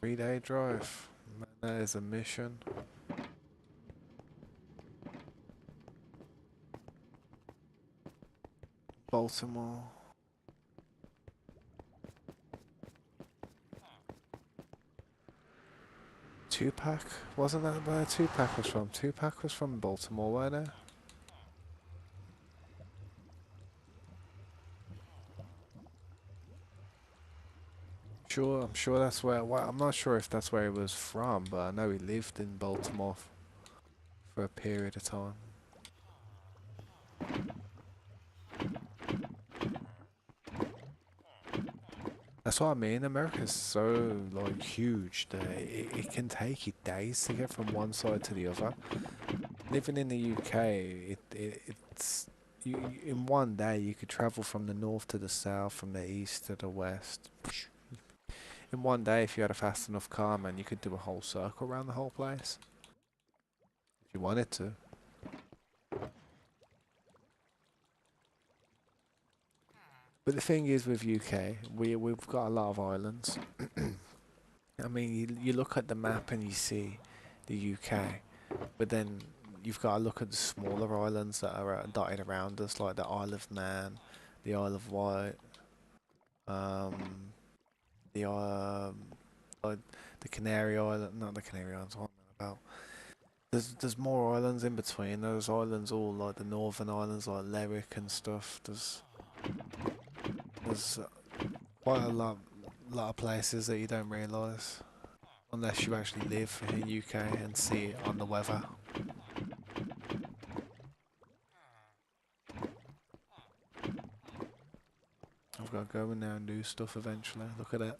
S1: 3-day drive. Man, that is a mission. Baltimore. Tupac? Wasn't that where Tupac was from? Tupac was from Baltimore, weren't it? I'm sure that's where. Well, I'm not sure if that's where he was from, but I know he lived in Baltimore for a period of time. That's what I mean. America's so like huge that it can take you days to get from one side to the other. Living in the UK, it's in one day you could travel from the north to the south, from the east to the west. In one day, if you had a fast enough car, man, you could do a whole circle around the whole place if you wanted to. But the thing is with UK, we've got a lot of islands. I mean, you look at the map and you see the UK, but then you've got to look at the smaller islands that are dotted around us, like the Isle of Man, the Isle of Wight, um, the like the Canary Island, not the Canary Islands. What am I about? There's more islands in between. Those islands, all like the Northern Islands, like Lerwick and stuff. There's quite a lot of places that you don't realise unless you actually live in UK and see it on the weather. I've got to go in there and do stuff eventually. Look at it.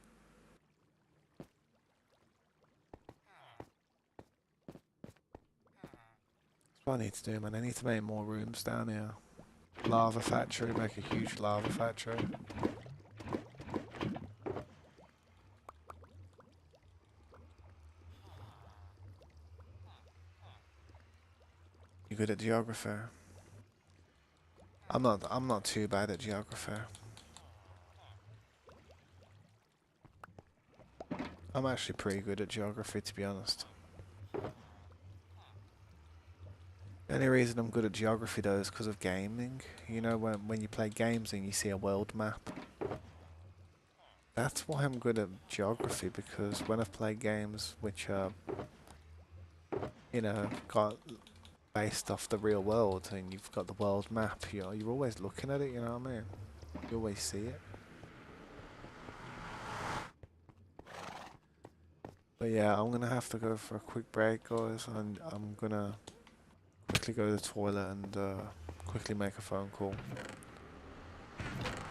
S1: That's what I need to do, man. I need to make more rooms down here. Lava factory, make a huge lava factory. You good at geography? I'm not too bad at geography. I'm actually pretty good at geography, to be honest. The only reason I'm good at geography though is because of gaming. You know, when you play games and you see a world map. That's why I'm good at geography, because when I've played games which are, you know, got based off the real world and you've got the world map, you're always looking at it, you know what I mean? You always see it. But yeah, I'm gonna have to go for a quick break, guys, and I'm gonna quickly go to the toilet and quickly make a phone call.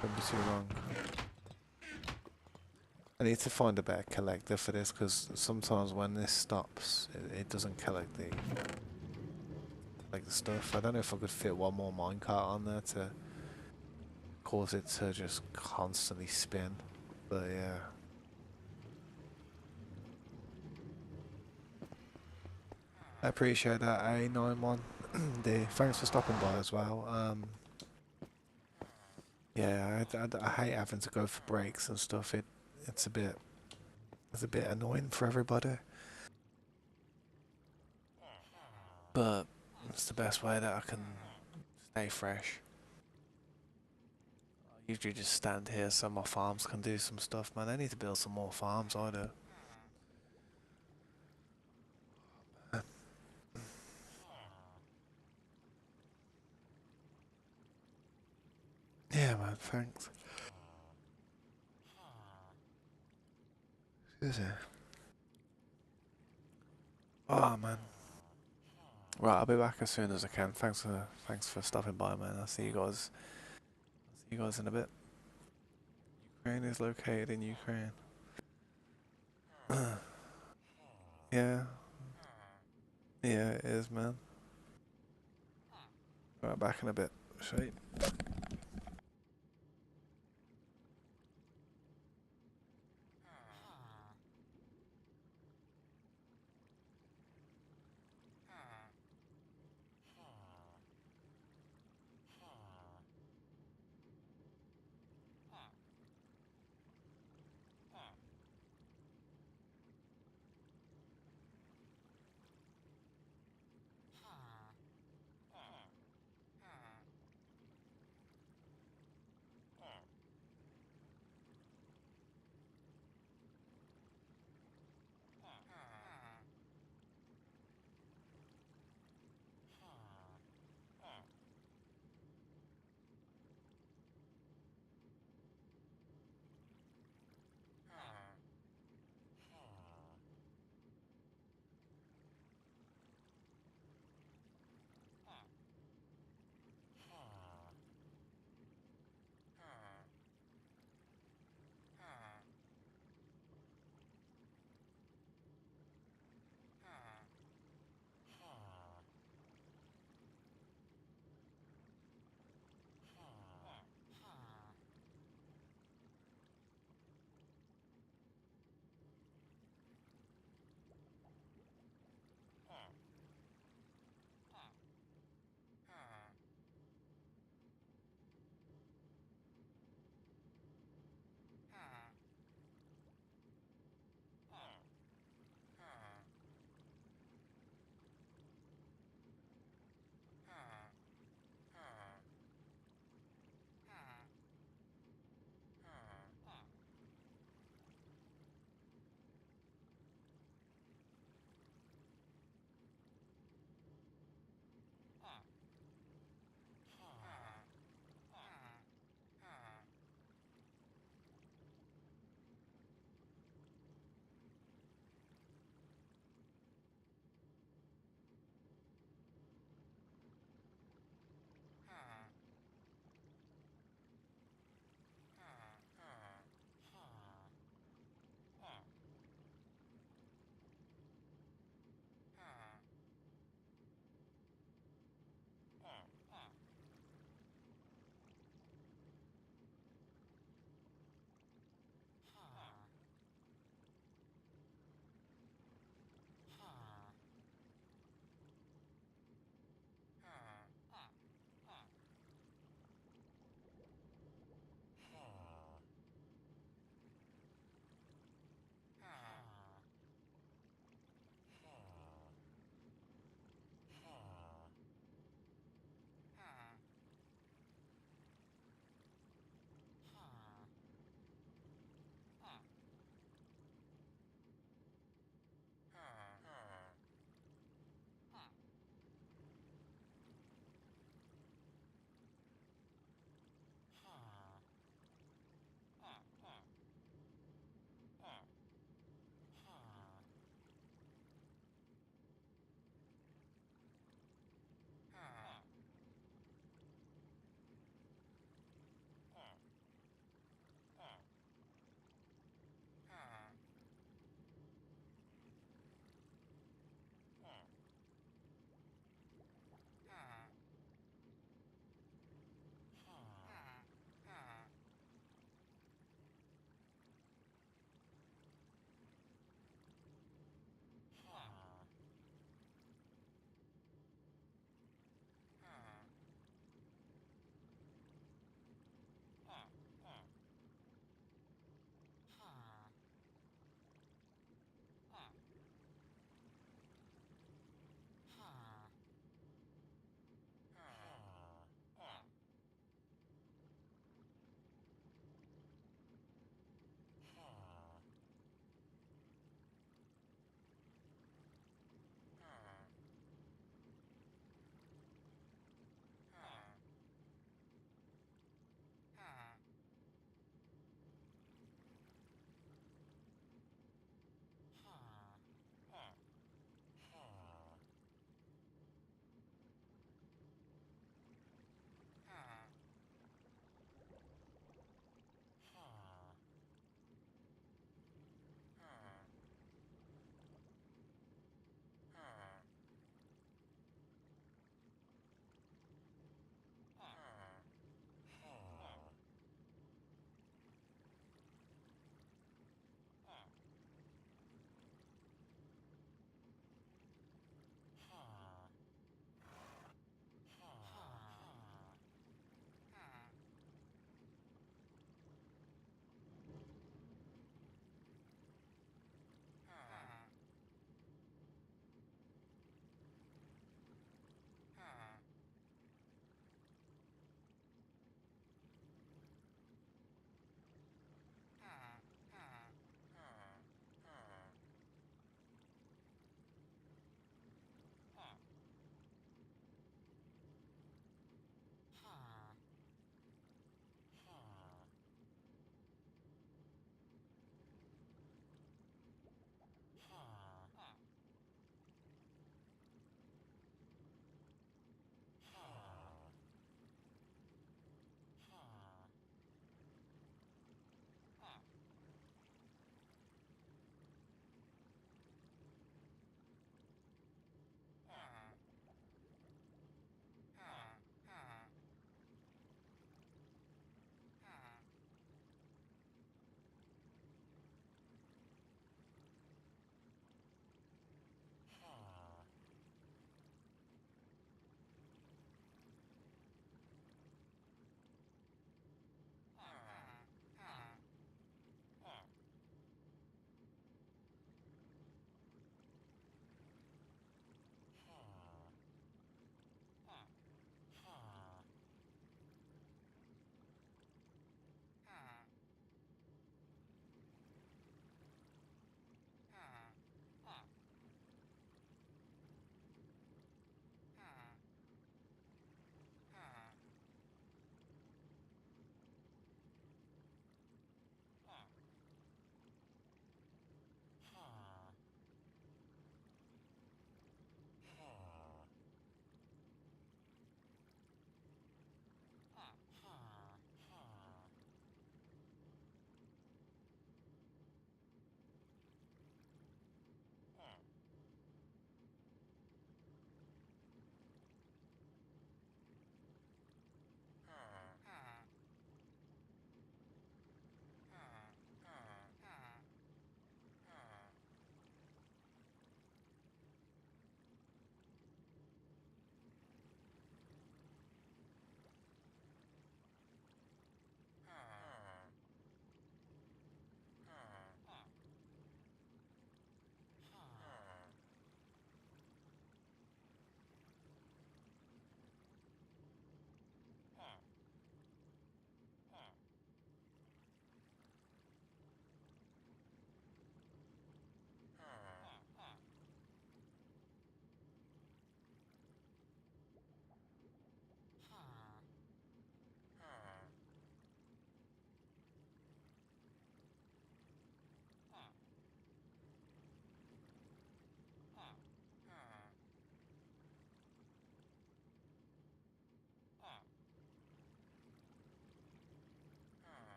S1: Won't be too long. I need to find a better collector for this, because sometimes when this stops, it doesn't collect the stuff. I don't know if I could fit one more minecart on there to cause it to just constantly spin. But yeah. I appreciate that, A91. Thanks for stopping by as well. Yeah, I hate having to go for breaks and stuff. It's a bit annoying for everybody. But it's the best way that I can stay fresh. I usually just stand here so my farms can do some stuff, man. I need to build some more farms, I do. Yeah, man, thanks. Excuse me. Oh, man. Right, I'll be back as soon as I can. Thanks for stopping by, man. I'll see you guys. I'll see you guys in a bit. Ukraine is located in Ukraine. Yeah. Yeah, it is, man. Right, back in a bit. Sweet.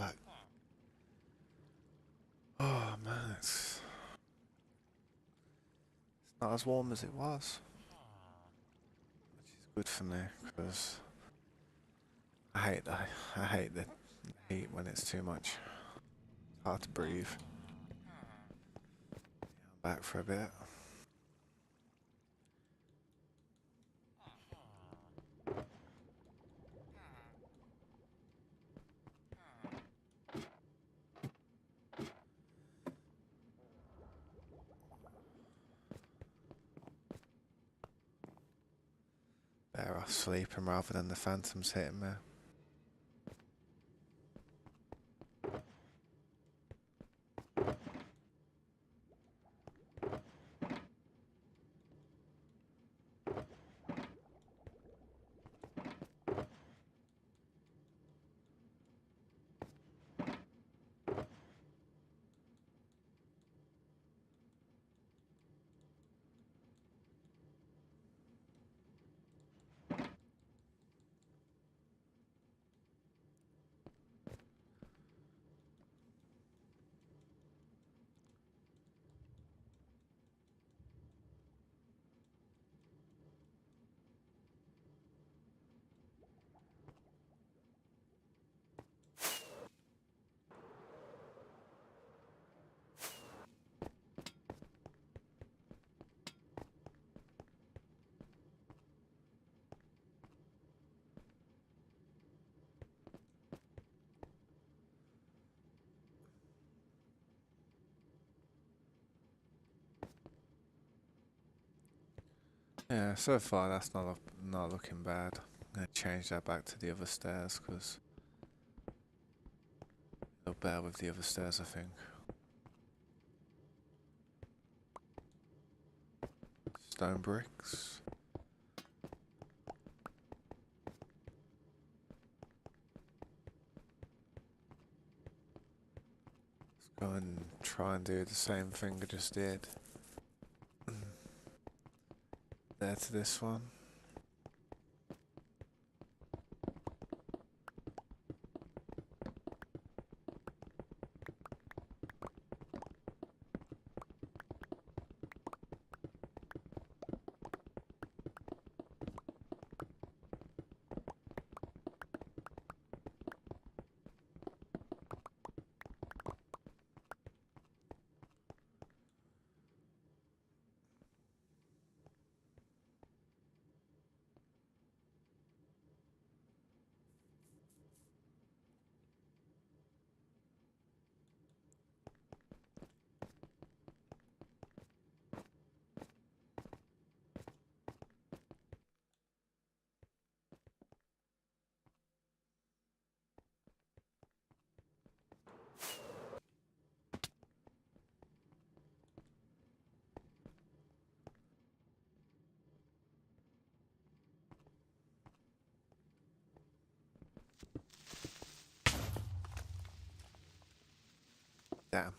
S1: back. Oh man, it's not as warm as it was, which is good for me because I hate the heat when it's too much. It's hard to breathe. I'm back for a bit. Better off sleeping rather than the phantoms hitting me. Yeah, so far that's not looking bad. I'm gonna change that back to the other stairs because it'll bear with the other stairs, I think. Stone bricks. Let's go and try and do the same thing I just did. There to this one. Damn.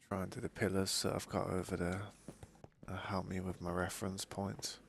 S1: Try and do the pillars that I've got over there. Help me with my reference points.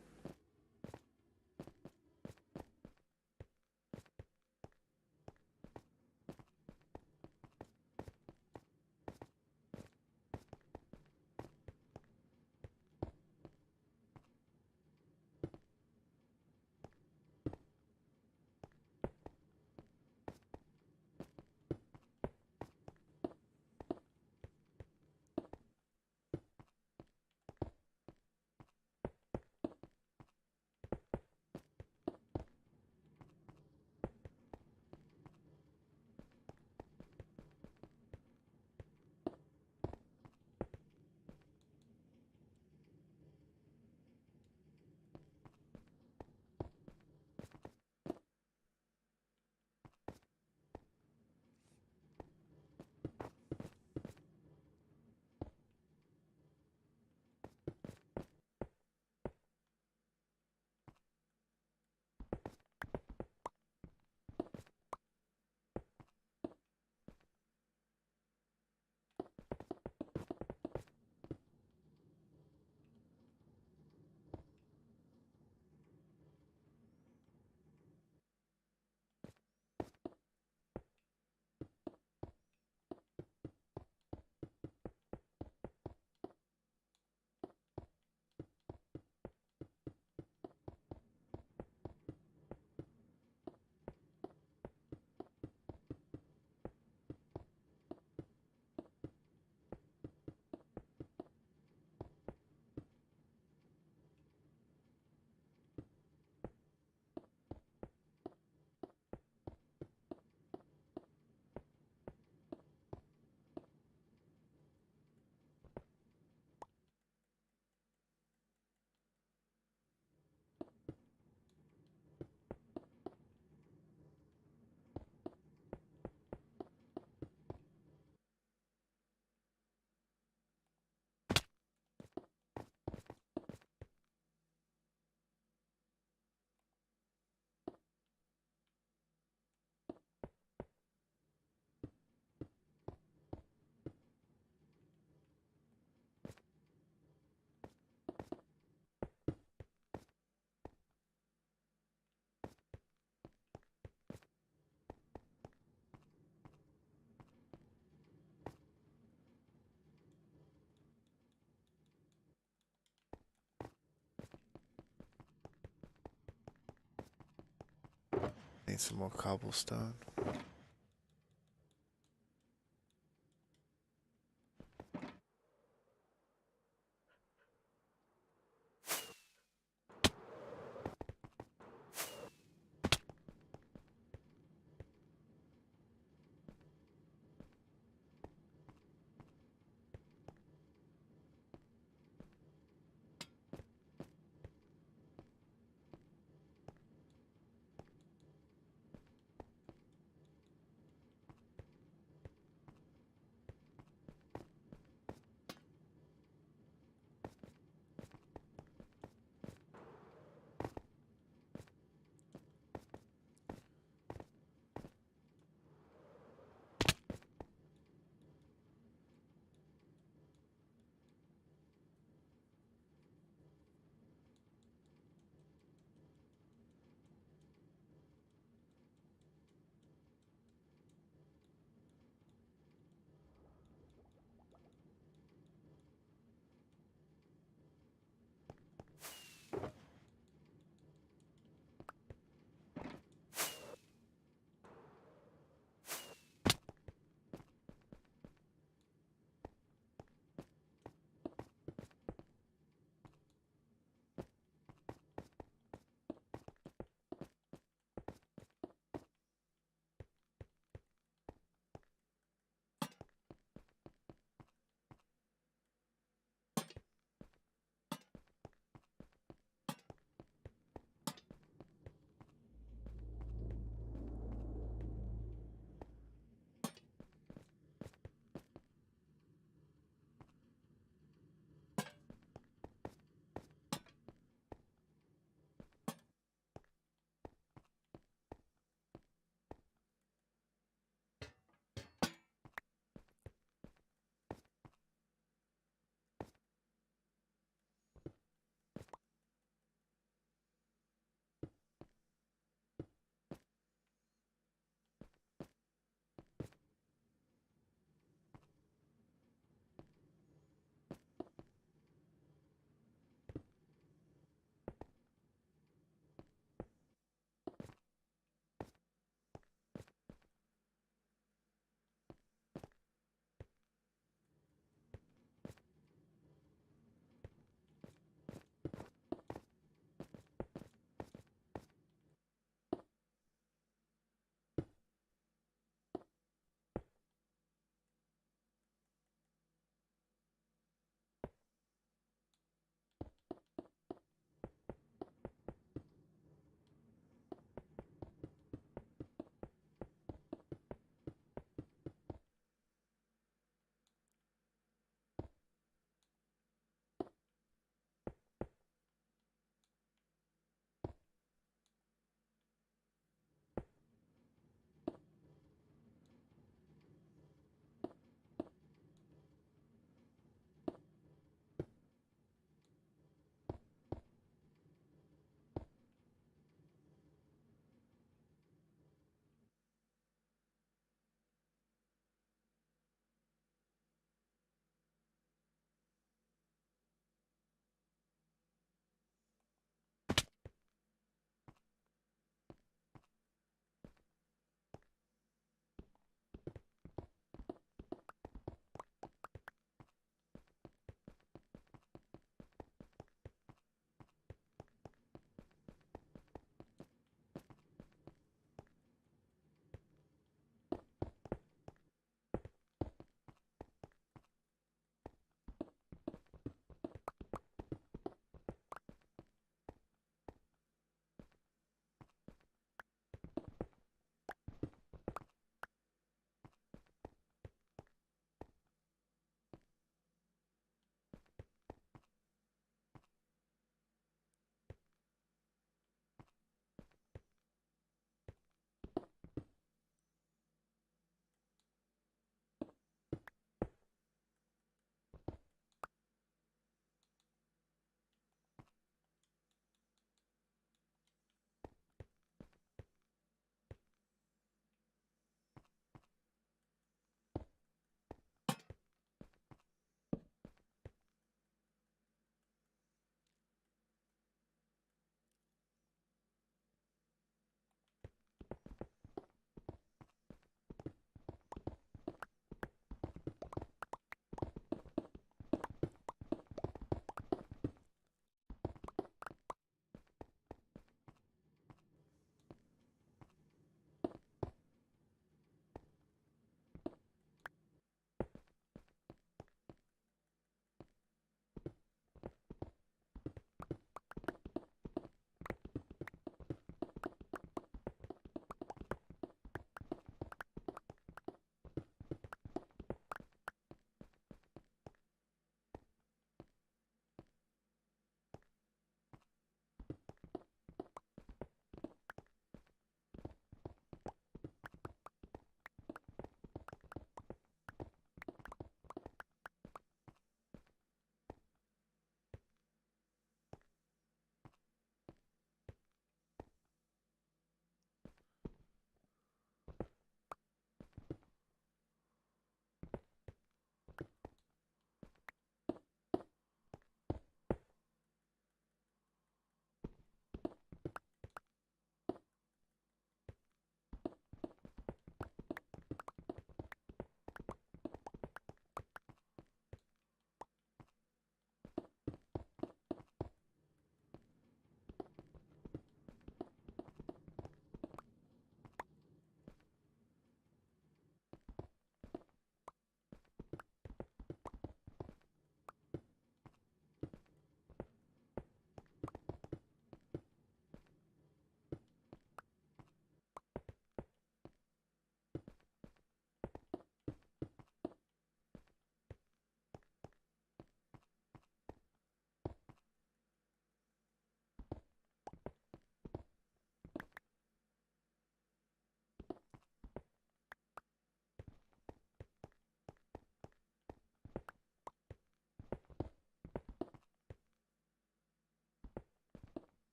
S1: Need some more cobblestone.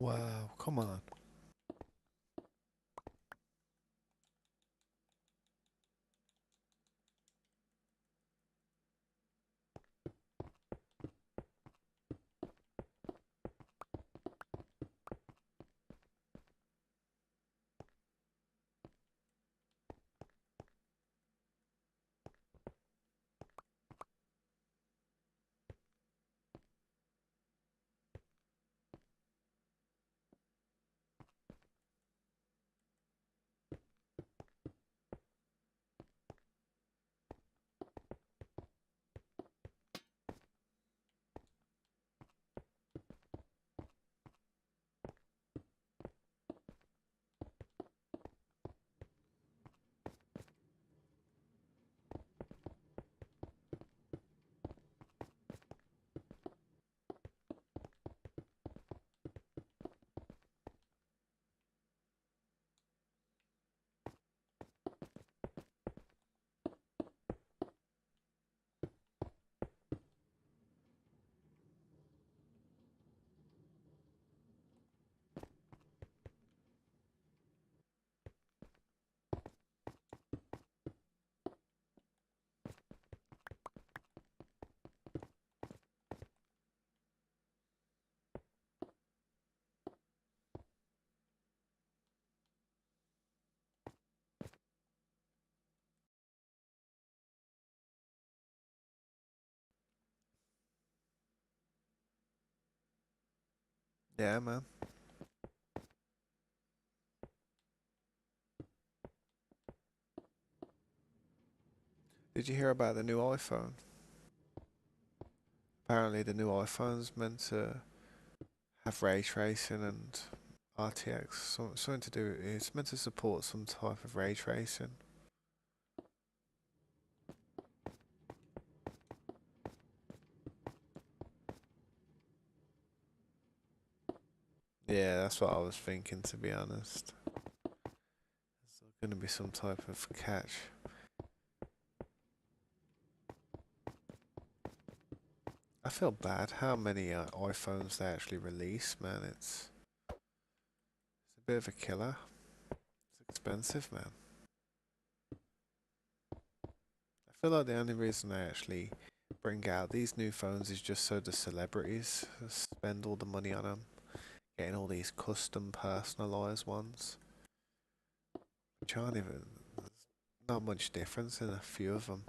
S1: Wow, come on. Yeah, man. Did you hear about the new iPhone? Apparently, the new iPhone's meant to have ray tracing and RTX. Something to do. It's meant to support some type of ray tracing. Yeah, that's what I was thinking, to be honest. There's going to be some type of catch. I feel bad how many iPhones they actually release, man. It's a bit of a killer. It's expensive, man. I feel like the only reason they actually bring out these new phones is just so the celebrities spend all the money on them, getting all these custom personalized ones. Which aren't even, there's not much difference in a few of them.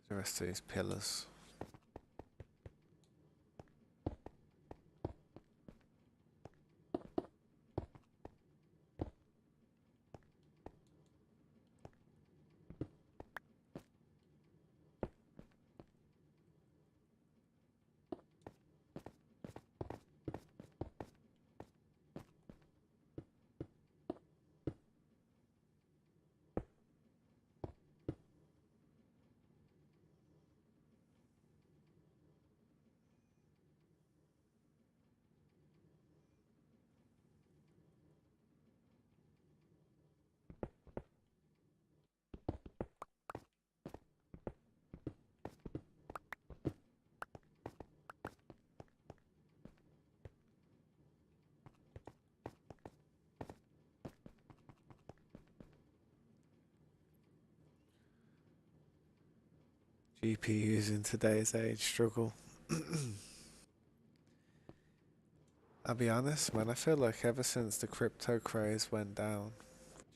S1: The rest of these pillars. GPUs in today's age struggle. I'll be honest, man, I feel like ever since the crypto craze went down,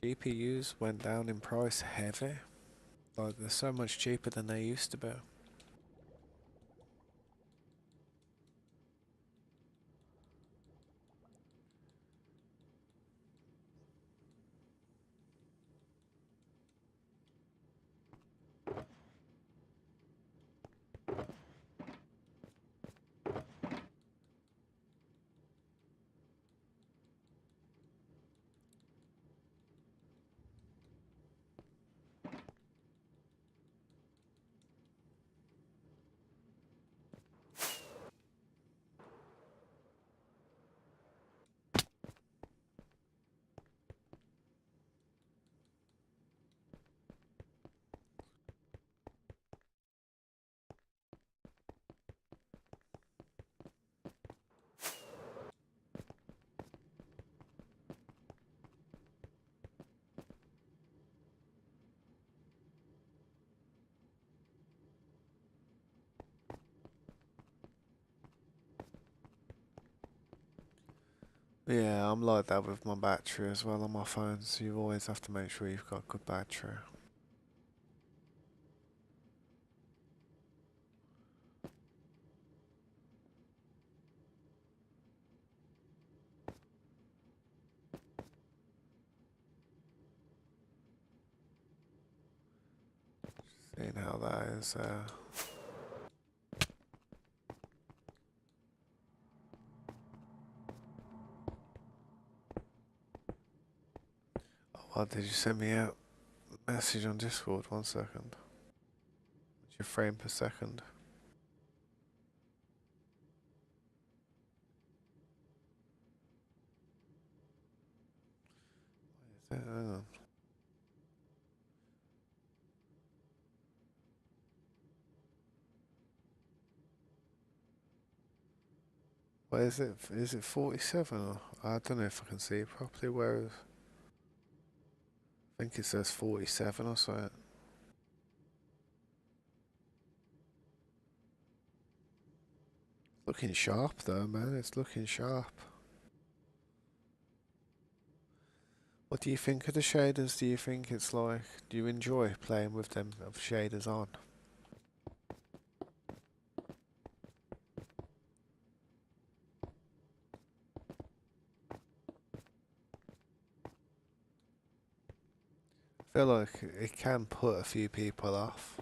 S1: GPUs went down in price heavy. Like, they're so much cheaper than they used to be. Yeah, I'm like that with my battery as well on my phone, so you always have to make sure you've got good battery. Seeing how that is. Oh, did you send me a message on Discord? 1 second. What's your frame per second? Hang on. What is it? Is it 47? Or, I don't know if I can see it properly. Where is? I think it says 47 or something. Looking sharp though, man. It's looking sharp. What do you think of the shaders? Do you think it's like? Do you enjoy playing with them of shaders on? I feel like it can put a few people off.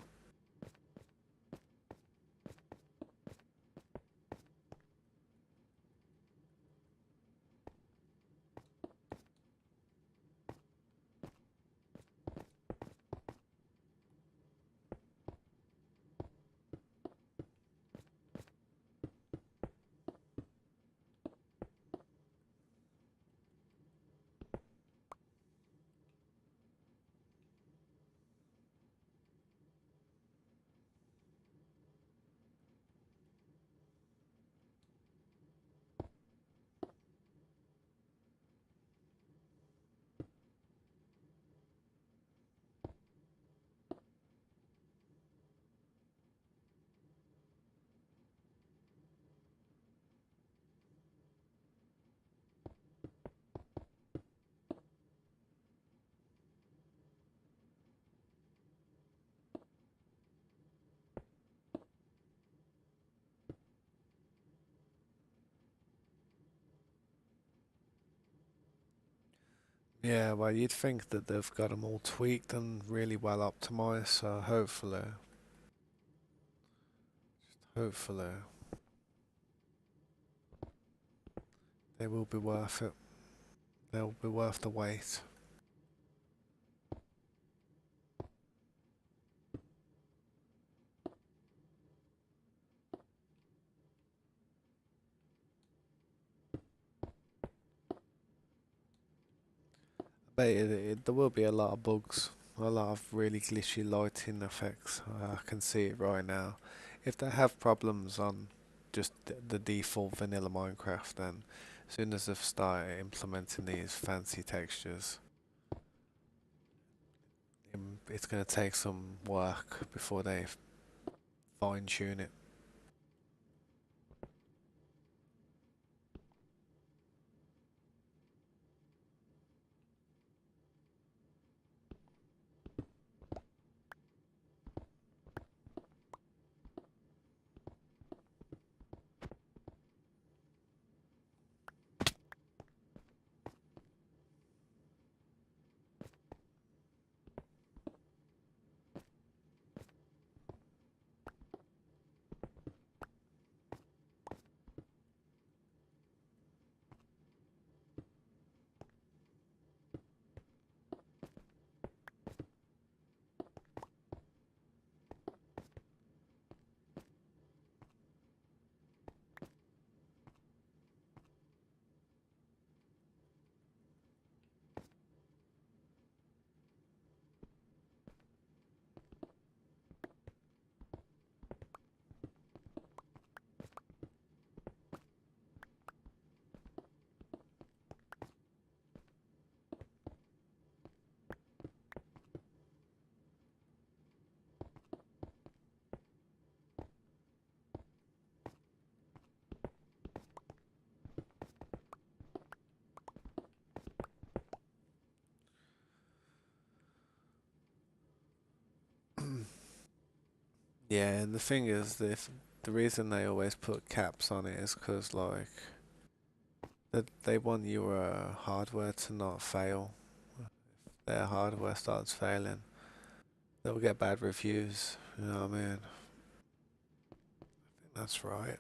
S1: Yeah, well, you'd think that they've got them all tweaked and really well optimized, so hopefully, they will be worth it. They'll be worth the wait. But there will be a lot of bugs, a lot of really glitchy lighting effects. I can see it right now. If they have problems on just the default vanilla Minecraft, then as soon as they've started implementing these fancy textures, it's going to take some work before they fine tune it. Yeah, and the thing is, the reason they always put caps on it is because like that they want your hardware to not fail. Their hardware starts failing, they'll get bad reviews. You know what I mean? I think that's right.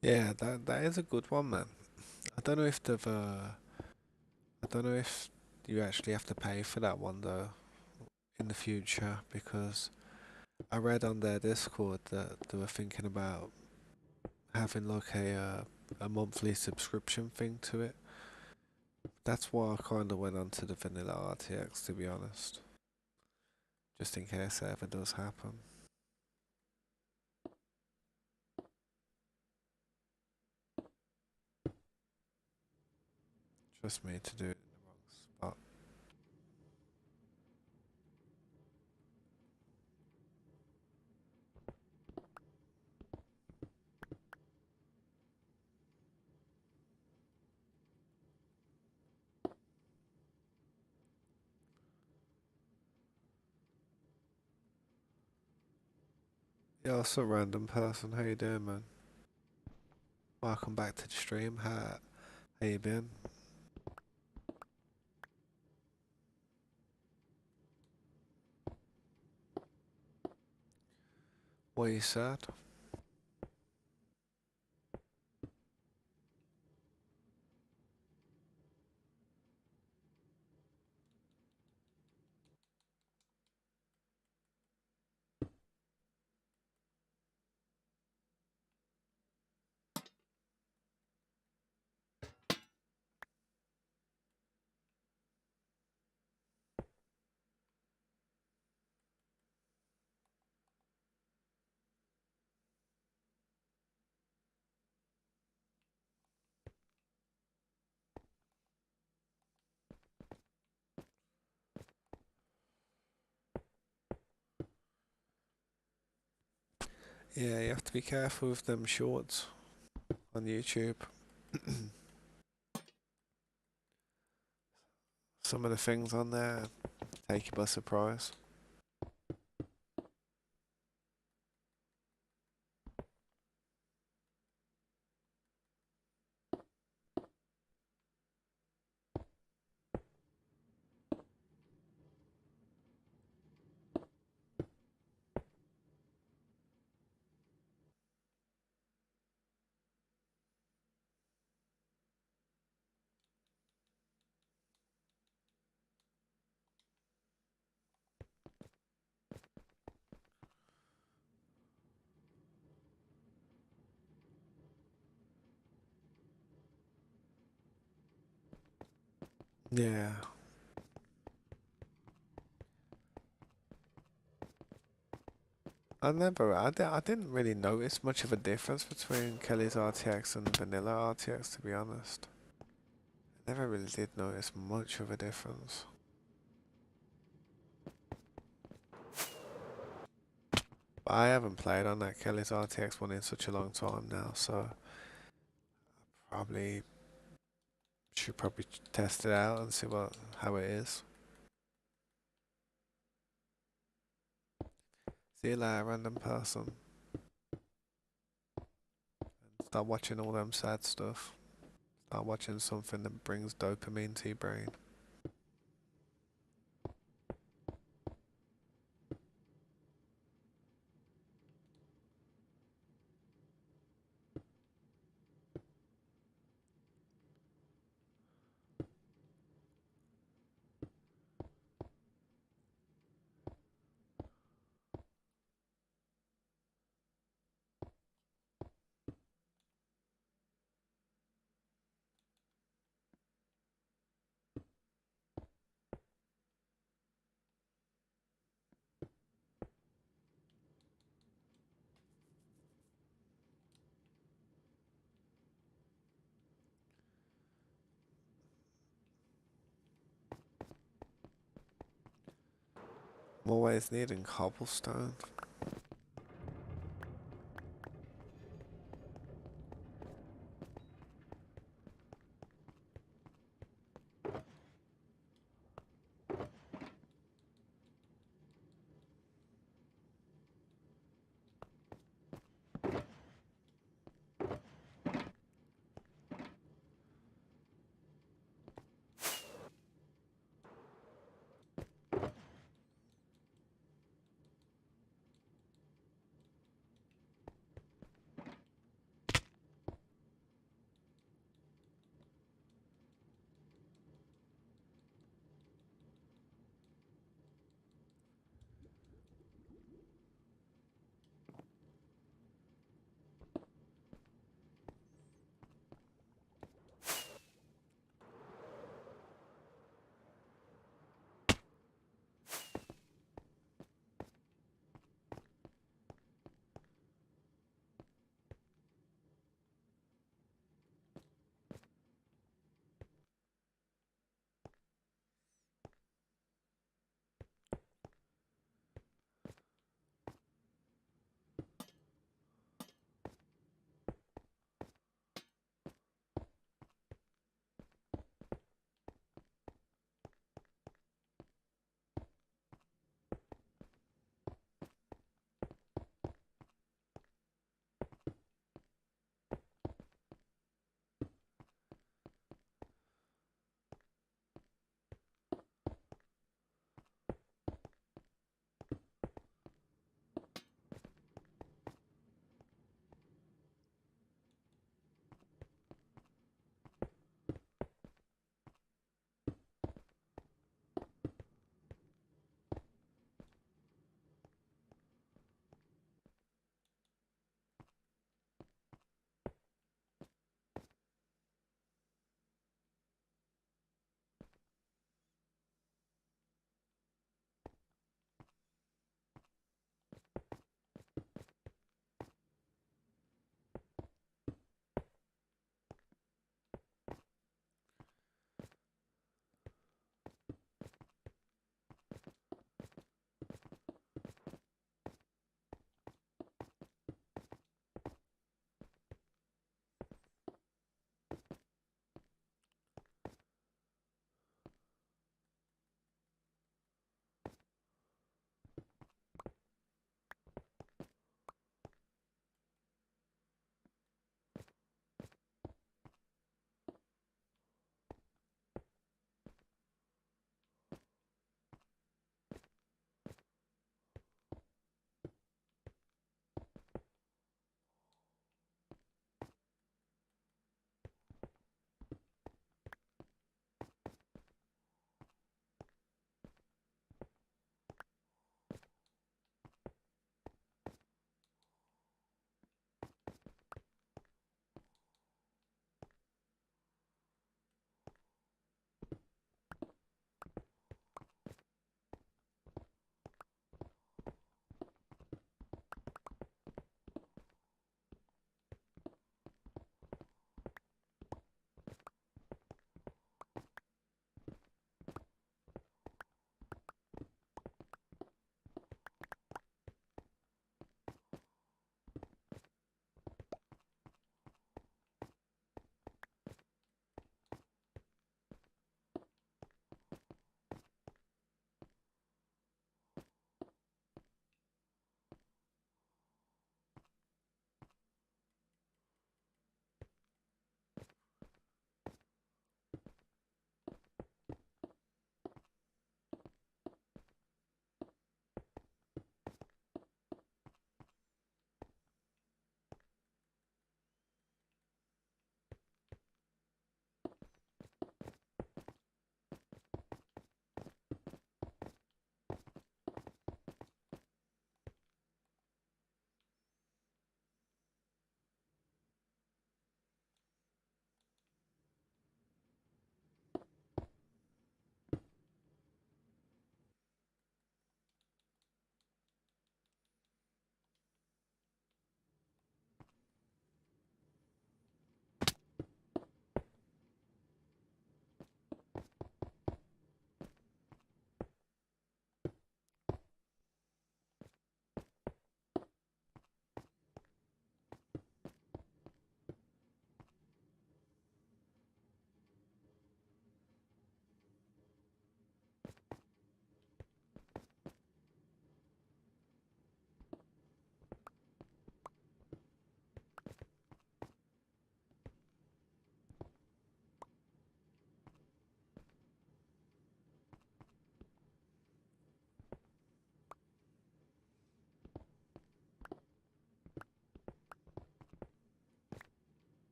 S1: Yeah, that is a good one, man. I don't know if they've I don't know if you actually have to pay for that one though in the future because I read on their Discord that they were thinking about having like a monthly subscription thing to it. That's why I kind of went onto the vanilla RTX to be honest, just in case that ever does happen. Just me to do it in the wrong spot. Yeah, what's up, random person? How you doing, man? Welcome back to the stream. How you been? What you said? Yeah, you have to be careful with them shorts on YouTube. Some of the things on there take you by surprise. Yeah. I didn't really notice much of a difference between Kelly's RTX and vanilla RTX, to be honest. I never really did notice much of a difference. But I haven't played on that Kelly's RTX one in such a long time now, so probably should probably test it out and see how it is. See you later, random person. Start watching all them sad stuff. Start watching something that brings dopamine to your brain. I'm always needing cobblestone.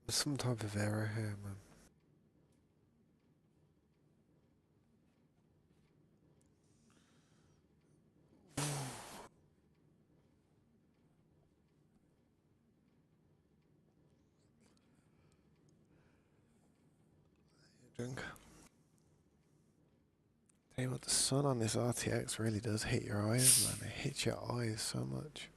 S1: There's some type of error here, man. Drink. Tell you what, the sun on this RTX really does hit your eyes, man. It hits your eyes so much.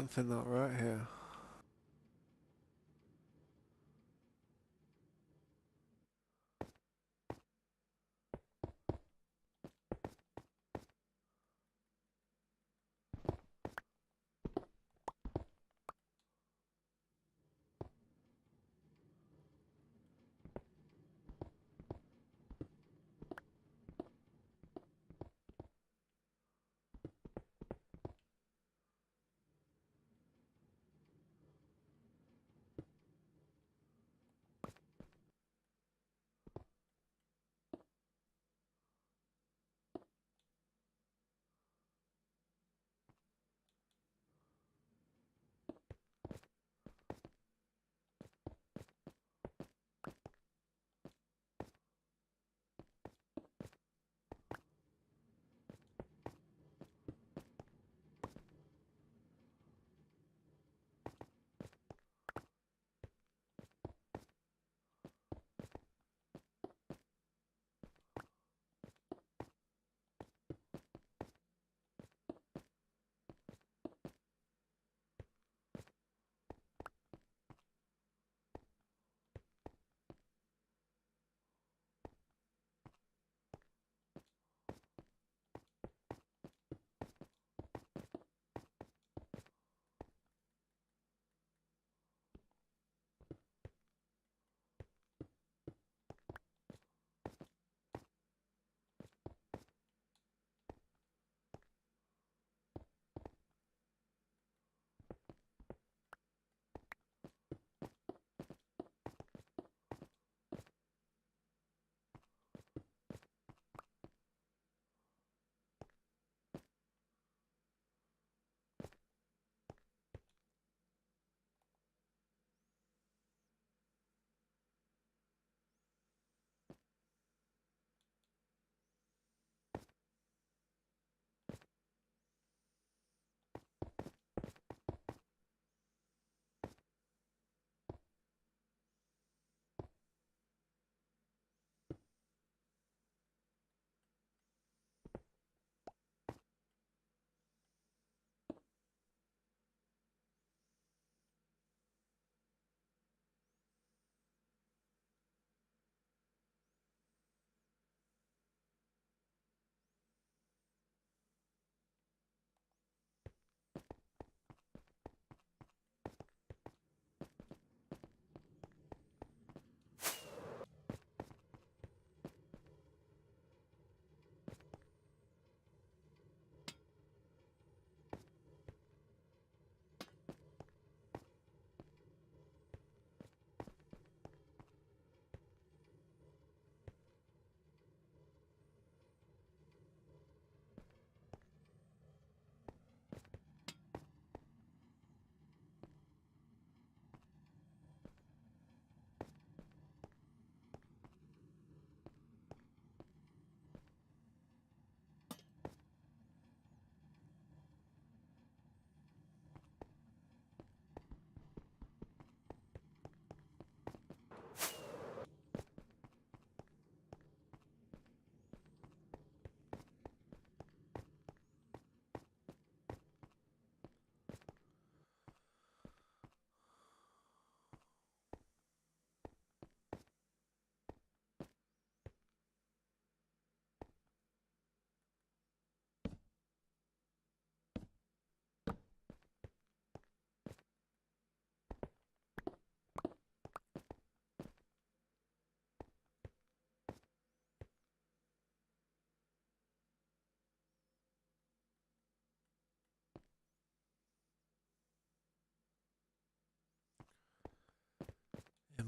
S1: Something not right here.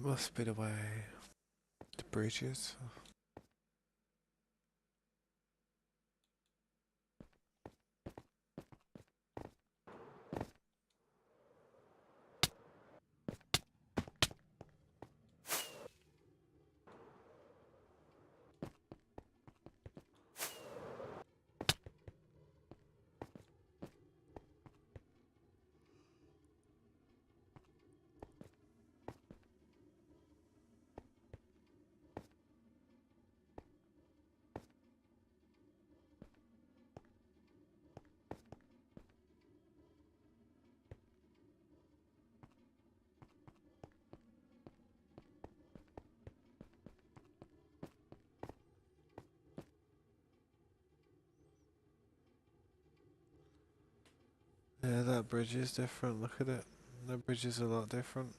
S1: Must be the way. The bridges. Yeah, that bridge is different. Look at it. The bridge is a lot different.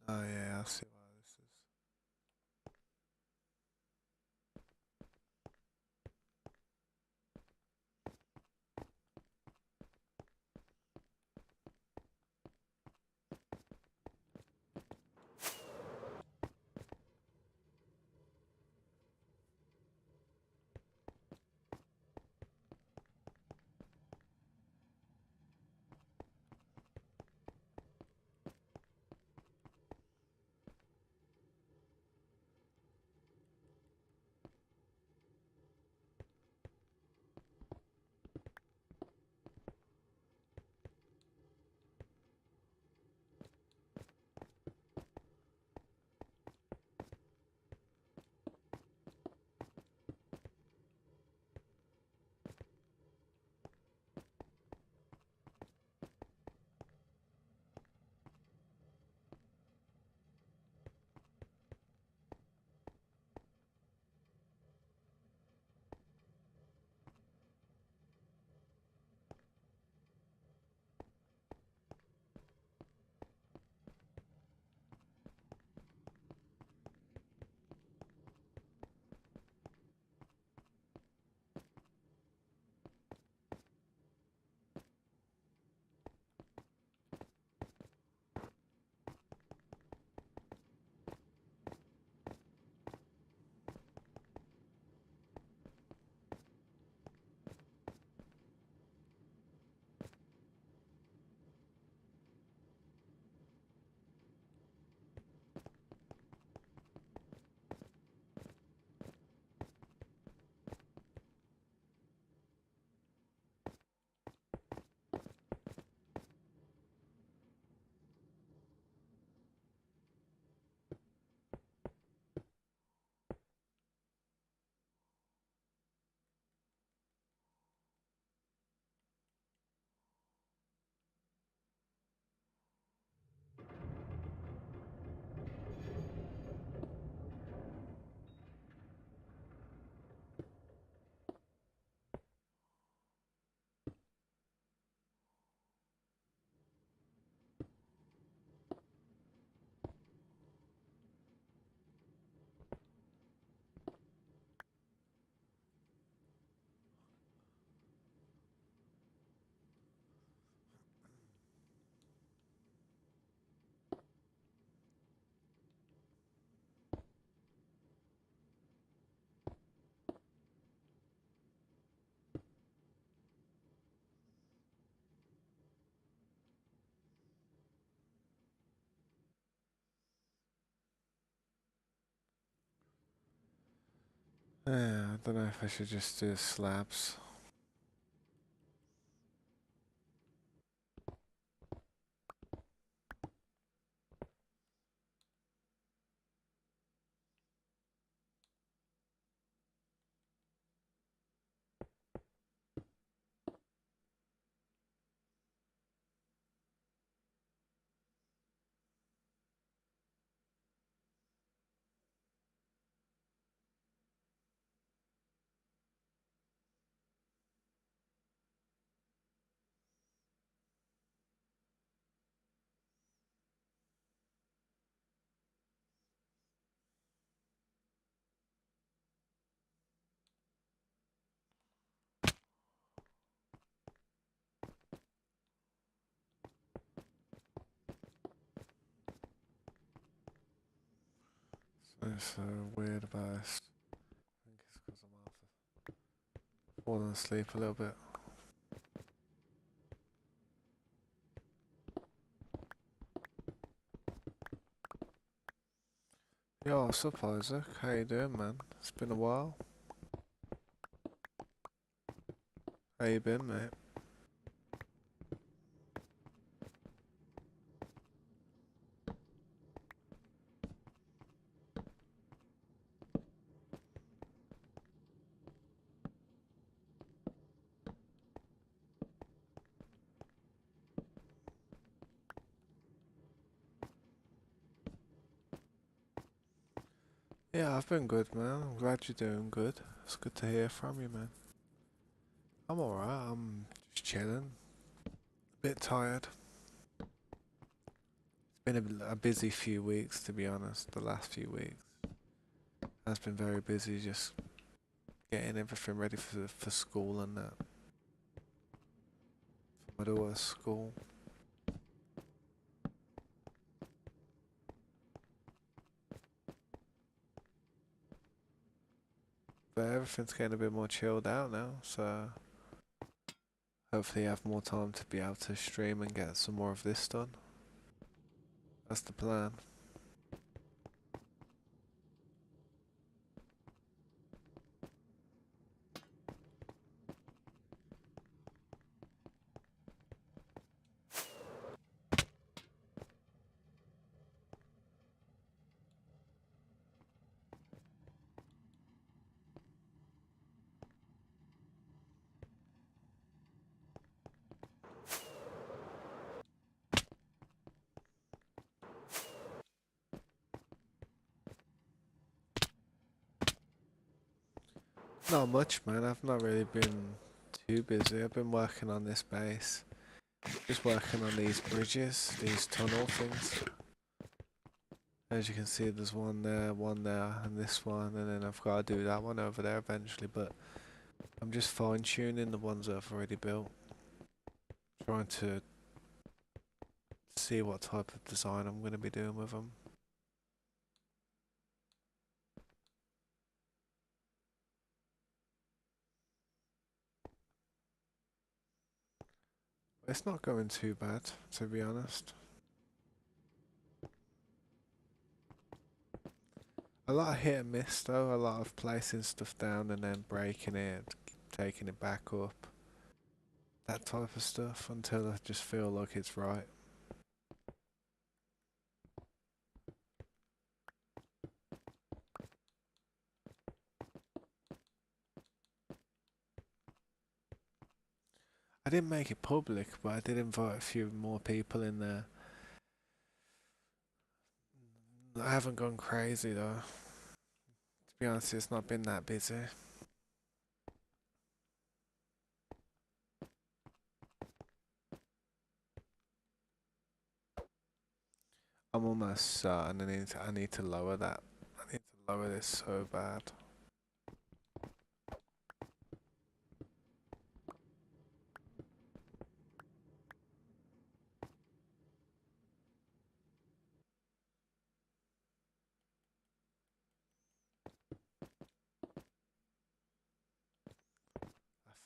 S1: Oh yeah, I see why this is. Yeah, I don't know if I should just do slabs. It's weird about this. I think it's because I'm falling asleep a little bit. Yo, what's up, Isaac? How you doing, man? It's been a while. How you been, mate? Yeah, I've been good, man. I'm glad you're doing good. It's good to hear from you, man. I'm alright. I'm just chilling. A bit tired. It's been a busy few weeks, to be honest. The last few weeks has been very busy, just getting everything ready for school and that. For my daughter's school. But everything's getting a bit more chilled out now, so hopefully I have more time to be able to stream and get some more of this done. That's the plan. Not much, man. I've not really been too busy. I've been working on this base. Just working on these bridges, these tunnel things. As you can see, there's one there, and this one, and then I've got to do that one over there eventually, but I'm just fine tuning the ones that I've already built. Trying to see what type of design I'm going to be doing with them. It's not going too bad, to be honest. A lot of hit and miss though, a lot of placing stuff down and then breaking it, taking it back up. That type of stuff until I just feel like it's right. I didn't make it public, but I did invite a few more people in there. I haven't gone crazy though. To be honest, it's not been that busy. I'm almost certain I need to lower that. I need to lower this so bad.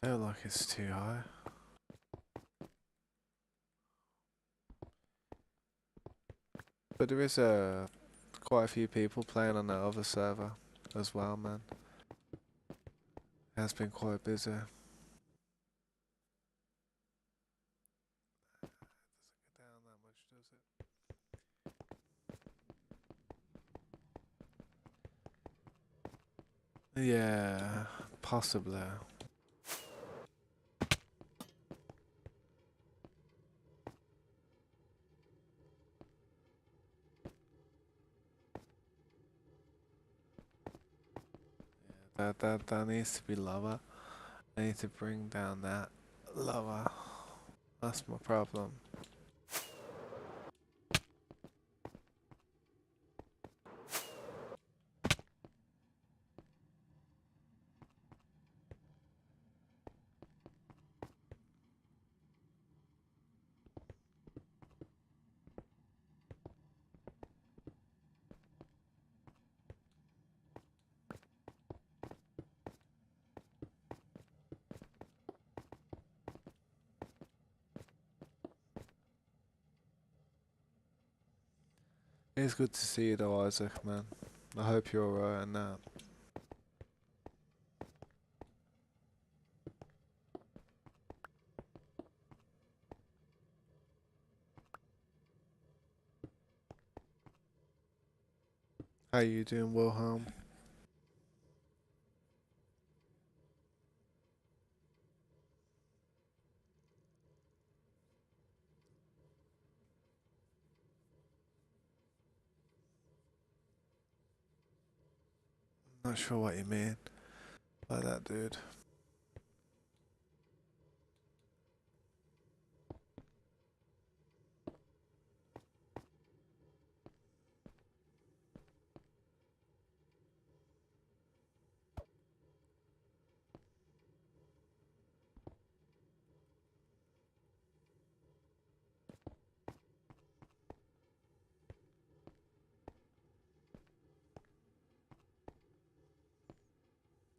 S1: I feel like it's too high. But there is quite a few people playing on that other server as well, man. Has been quite busy. Down that much, does it? Yeah, possibly. That needs to be lower. I need to bring down that lower. That's my problem. It's good to see you though, Isaac, man. I hope you're alright and that. How you doing, Wilhelm? Not sure what you mean by that, dude.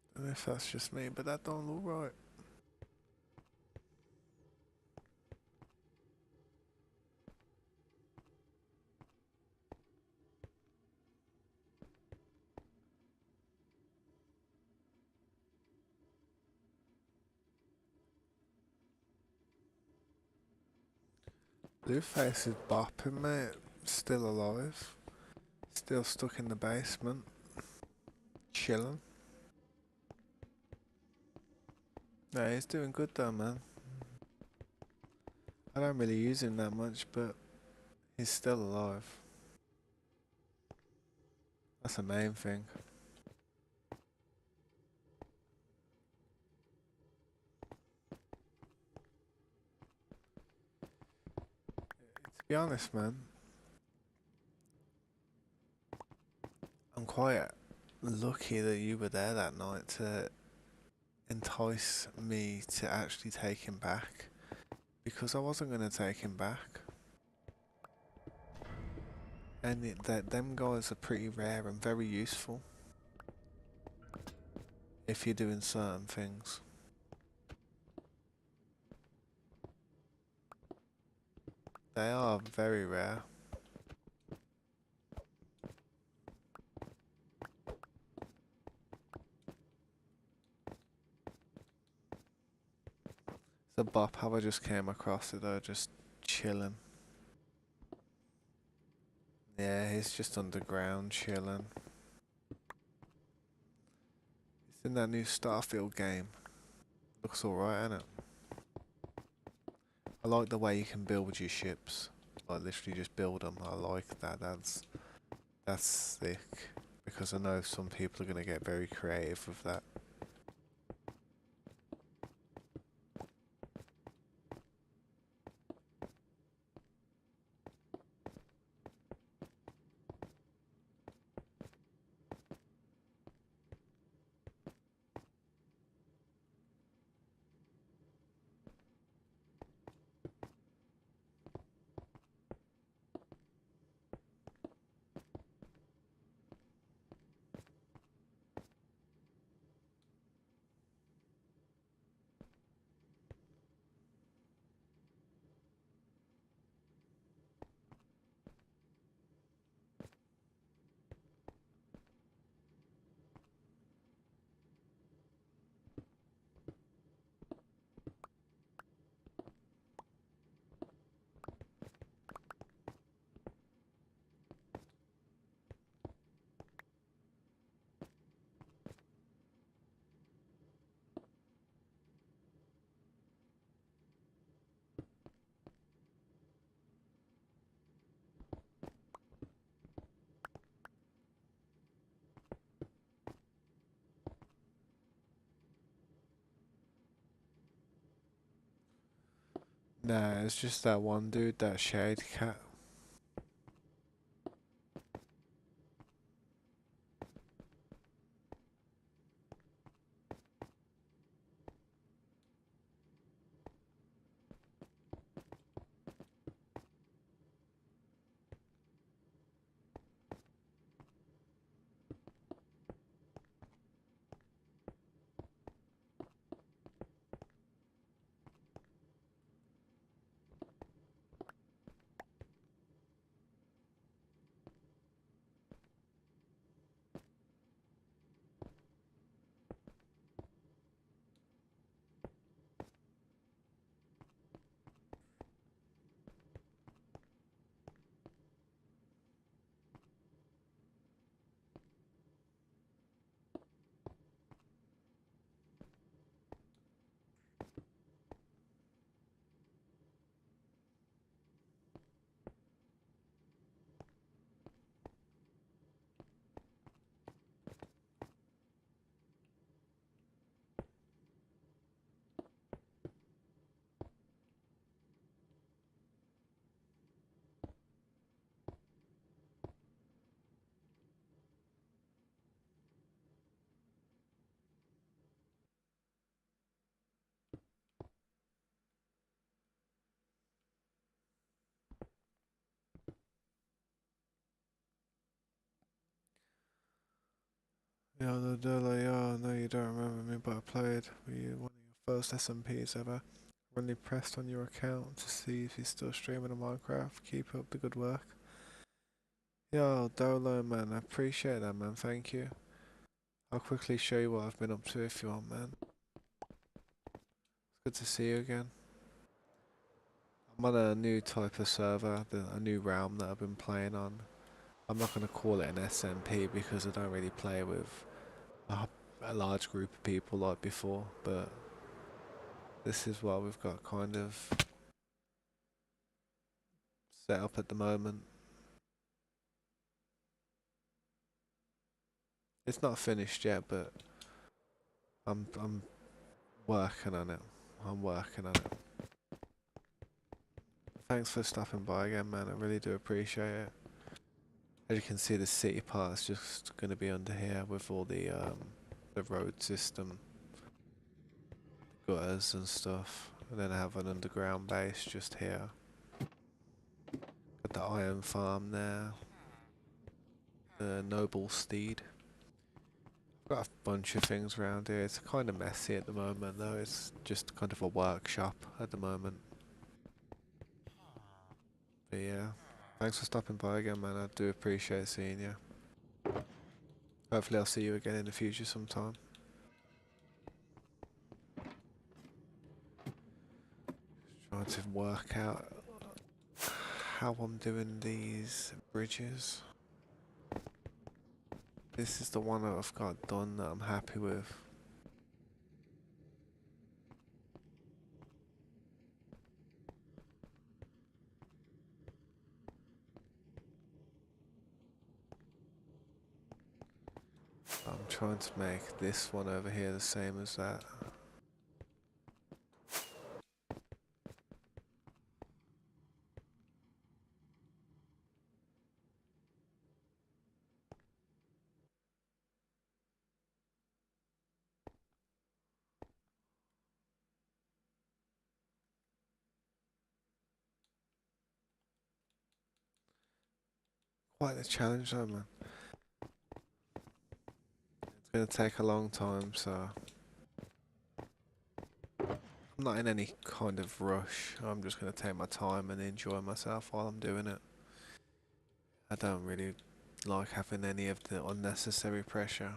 S1: I don't know if that's just me, but that don't look right. Blueface is bopping, mate. Still alive. Still stuck in the basement. Chilling. No, he's doing good though, man. I don't really use him that much, but he's still alive. That's the main thing. To be honest, man, I'm quite lucky that you were there that night to entice me to actually take him back. Because I wasn't going to take him back. And them guys are pretty rare and very useful. If you're doing certain things. They are very rare. The bop, how I just came across it though, just chilling. Yeah, he's just underground chilling. He's in that new Starfield game. Looks alright, innit? I like the way you can build your ships. Like literally just build them. I like that. That's thick. Because I know some people are gonna get very creative with that. Nah, it's just that one dude, that shade cat. Yeah, they're like, oh no, you don't remember me, but I played with you one of your first SMPs ever. Really pressed on your account to see if you're still streaming on Minecraft. Keep up the good work. Yo, Dolo, man, I appreciate that, man. Thank you. I'll quickly show you what I've been up to if you want, man. It's good to see you again. I'm on a new type of server, a new realm that I've been playing on. I'm not going to call it an SMP because I don't really play with a, a large group of people like before, but this is what we've got kind of set up at the moment. It's not finished yet, but I'm working on it. I'm working on it. Thanks for stopping by again, man. I really do appreciate it. As you can see, the city part's just going to be under here with all the road system, gutters and stuff. And then I have an underground base just here. Got the iron farm there. The noble steed. Got a bunch of things around here. It's kind of messy at the moment though. It's just kind of a workshop at the moment. But yeah, thanks for stopping by again, man. I do appreciate seeing you. Hopefully I'll see you again in the future sometime. Trying to work out how I'm doing these bridges. This is the one that I've got done that I'm happy with. I'm trying to make this one over here the same as that. Quite a challenge though, man. It's gonna take a long time, so I'm not in any kind of rush. I'm just gonna take my time and enjoy myself while I'm doing it. I don't really like having any of the unnecessary pressure.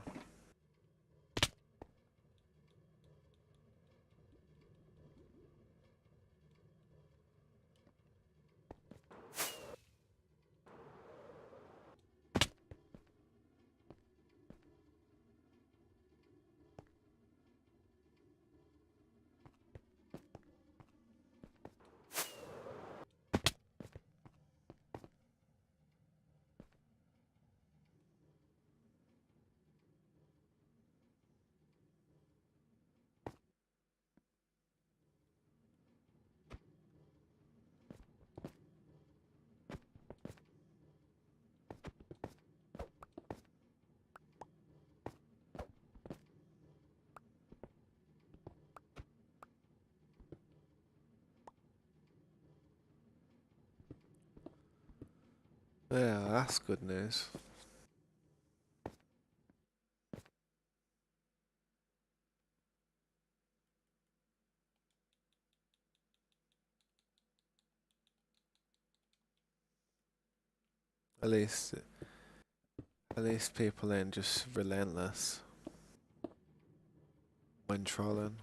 S1: Yeah, that's good news. At least, at least people ain't just relentless when trolling.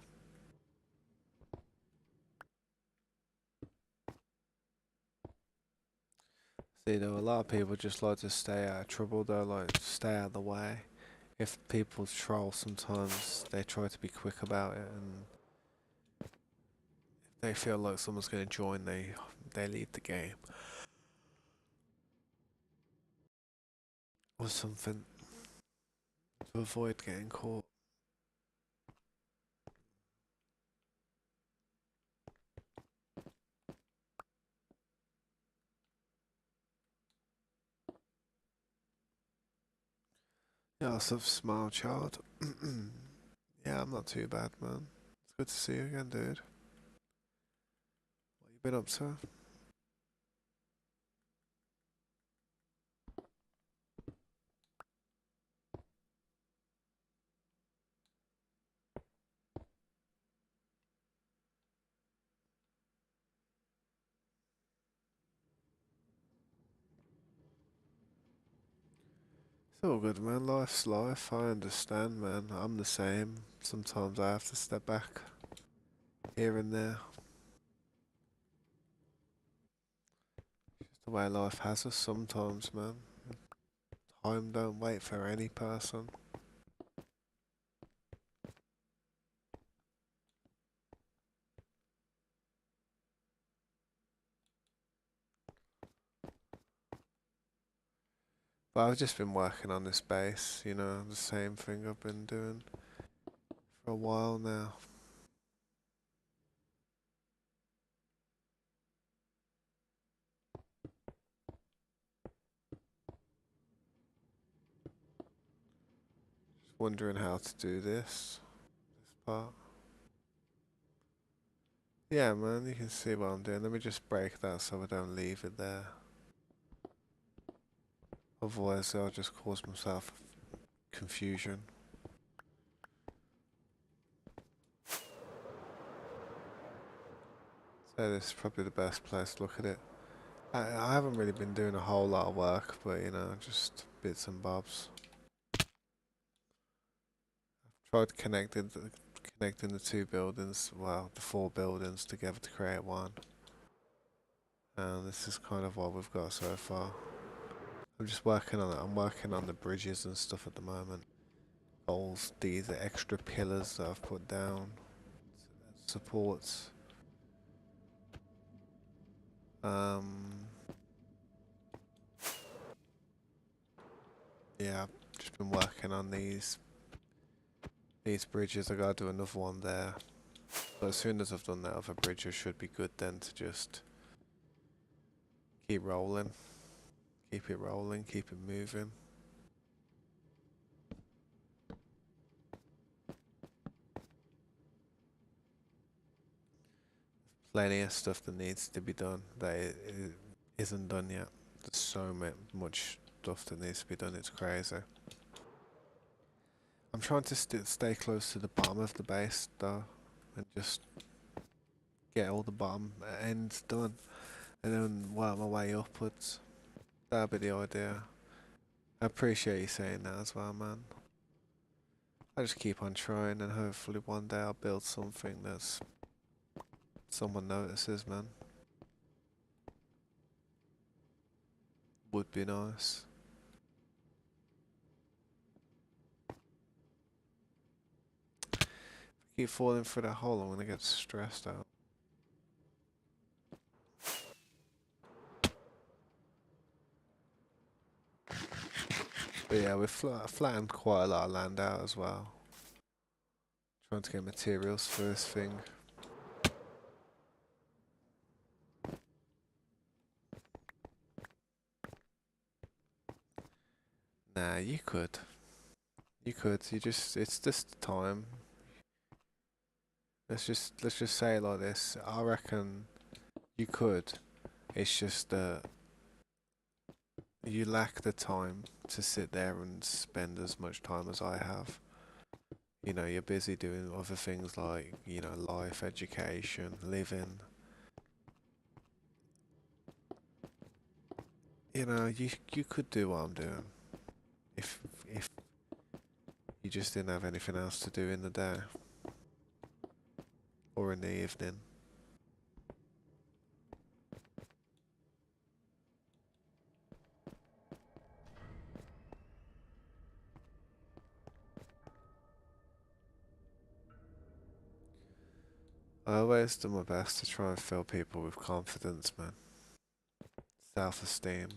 S1: See, though, a lot of people just like to stay out of trouble, though, like stay out of the way. If people troll, sometimes they try to be quick about it, and if they feel like someone's going to join, they leave the game or something to avoid getting caught. Yeah, what's up, smile child? Yeah, I'm not too bad, man. It's good to see you again, dude. What you been up to? It's all good, man. Life's life. I understand, man. I'm the same. Sometimes I have to step back here and there. Just the way life has us sometimes, man. Time don't wait for any person. But I've just been working on this base, you know, the same thing I've been doing for a while now. Just wondering how to do this part. Yeah, man, you can see what I'm doing. Let me just break that so I don't leave it there. Otherwise, I'll just cause myself confusion. So this is probably the best place to look at it. I haven't really been doing a whole lot of work, but you know, just bits and bobs. Tried connecting the two buildings, well, the four buildings together to create one. And this is kind of what we've got so far. I'm just working on it. I'm working on the bridges and stuff at the moment. All these extra pillars that I've put down, supports. Um, yeah, I've just been working on these bridges. I gotta do another one there. But as soon as I've done that other bridge, I should be good then to just keep rolling, keep it rolling, keep it moving. Plenty of stuff that needs to be done that isn't done yet. There's so much stuff that needs to be done. It's crazy. I'm trying to stay close to the bottom of the base though, and just get all the bottom ends done, and then work my way upwards. That'd be the idea. I appreciate you saying that as well, man. I just keep on trying, and hopefully one day I'll build something that's someone notices, man. Would be nice. If I keep falling through that hole, I'm gonna get stressed out. But yeah, we've flattened quite a lot of land out as well. Trying to get materials first thing. Nah, you could. You could. It's just time. Let's just say it like this. I reckon you could. It's just you lack the time to sit there and spend as much time as I have. You know, you're busy doing other things like, you know, life, education, living. You know, you could do what I'm doing if if you just didn't have anything else to do in the day or in the evening. I always do my best to try and fill people with confidence, man. Self-esteem.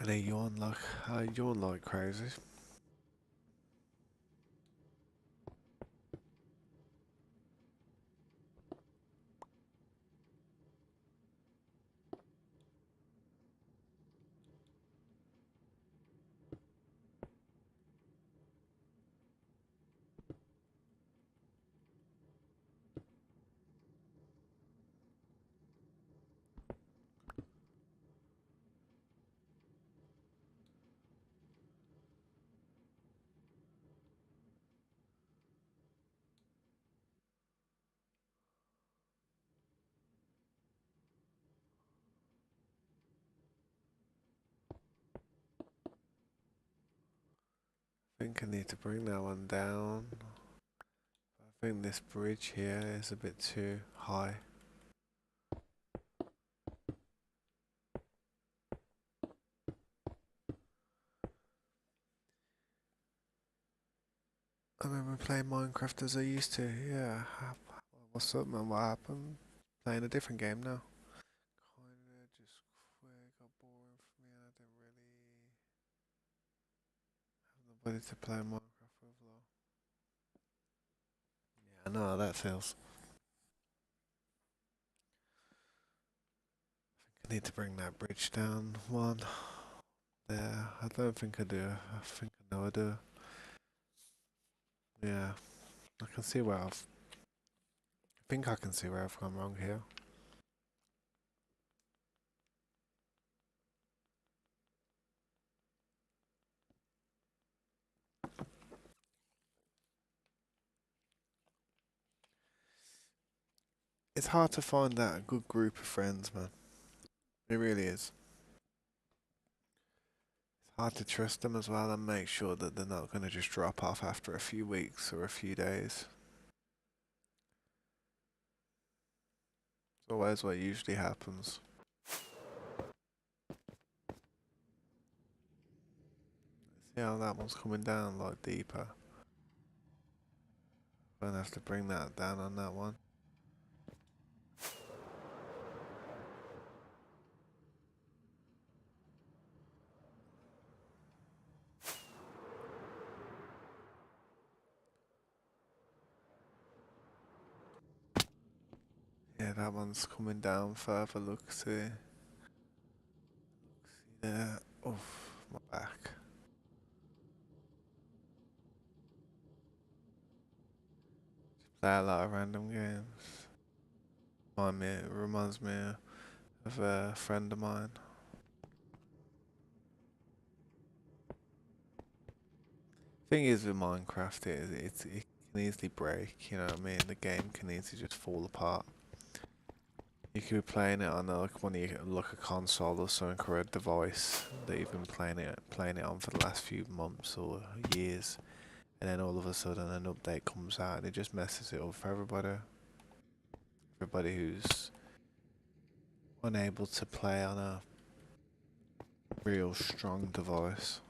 S1: And I yawn like crazy. I think I need to bring that one down. I think this bridge here is a bit too high. I remember playing Minecraft as I used to. Yeah. What's up, man? What happened? Playing a different game now. Kinda just quick, got boring for me, and I didn't really have nobody to play Minecraft with. Though. Yeah, I know how that feels. I need to bring that bridge down one there. I don't think I do. I think I know I do. Yeah, I can see where I've. I think I can see where I've gone wrong here. It's hard to find that good group of friends, man. It really is. It's hard to trust them as well and make sure that they're not going to just drop off after a few weeks or a few days. It's always what usually happens. See how that one's coming down like deeper. Gonna have to bring that down on that one. Yeah, that one's coming down further. Look, see. Yeah. Oof, my back. Play a lot of random games. It reminds me of a friend of mine. Thing is with Minecraft, it can easily break. You know what I mean? The game can easily just fall apart. You could be playing it on like one of your, like a console or something, or a device that you've been playing it on for the last few months or years, and then all of a sudden an update comes out and it just messes it up for everybody. Everybody who's unable to play on a real strong device.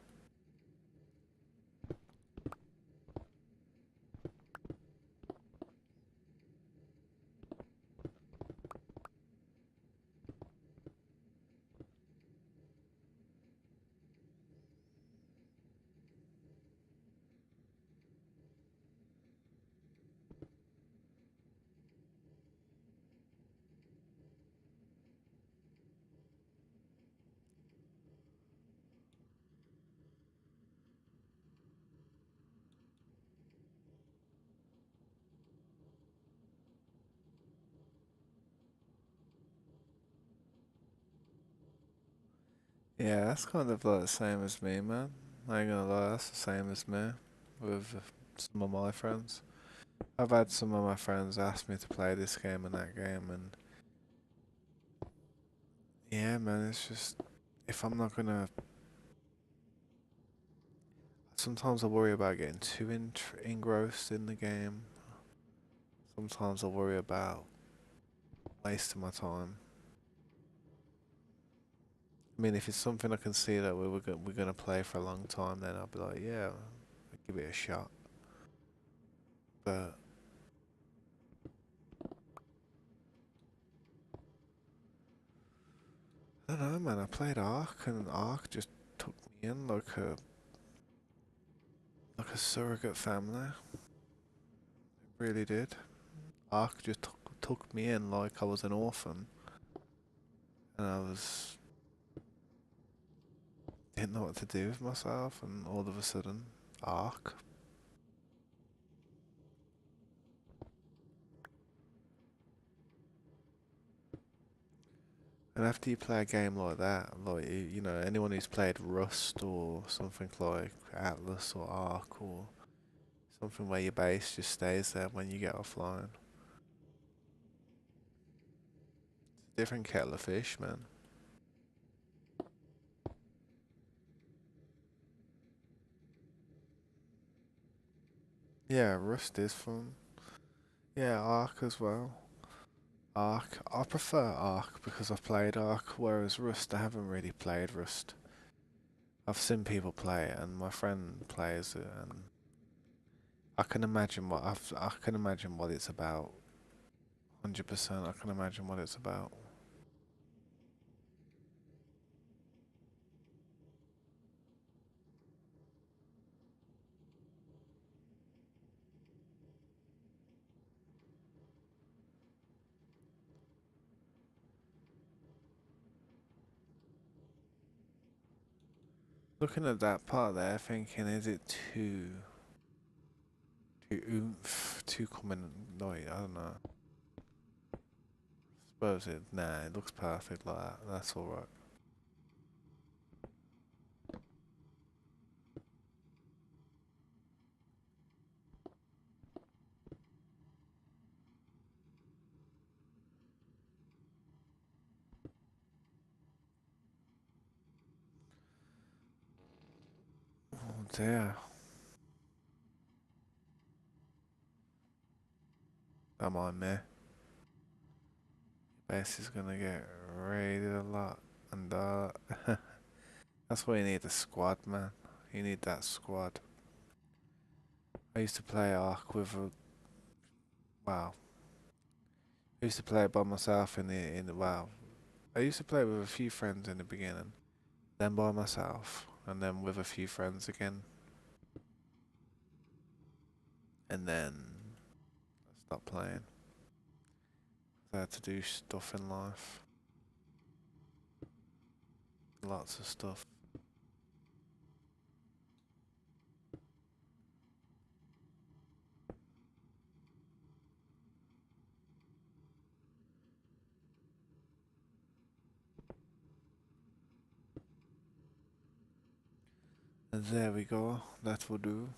S1: Yeah, that's kind of like the same as me, man. I ain't gonna lie, that's the same as me with some of my friends. I've had some of my friends ask me to play this game and that game, and yeah, man, it's just if I'm not gonna. Sometimes I worry about getting too engrossed in the game. Sometimes I worry about wasting my time. I mean, if it's something I can see that we're gonna play for a long time, then I'll be like, yeah, I'll give it a shot. But I don't know, man. I played Ark, and Ark just took me in like a surrogate family. It really did. Ark just took me in like I was an orphan, and I was didn't know what to do with myself, and all of a sudden, Ark. And after you play a game like that, like you know, anyone who's played Rust or something like Atlas or Ark or something where your base just stays there when you get offline, it's a different kettle of fish, man. Yeah, Rust is fun. Yeah, Ark as well. Ark, I prefer Ark because I've played Ark, whereas Rust, I haven't really played Rust. I've seen people play it, and my friend plays it, and I can imagine what it's about. 100%, I can imagine what it's about. Looking at that part there, thinking, is it too oomph, too common? No, I don't know. Suppose it. Nah, it looks perfect like that. That's all right. Oh dear, that might me. Base is gonna get raided a lot, and that's why you need a squad, man. You need that squad. I used to play Ark with a wow. I used to play it by myself in the wow. I used to play with a few friends in the beginning, then by myself, and then with a few friends again, and then I stopped playing. I had to do stuff in life, lots of stuff. And there we go. That will do.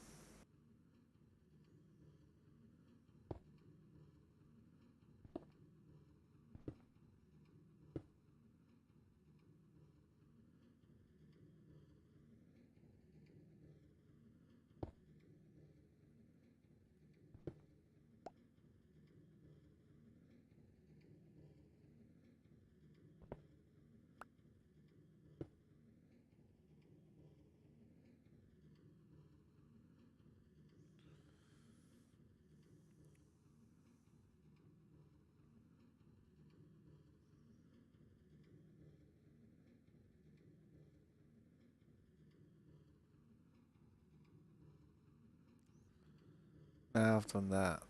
S1: Now I've done that,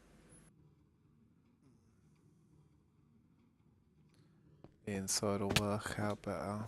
S1: the inside will work out better.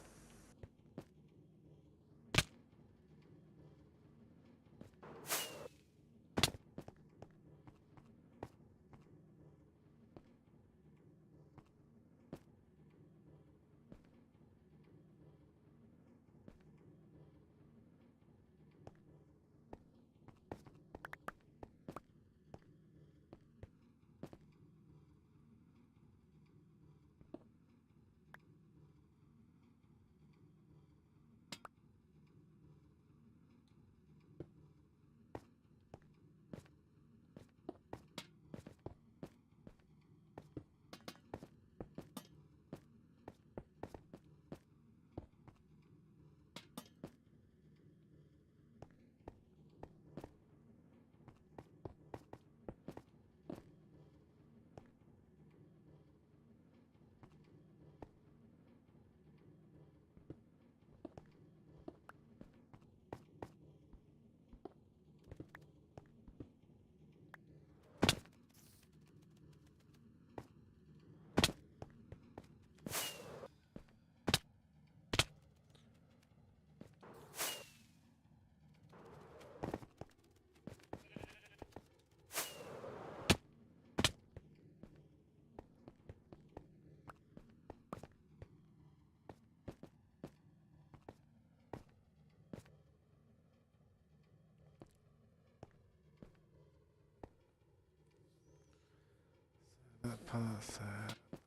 S1: Part there.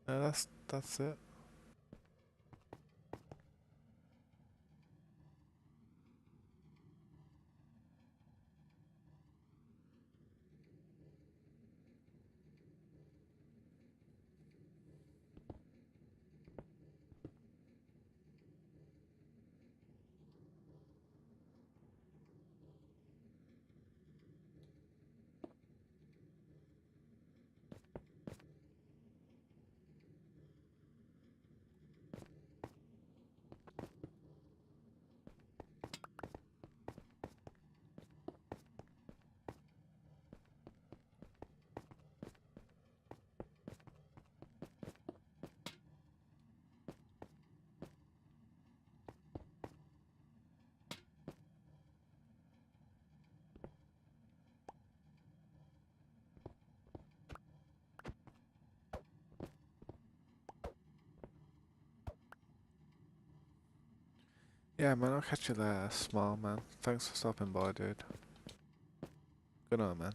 S1: No, that's it. Yeah, man, I'll catch you there, small man. Thanks for stopping by, dude. Good night, man.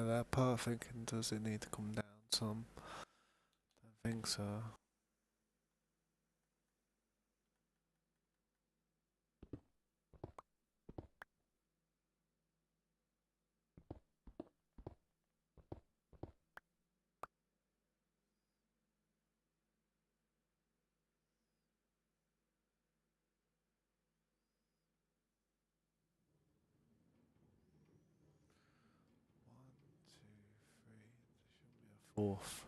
S1: that part thinking, does it need to come down some? I think so. Fourth.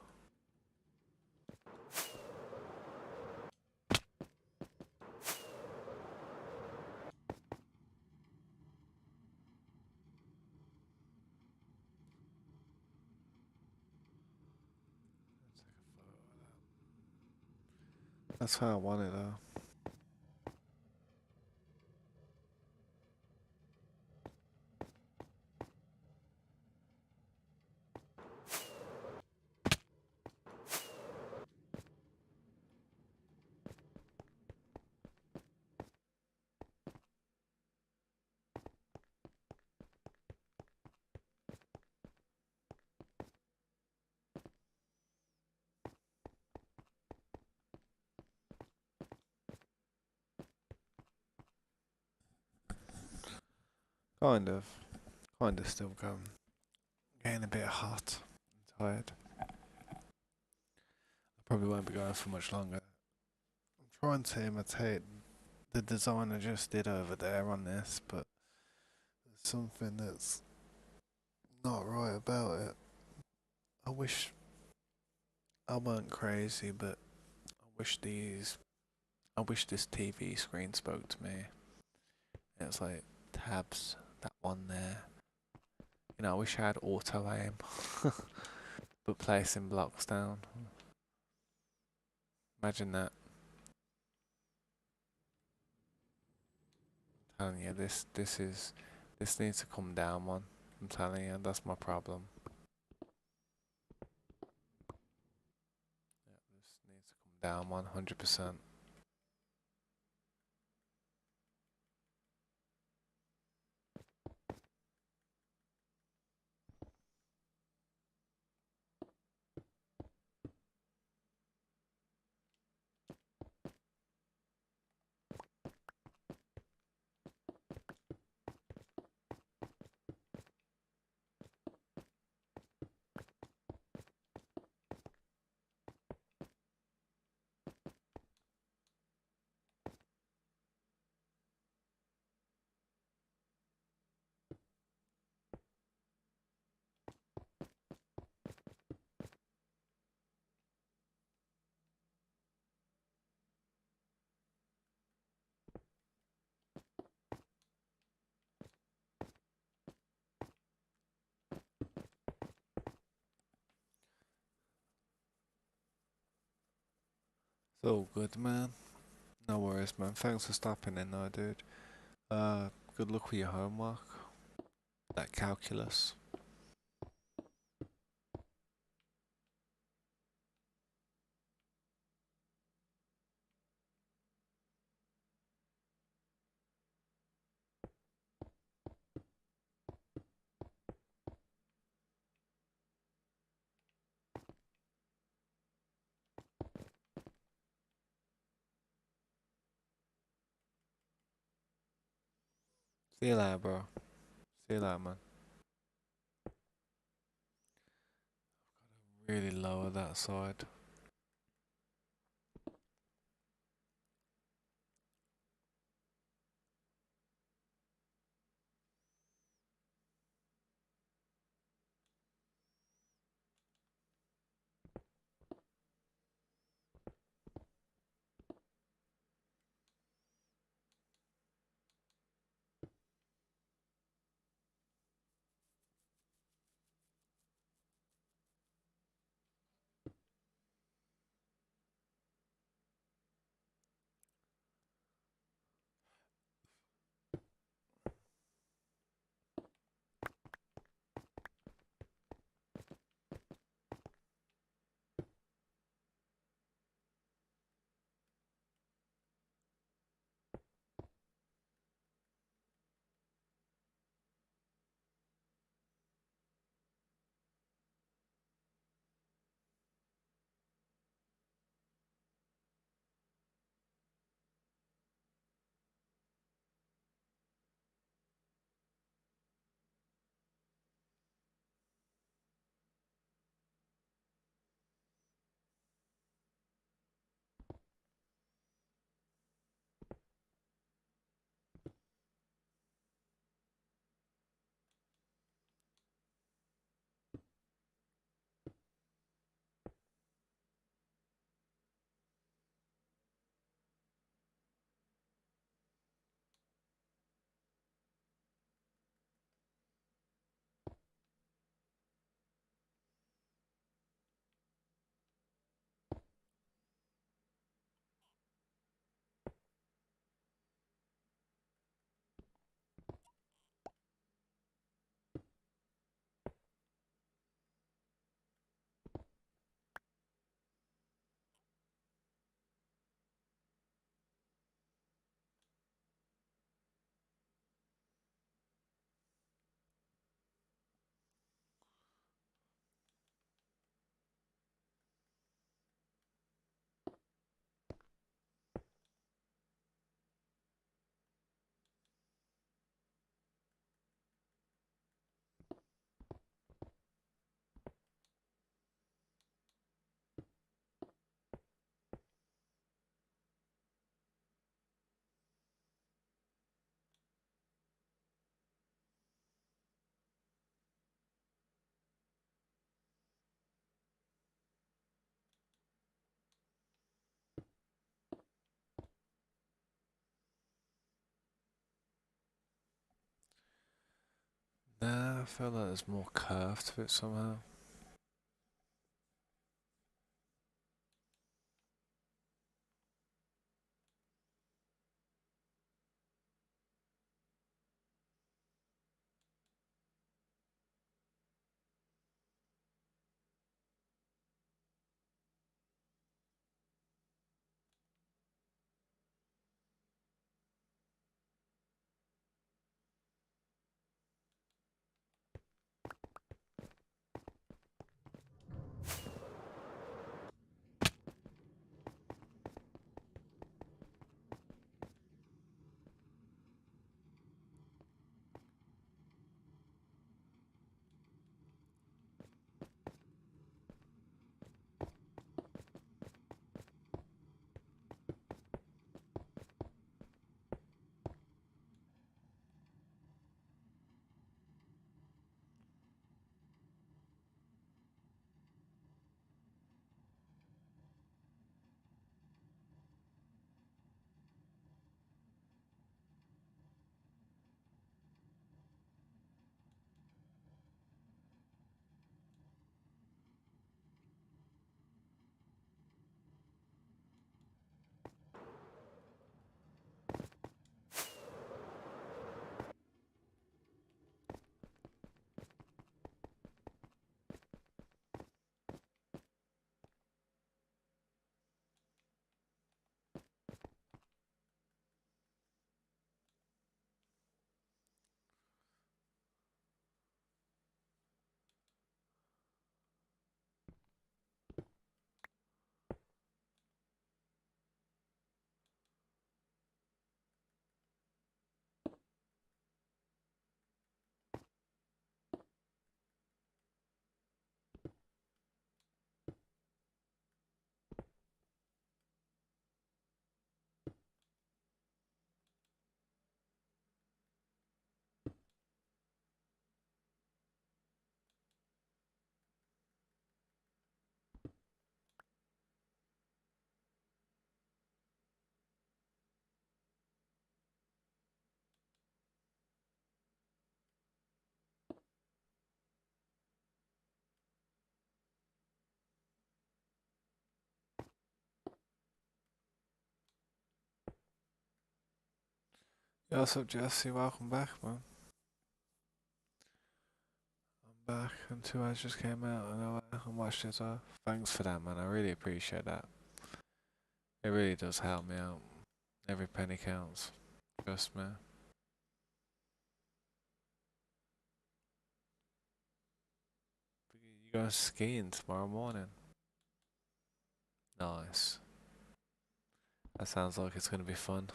S1: That's how I want it though. Kind of. Kind of still going. Getting a bit hot. I'm tired. I probably won't be going for much longer. I'm trying to imitate the design I just did over there on this, but there's something that's not right about it. I wish I weren't crazy, but wish these I wish this TV screen spoke to me. It's like tabs, that one there. You know, I wish I had auto aim, but placing blocks down. Imagine that. I'm telling you, this needs to come down one. I'm telling you, that's my problem. Yeah, this needs to come down 100%. It's all good, man. No worries, man. Thanks for stopping in, though, dude. Good luck with your homework. That calculus. See you later, bro. See you later, man. Really lower that side. Nah, I feel like there's more curve to it somehow. Yeah, what's up, Jesse? Welcome back, man. I'm back, and 2 hours just came out, and I watched it. Thanks for that, man. I really appreciate that. It really does help me out. Every penny counts. Trust me. You going skiing tomorrow morning? Nice. That sounds like it's gonna be fun.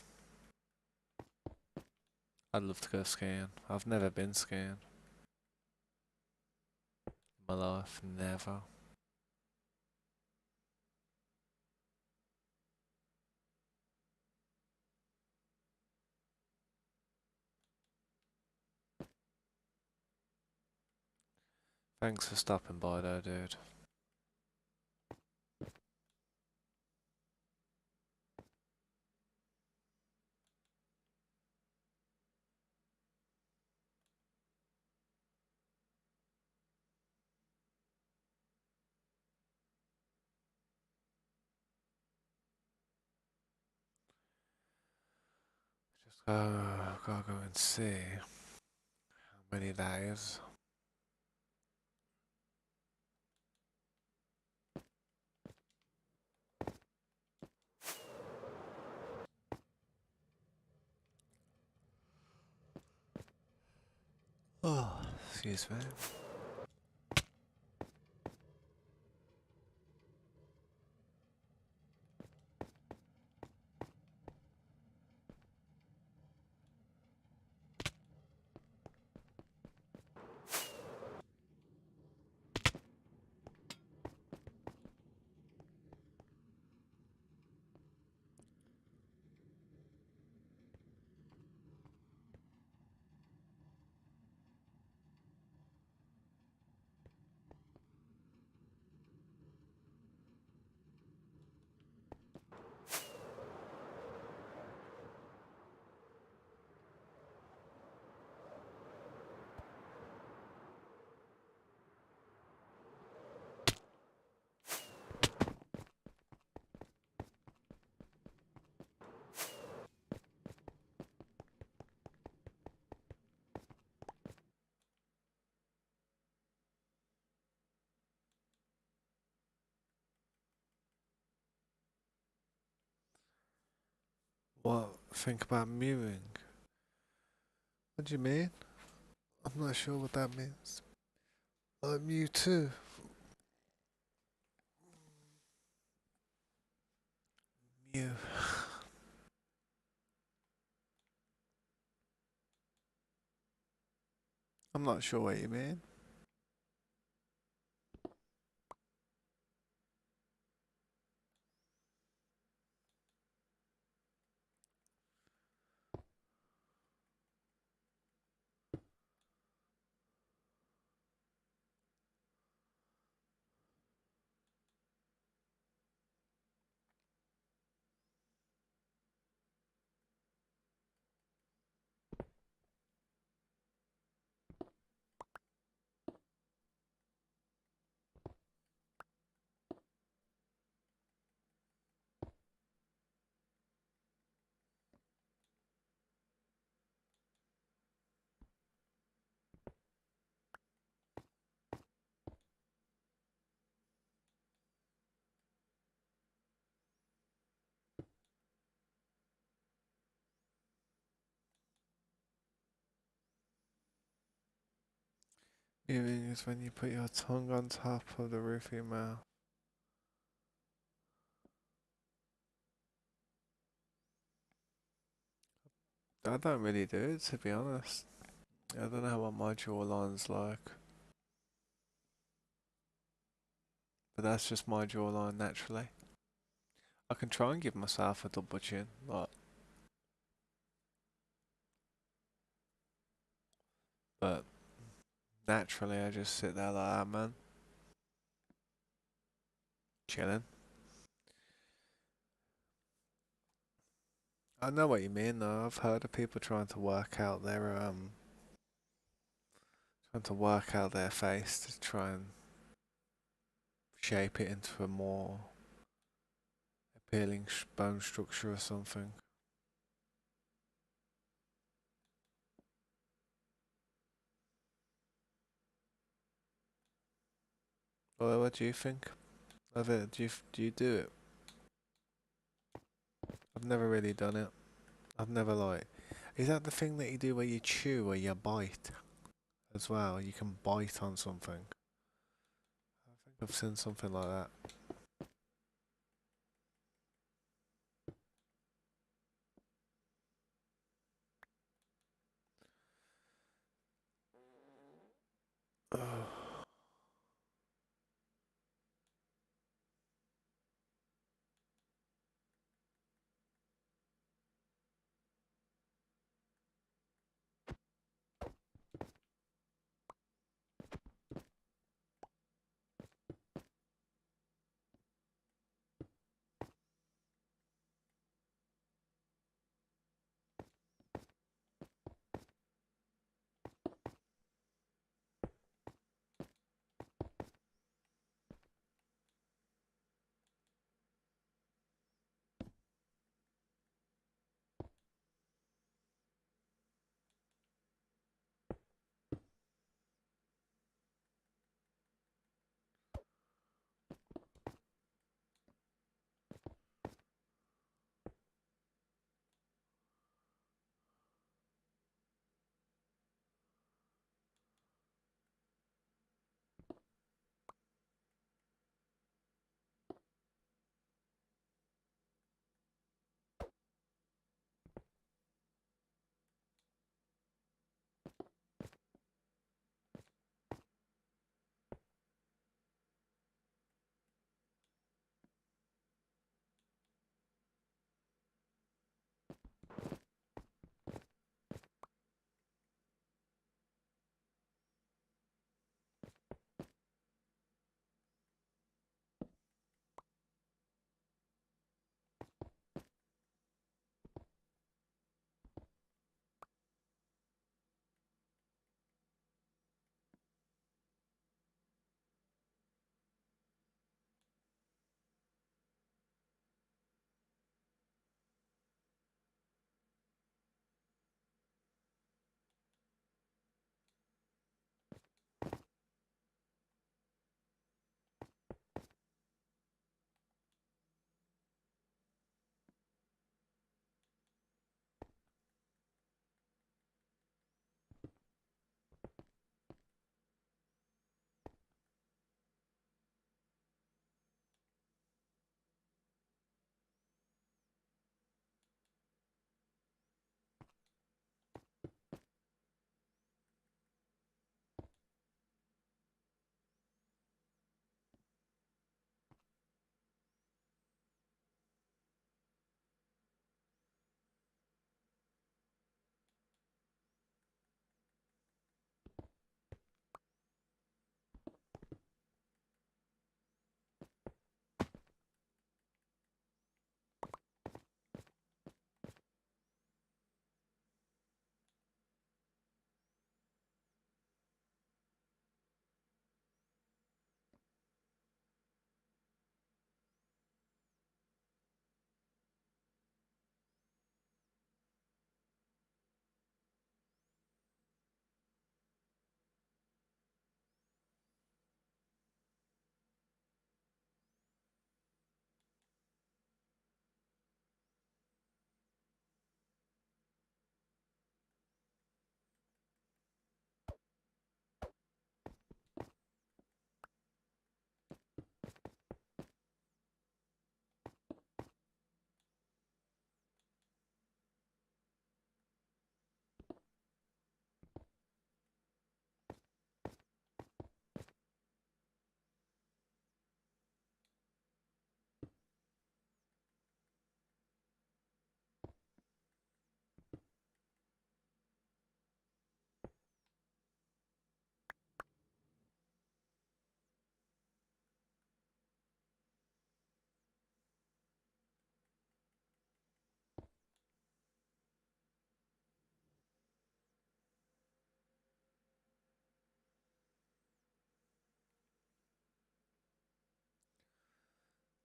S1: I'd love to go skiing. I've never been skiing in my life. Never. Thanks for stopping by, though, dude. Just gotta go and see how many that is. Oh, excuse me. What? Think about mewing? What do you mean? I'm not sure what that means. Mew too. Mew. I'm not sure what you mean. Mewing is when you put your tongue on top of the roof of your mouth. I don't really do it, to be honest. I don't know what my jawline's like. But that's just my jawline naturally. I can try and give myself a double chin, but naturally I just sit there like that, man. Chilling. I know what you mean though. I've heard of people trying to work out their face to try and shape it into a more appealing bone structure or something. Well, what do you think of it? Do you do it? I've never really done it. I've never like. Is that the thing that you do where you chew or you bite as well? You can bite on something. I think I've seen something like that.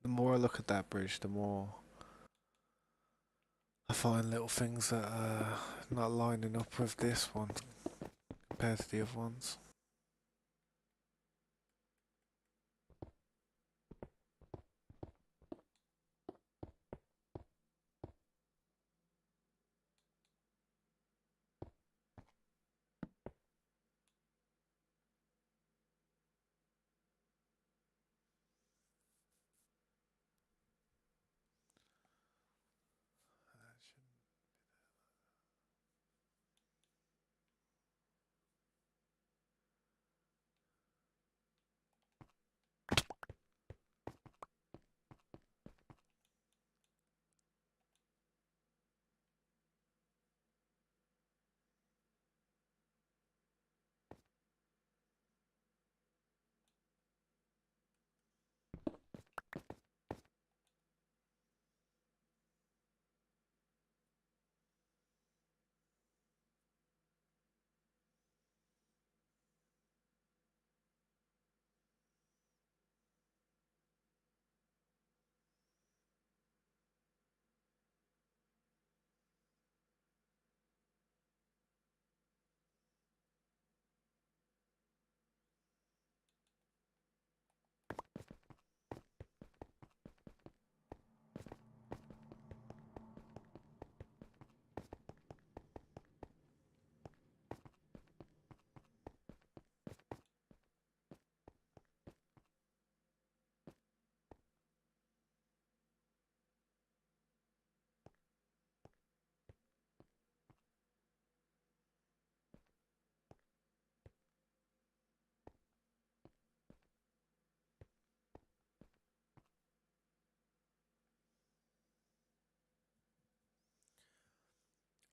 S1: The more I look at that bridge, the more I find little things that are not lining up with this one compared to the other ones.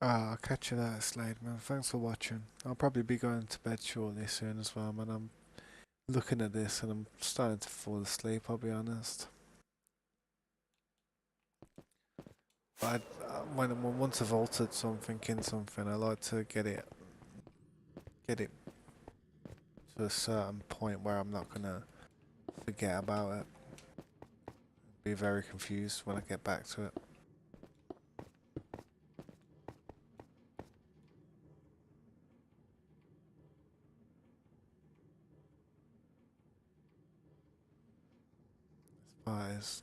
S1: I'll catch you later, Slade, man. Thanks for watching. I'll probably be going to bed shortly soon as well, man. I'm looking at this and I'm starting to fall asleep, I'll be honest. But once I've altered something in something, I like to get it to a certain point where I'm not gonna forget about it. Be very confused when I get back to it.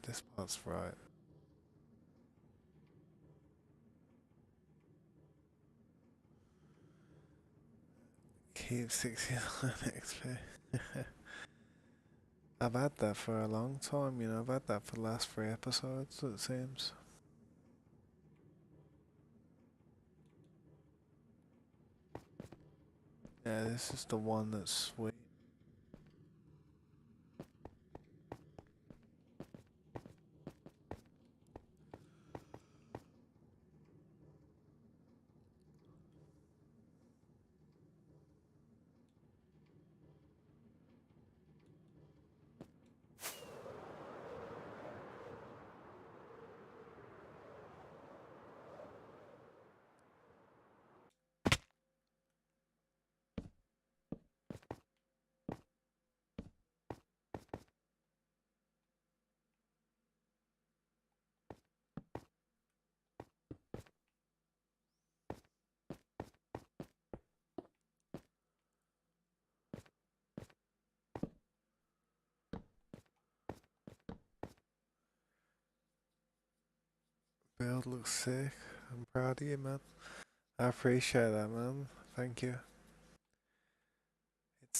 S1: This part's right. Keep 69 XP. I've had that for a long time, you know. I've had that for the last 3 episodes, it seems. Yeah, this is the one that's sweet. Build looks sick. I'm proud of you, man. I appreciate that, man. Thank you.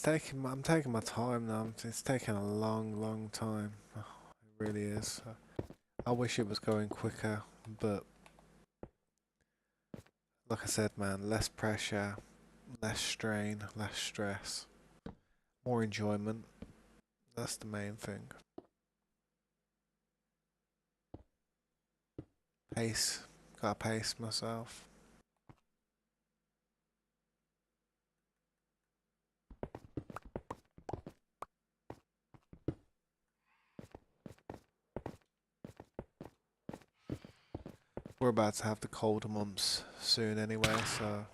S1: I'm taking my time now. It's taking a long, long time. Oh, it really is. I wish it was going quicker, but like I said, man, less pressure, less strain, less stress, more enjoyment. That's the main thing. Pace. Gotta pace myself. We're about to have the colder months soon anyway, so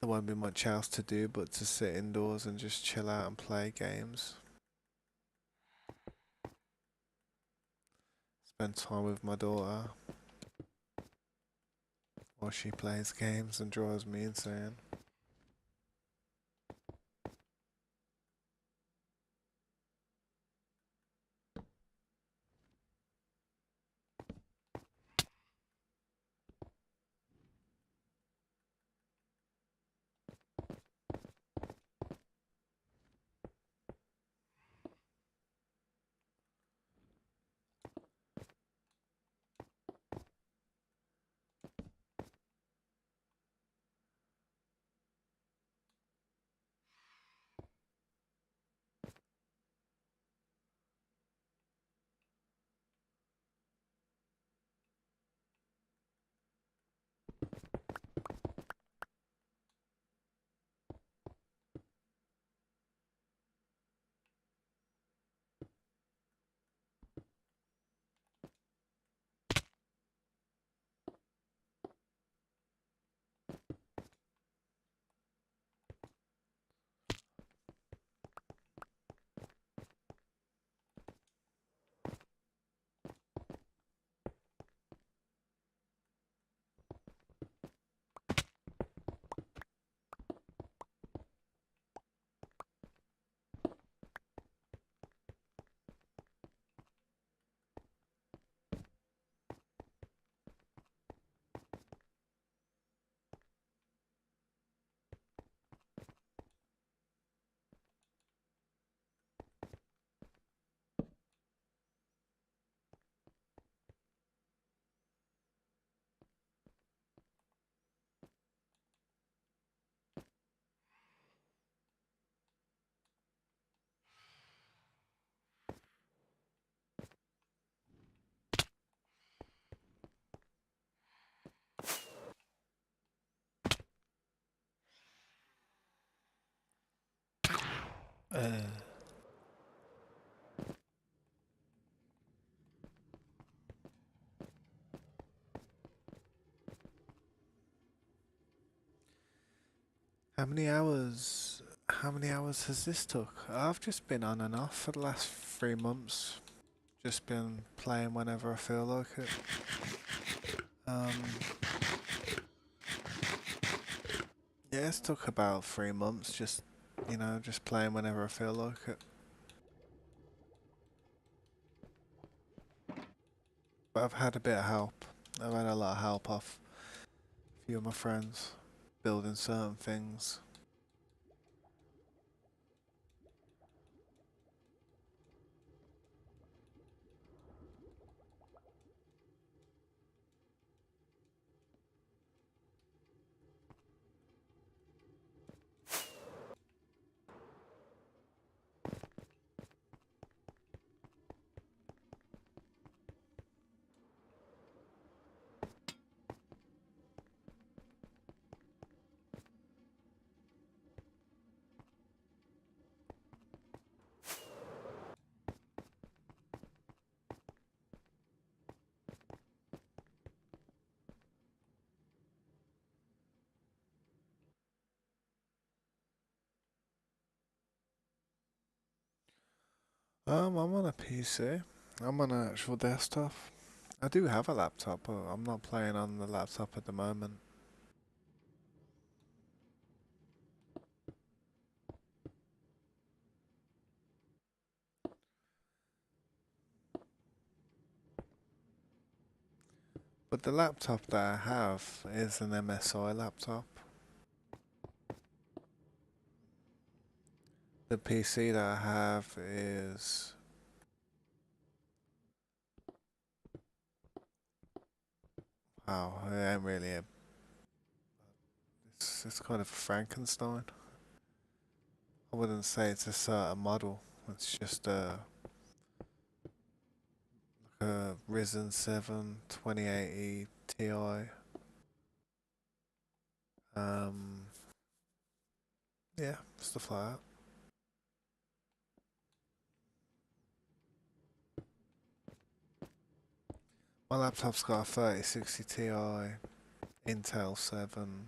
S1: the there won't be much else to do but to sit indoors and just chill out and play games. Spend time with my daughter while she plays games and drives me insane. Uh, how many hours? How many hours has this took? I've just been on and off for the last 3 months. Just been playing whenever I feel like it. Um, yeah, it's took about 3 months. Just just playing whenever I feel like it. But I've had a bit of help. I've had a lot of help off a few of my friends building certain things. I'm on a PC. I'm on an actual desktop. I do have a laptop, but I'm not playing on the laptop at the moment. But the laptop that I have is an MSI laptop. The PC that I have is wow, it ain't really a. It's kind of a Frankenstein. I wouldn't say it's a certain model. It's just a Ryzen 7 2080 Ti. Um, yeah, stuff like that. My laptop's got a 3060 Ti, Intel 7.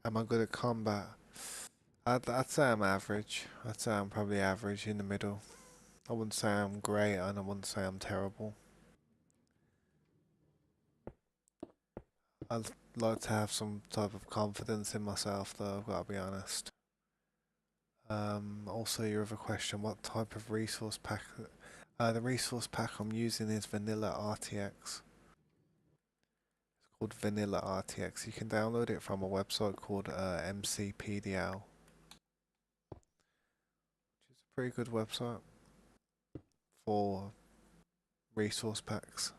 S1: Am I good at combat? I'd say I'm average. I'd say I'm probably average in the middle. I wouldn't say I'm great and I wouldn't say I'm terrible. I'd like to have some type of confidence in myself though, I've got to be honest. Also your other question, what type of resource pack? The resource pack I'm using is vanilla RTX. It's called vanilla RTX. You can download it from a website called MCPDL, which is a pretty good website for resource packs.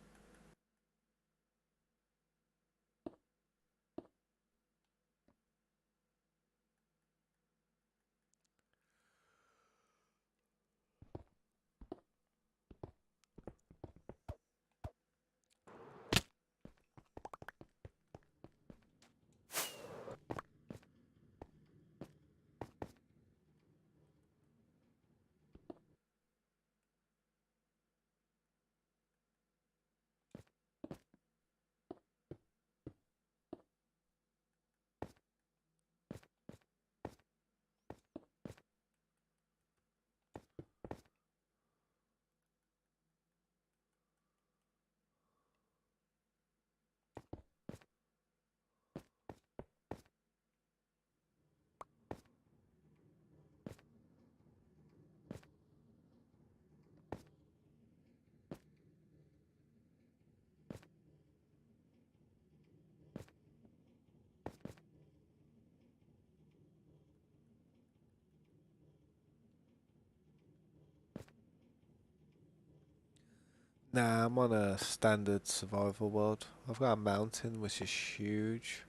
S1: Nah, I'm on a standard survival world. I've got a mountain which is huge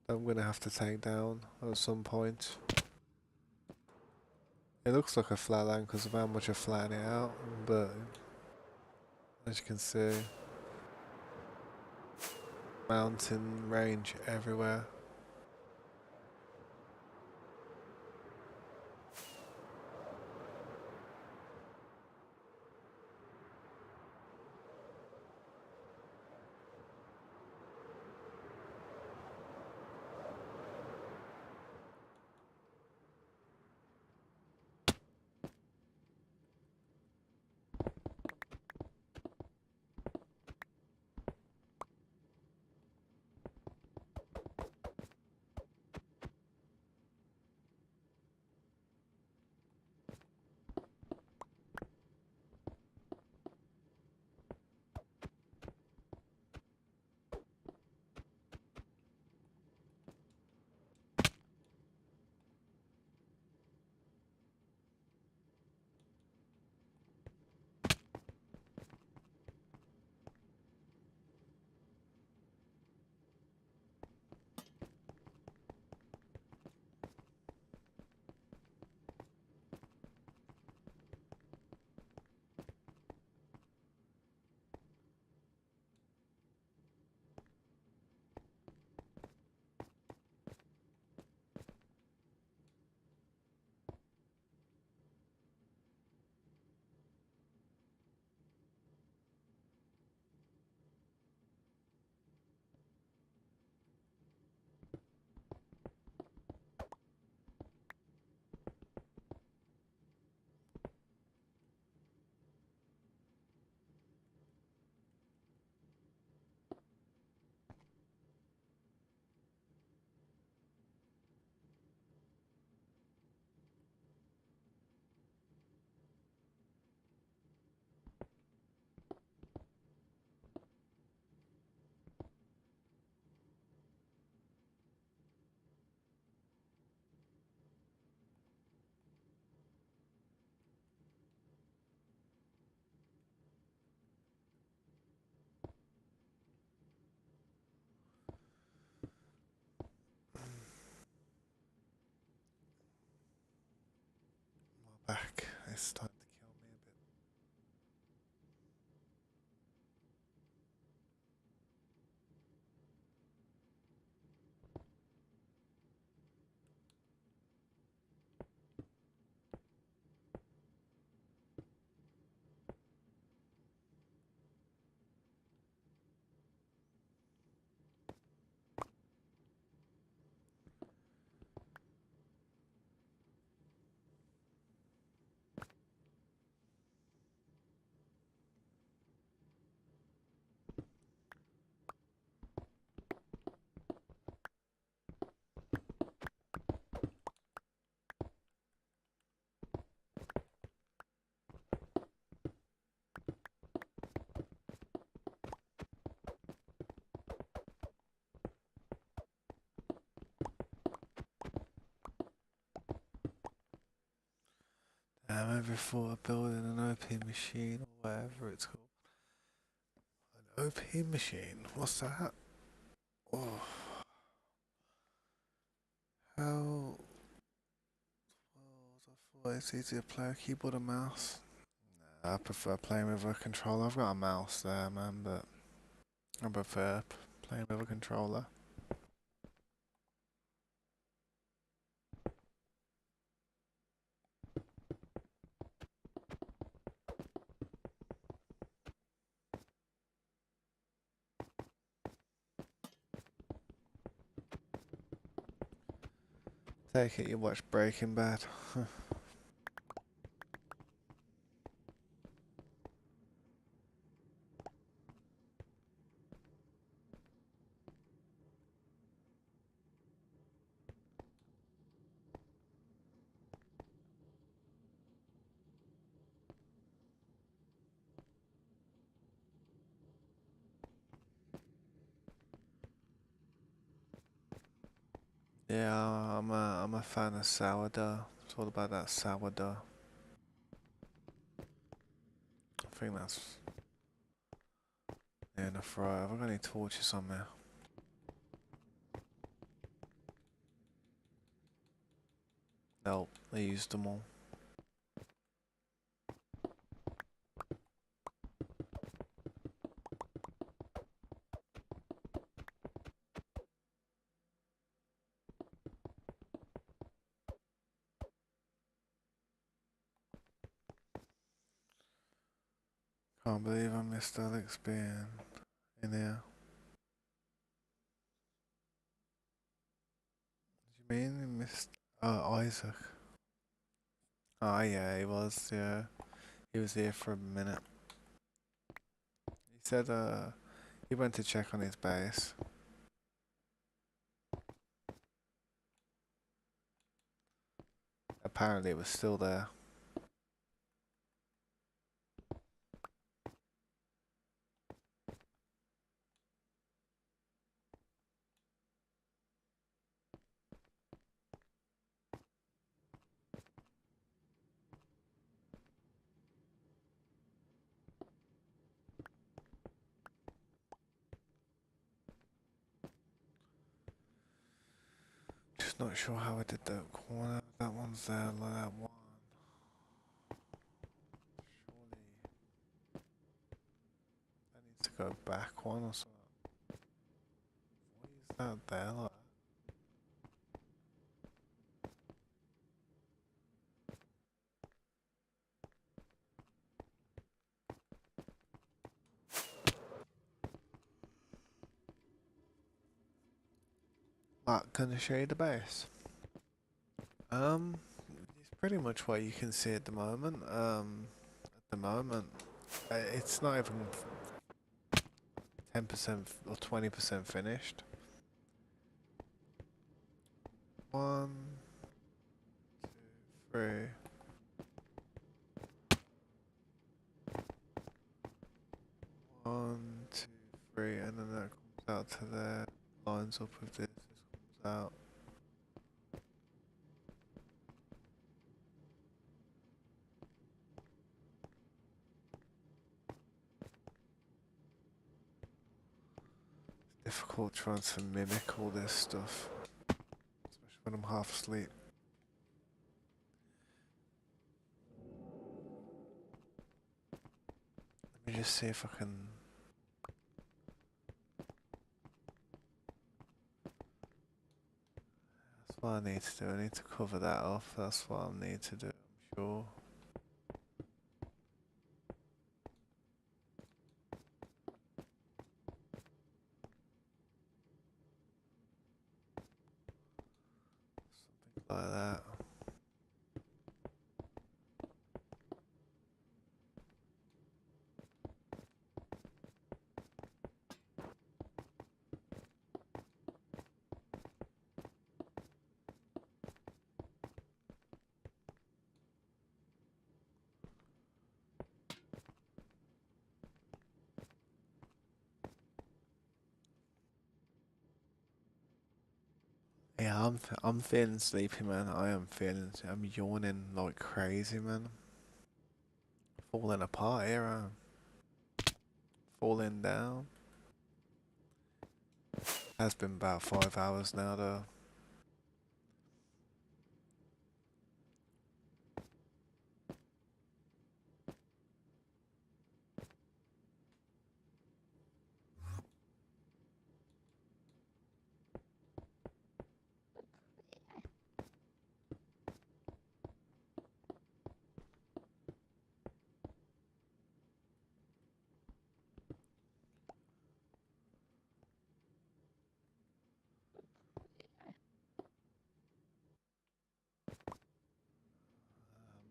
S1: that I'm gonna have to take down at some point. It looks like a flatland because of how much I flatten it out, but as you can see, mountain range everywhere. My back is starting to kill me a bit. Maybe thought of building an OP machine or whatever it's called. An OP machine? What's that? Oh, how? I thought it's easier to play a keyboard and mouse. I prefer playing with a controller. I've got a mouse there, man, but I prefer playing with a controller. Take it you watch Breaking Bad. Yeah, I'm a fan of sourdough. It's all about that sourdough. I think that's enough right. Have I got any torches on there? Nope, I used them all. Can't believe I missed Alex being in here. What do you mean you missed Isaac? Oh yeah, he was, yeah. He was here for a minute. He said he went to check on his base. Apparently it was still there. Just not sure how I did that corner. That one's there, like that one. Surely I need to go back one or something. What is that there? Like, can I show you the base? It's pretty much what you can see at the moment. At the moment, it's not even 10% or 20% finished. One, two, three. One, two, three, and then that comes out to there. Lines up with this. This comes out. It's difficult trying to mimic all this stuff, especially when I'm half asleep. Let me just see if I can. That's what I need to do. I need to cover that off. That's what I need to do. I'm sure. Something like that. Yeah, I'm feeling sleepy, man. I'm yawning like crazy, man. Falling apart here, falling down. Has been about 5 hours now though.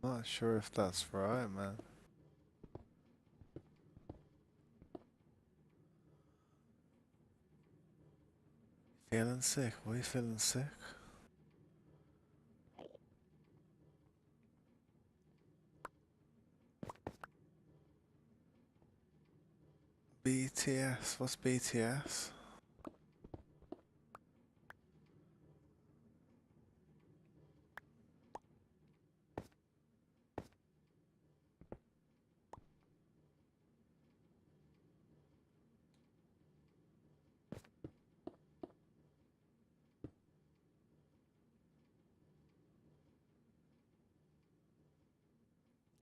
S1: I'm not sure if that's right, man. Feeling sick? Why are you feeling sick? BTS? What's BTS?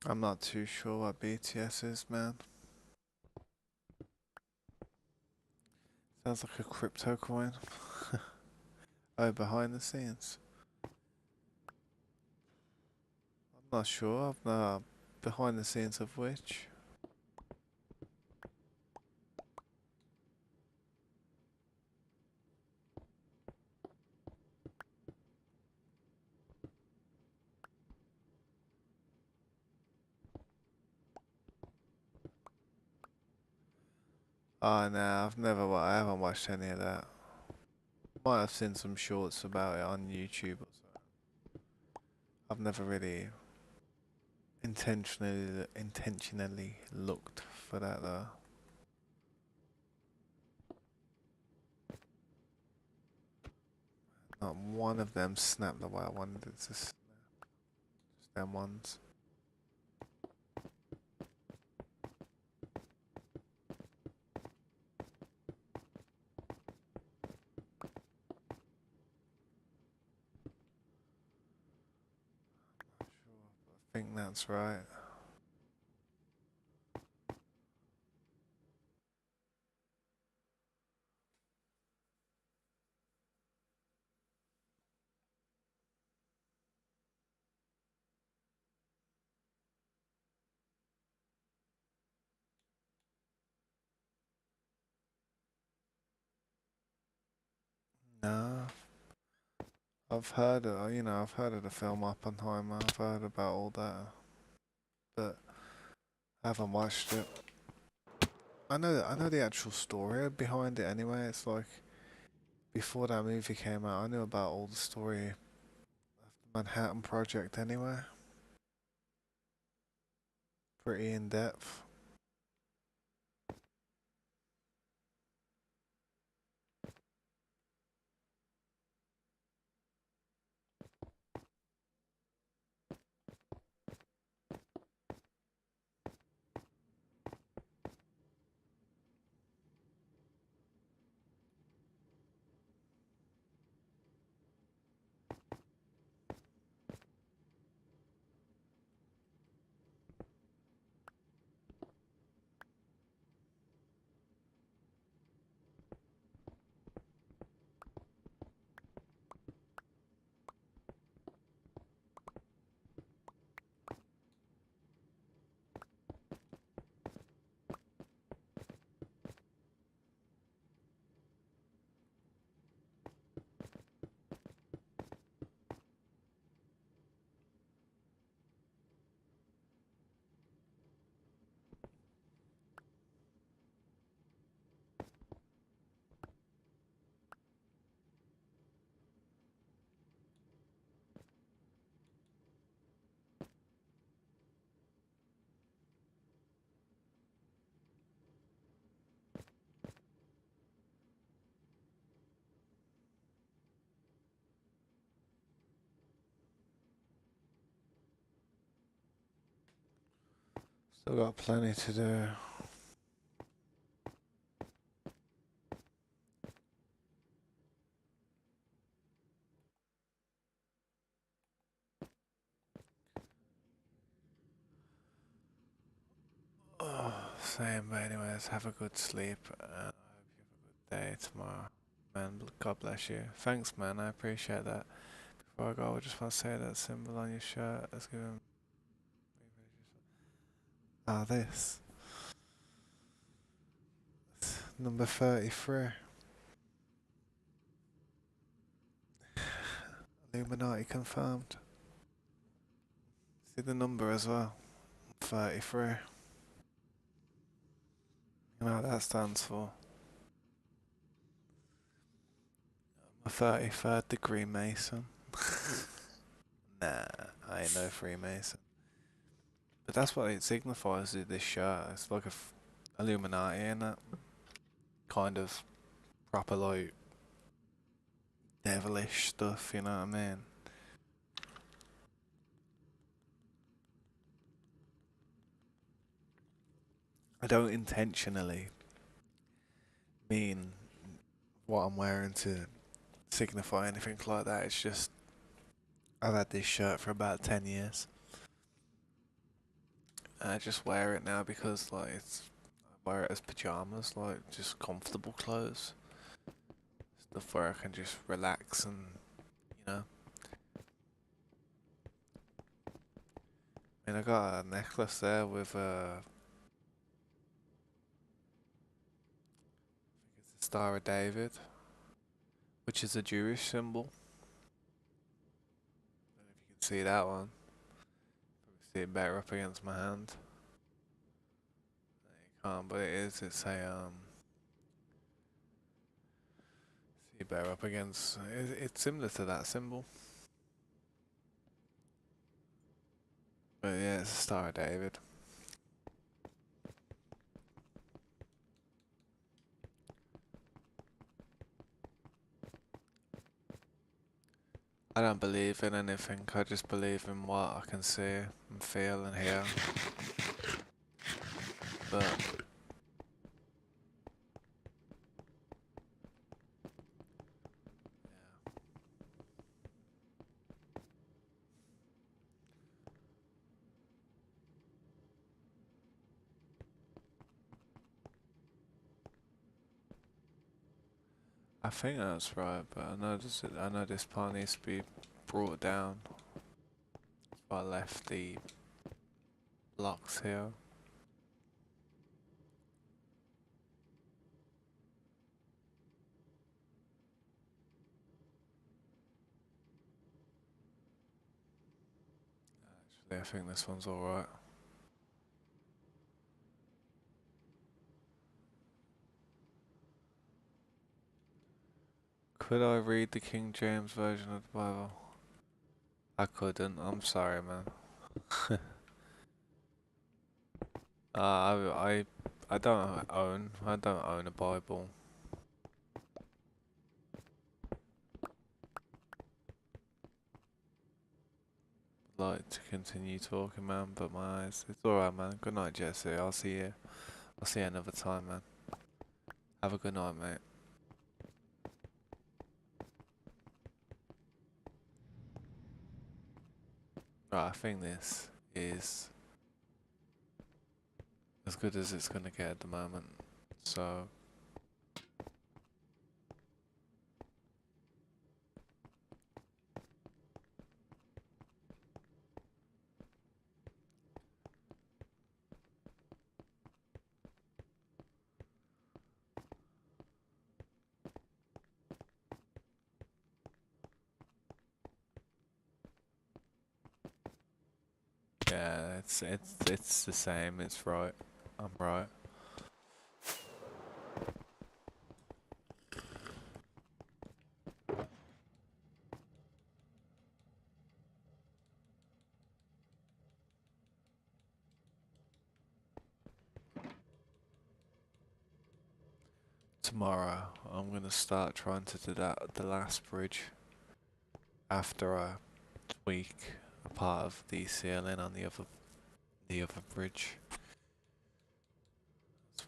S1: I'm not too sure what BTS is, man. Sounds like a crypto coin. Oh, behind the scenes. I'm not sure. I've not behind the scenes of which. Oh no, I haven't watched any of that. Might have seen some shorts about it on YouTube or so. I've never really intentionally looked for that though. Not one of them snapped the way I wanted it to snap. Just them ones. I think that's right. No, I've heard of the film Oppenheimer. I've heard about all that, but I haven't watched it. I know the actual story behind it anyway. It's like before that movie came out, I knew about all the story of the Manhattan Project anyway. Pretty in depth. Still got plenty to do. Oh, same, but anyways, have a good sleep and I hope you have a good day tomorrow. Man, God bless you. Thanks, man, I appreciate that. Before I go, I just want to say that symbol on your shirt. Let's give him. Ah, this. Number 33. Illuminati confirmed. See the number as well. 33. You know what that stands for? A 33rd degree Mason. Nah, I ain't no Freemason. But that's what it signifies with this shirt. It's like a Illuminati in it. Kind of proper like devilish stuff, you know what I mean? I don't intentionally mean what I'm wearing to signify anything like that. It's just I've had this shirt for about 10 years. And I just wear it now because like I wear it as pajamas, like just comfortable clothes. Stuff where I can just relax and you know. I mean I got a necklace there with it's the Star of David, which is a Jewish symbol. I don't know if you can see that one. Probably see it better up against my hand. You can't, but it is. It's a see it better up against. It's similar to that symbol. But yeah, it's a Star of David. I don't believe in anything. I just believe in what I can see and feel and hear. But I think that's right. But I know this part needs to be brought down. So I left the blocks here. Actually, I think this one's alright. Could I read the King James version of the Bible? I couldn't. I'm sorry, man. I I don't own a Bible. I'd like to continue talking, man, but my eyes. It's alright, man. Good night, Jesse. I'll see you. I'll see you another time, man. Have a good night, mate. Right, I think this is as good as it's gonna get at the moment. So yeah, it's the same. It's right. I'm right. Tomorrow, I'm gonna start trying to do that the last bridge after I tweak a part of the ceiling on the other bridge.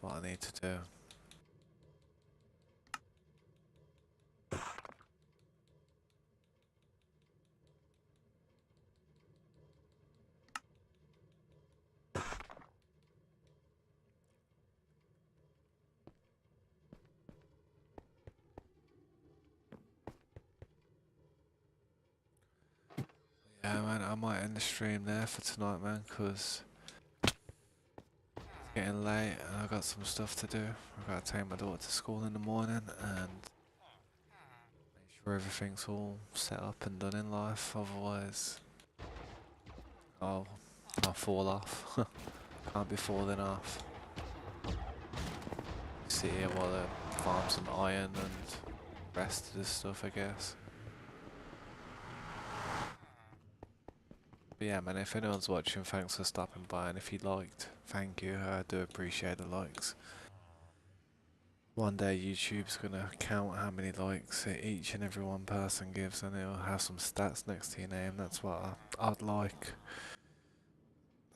S1: That's what I need to do. Yeah, man, I might end the stream there for tonight, man, because it's getting late and I got some stuff to do. I gotta take my daughter to school in the morning and make sure everything's all set up and done in life. Otherwise, I'll fall off. Can't be falling off. Sit here while I farm some iron and rest of this stuff, I guess. But yeah, man, if anyone's watching, thanks for stopping by, and if you liked, thank you. I do appreciate the likes. One day YouTube's gonna count how many likes each and every one person gives, and it'll have some stats next to your name. That's what I'd like.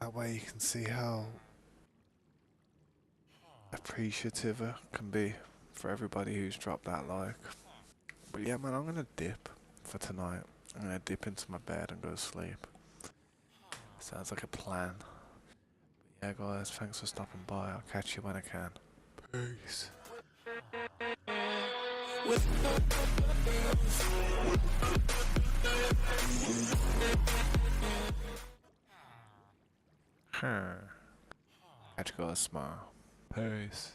S1: That way you can see how appreciative it can be for everybody who's dropped that like. But yeah, man, I'm gonna dip for tonight. I'm gonna dip into my bed and go to sleep. Sounds like a plan. But yeah, guys, thanks for stopping by. I'll catch you when I can. Peace. Catch you guys tomorrow. Peace.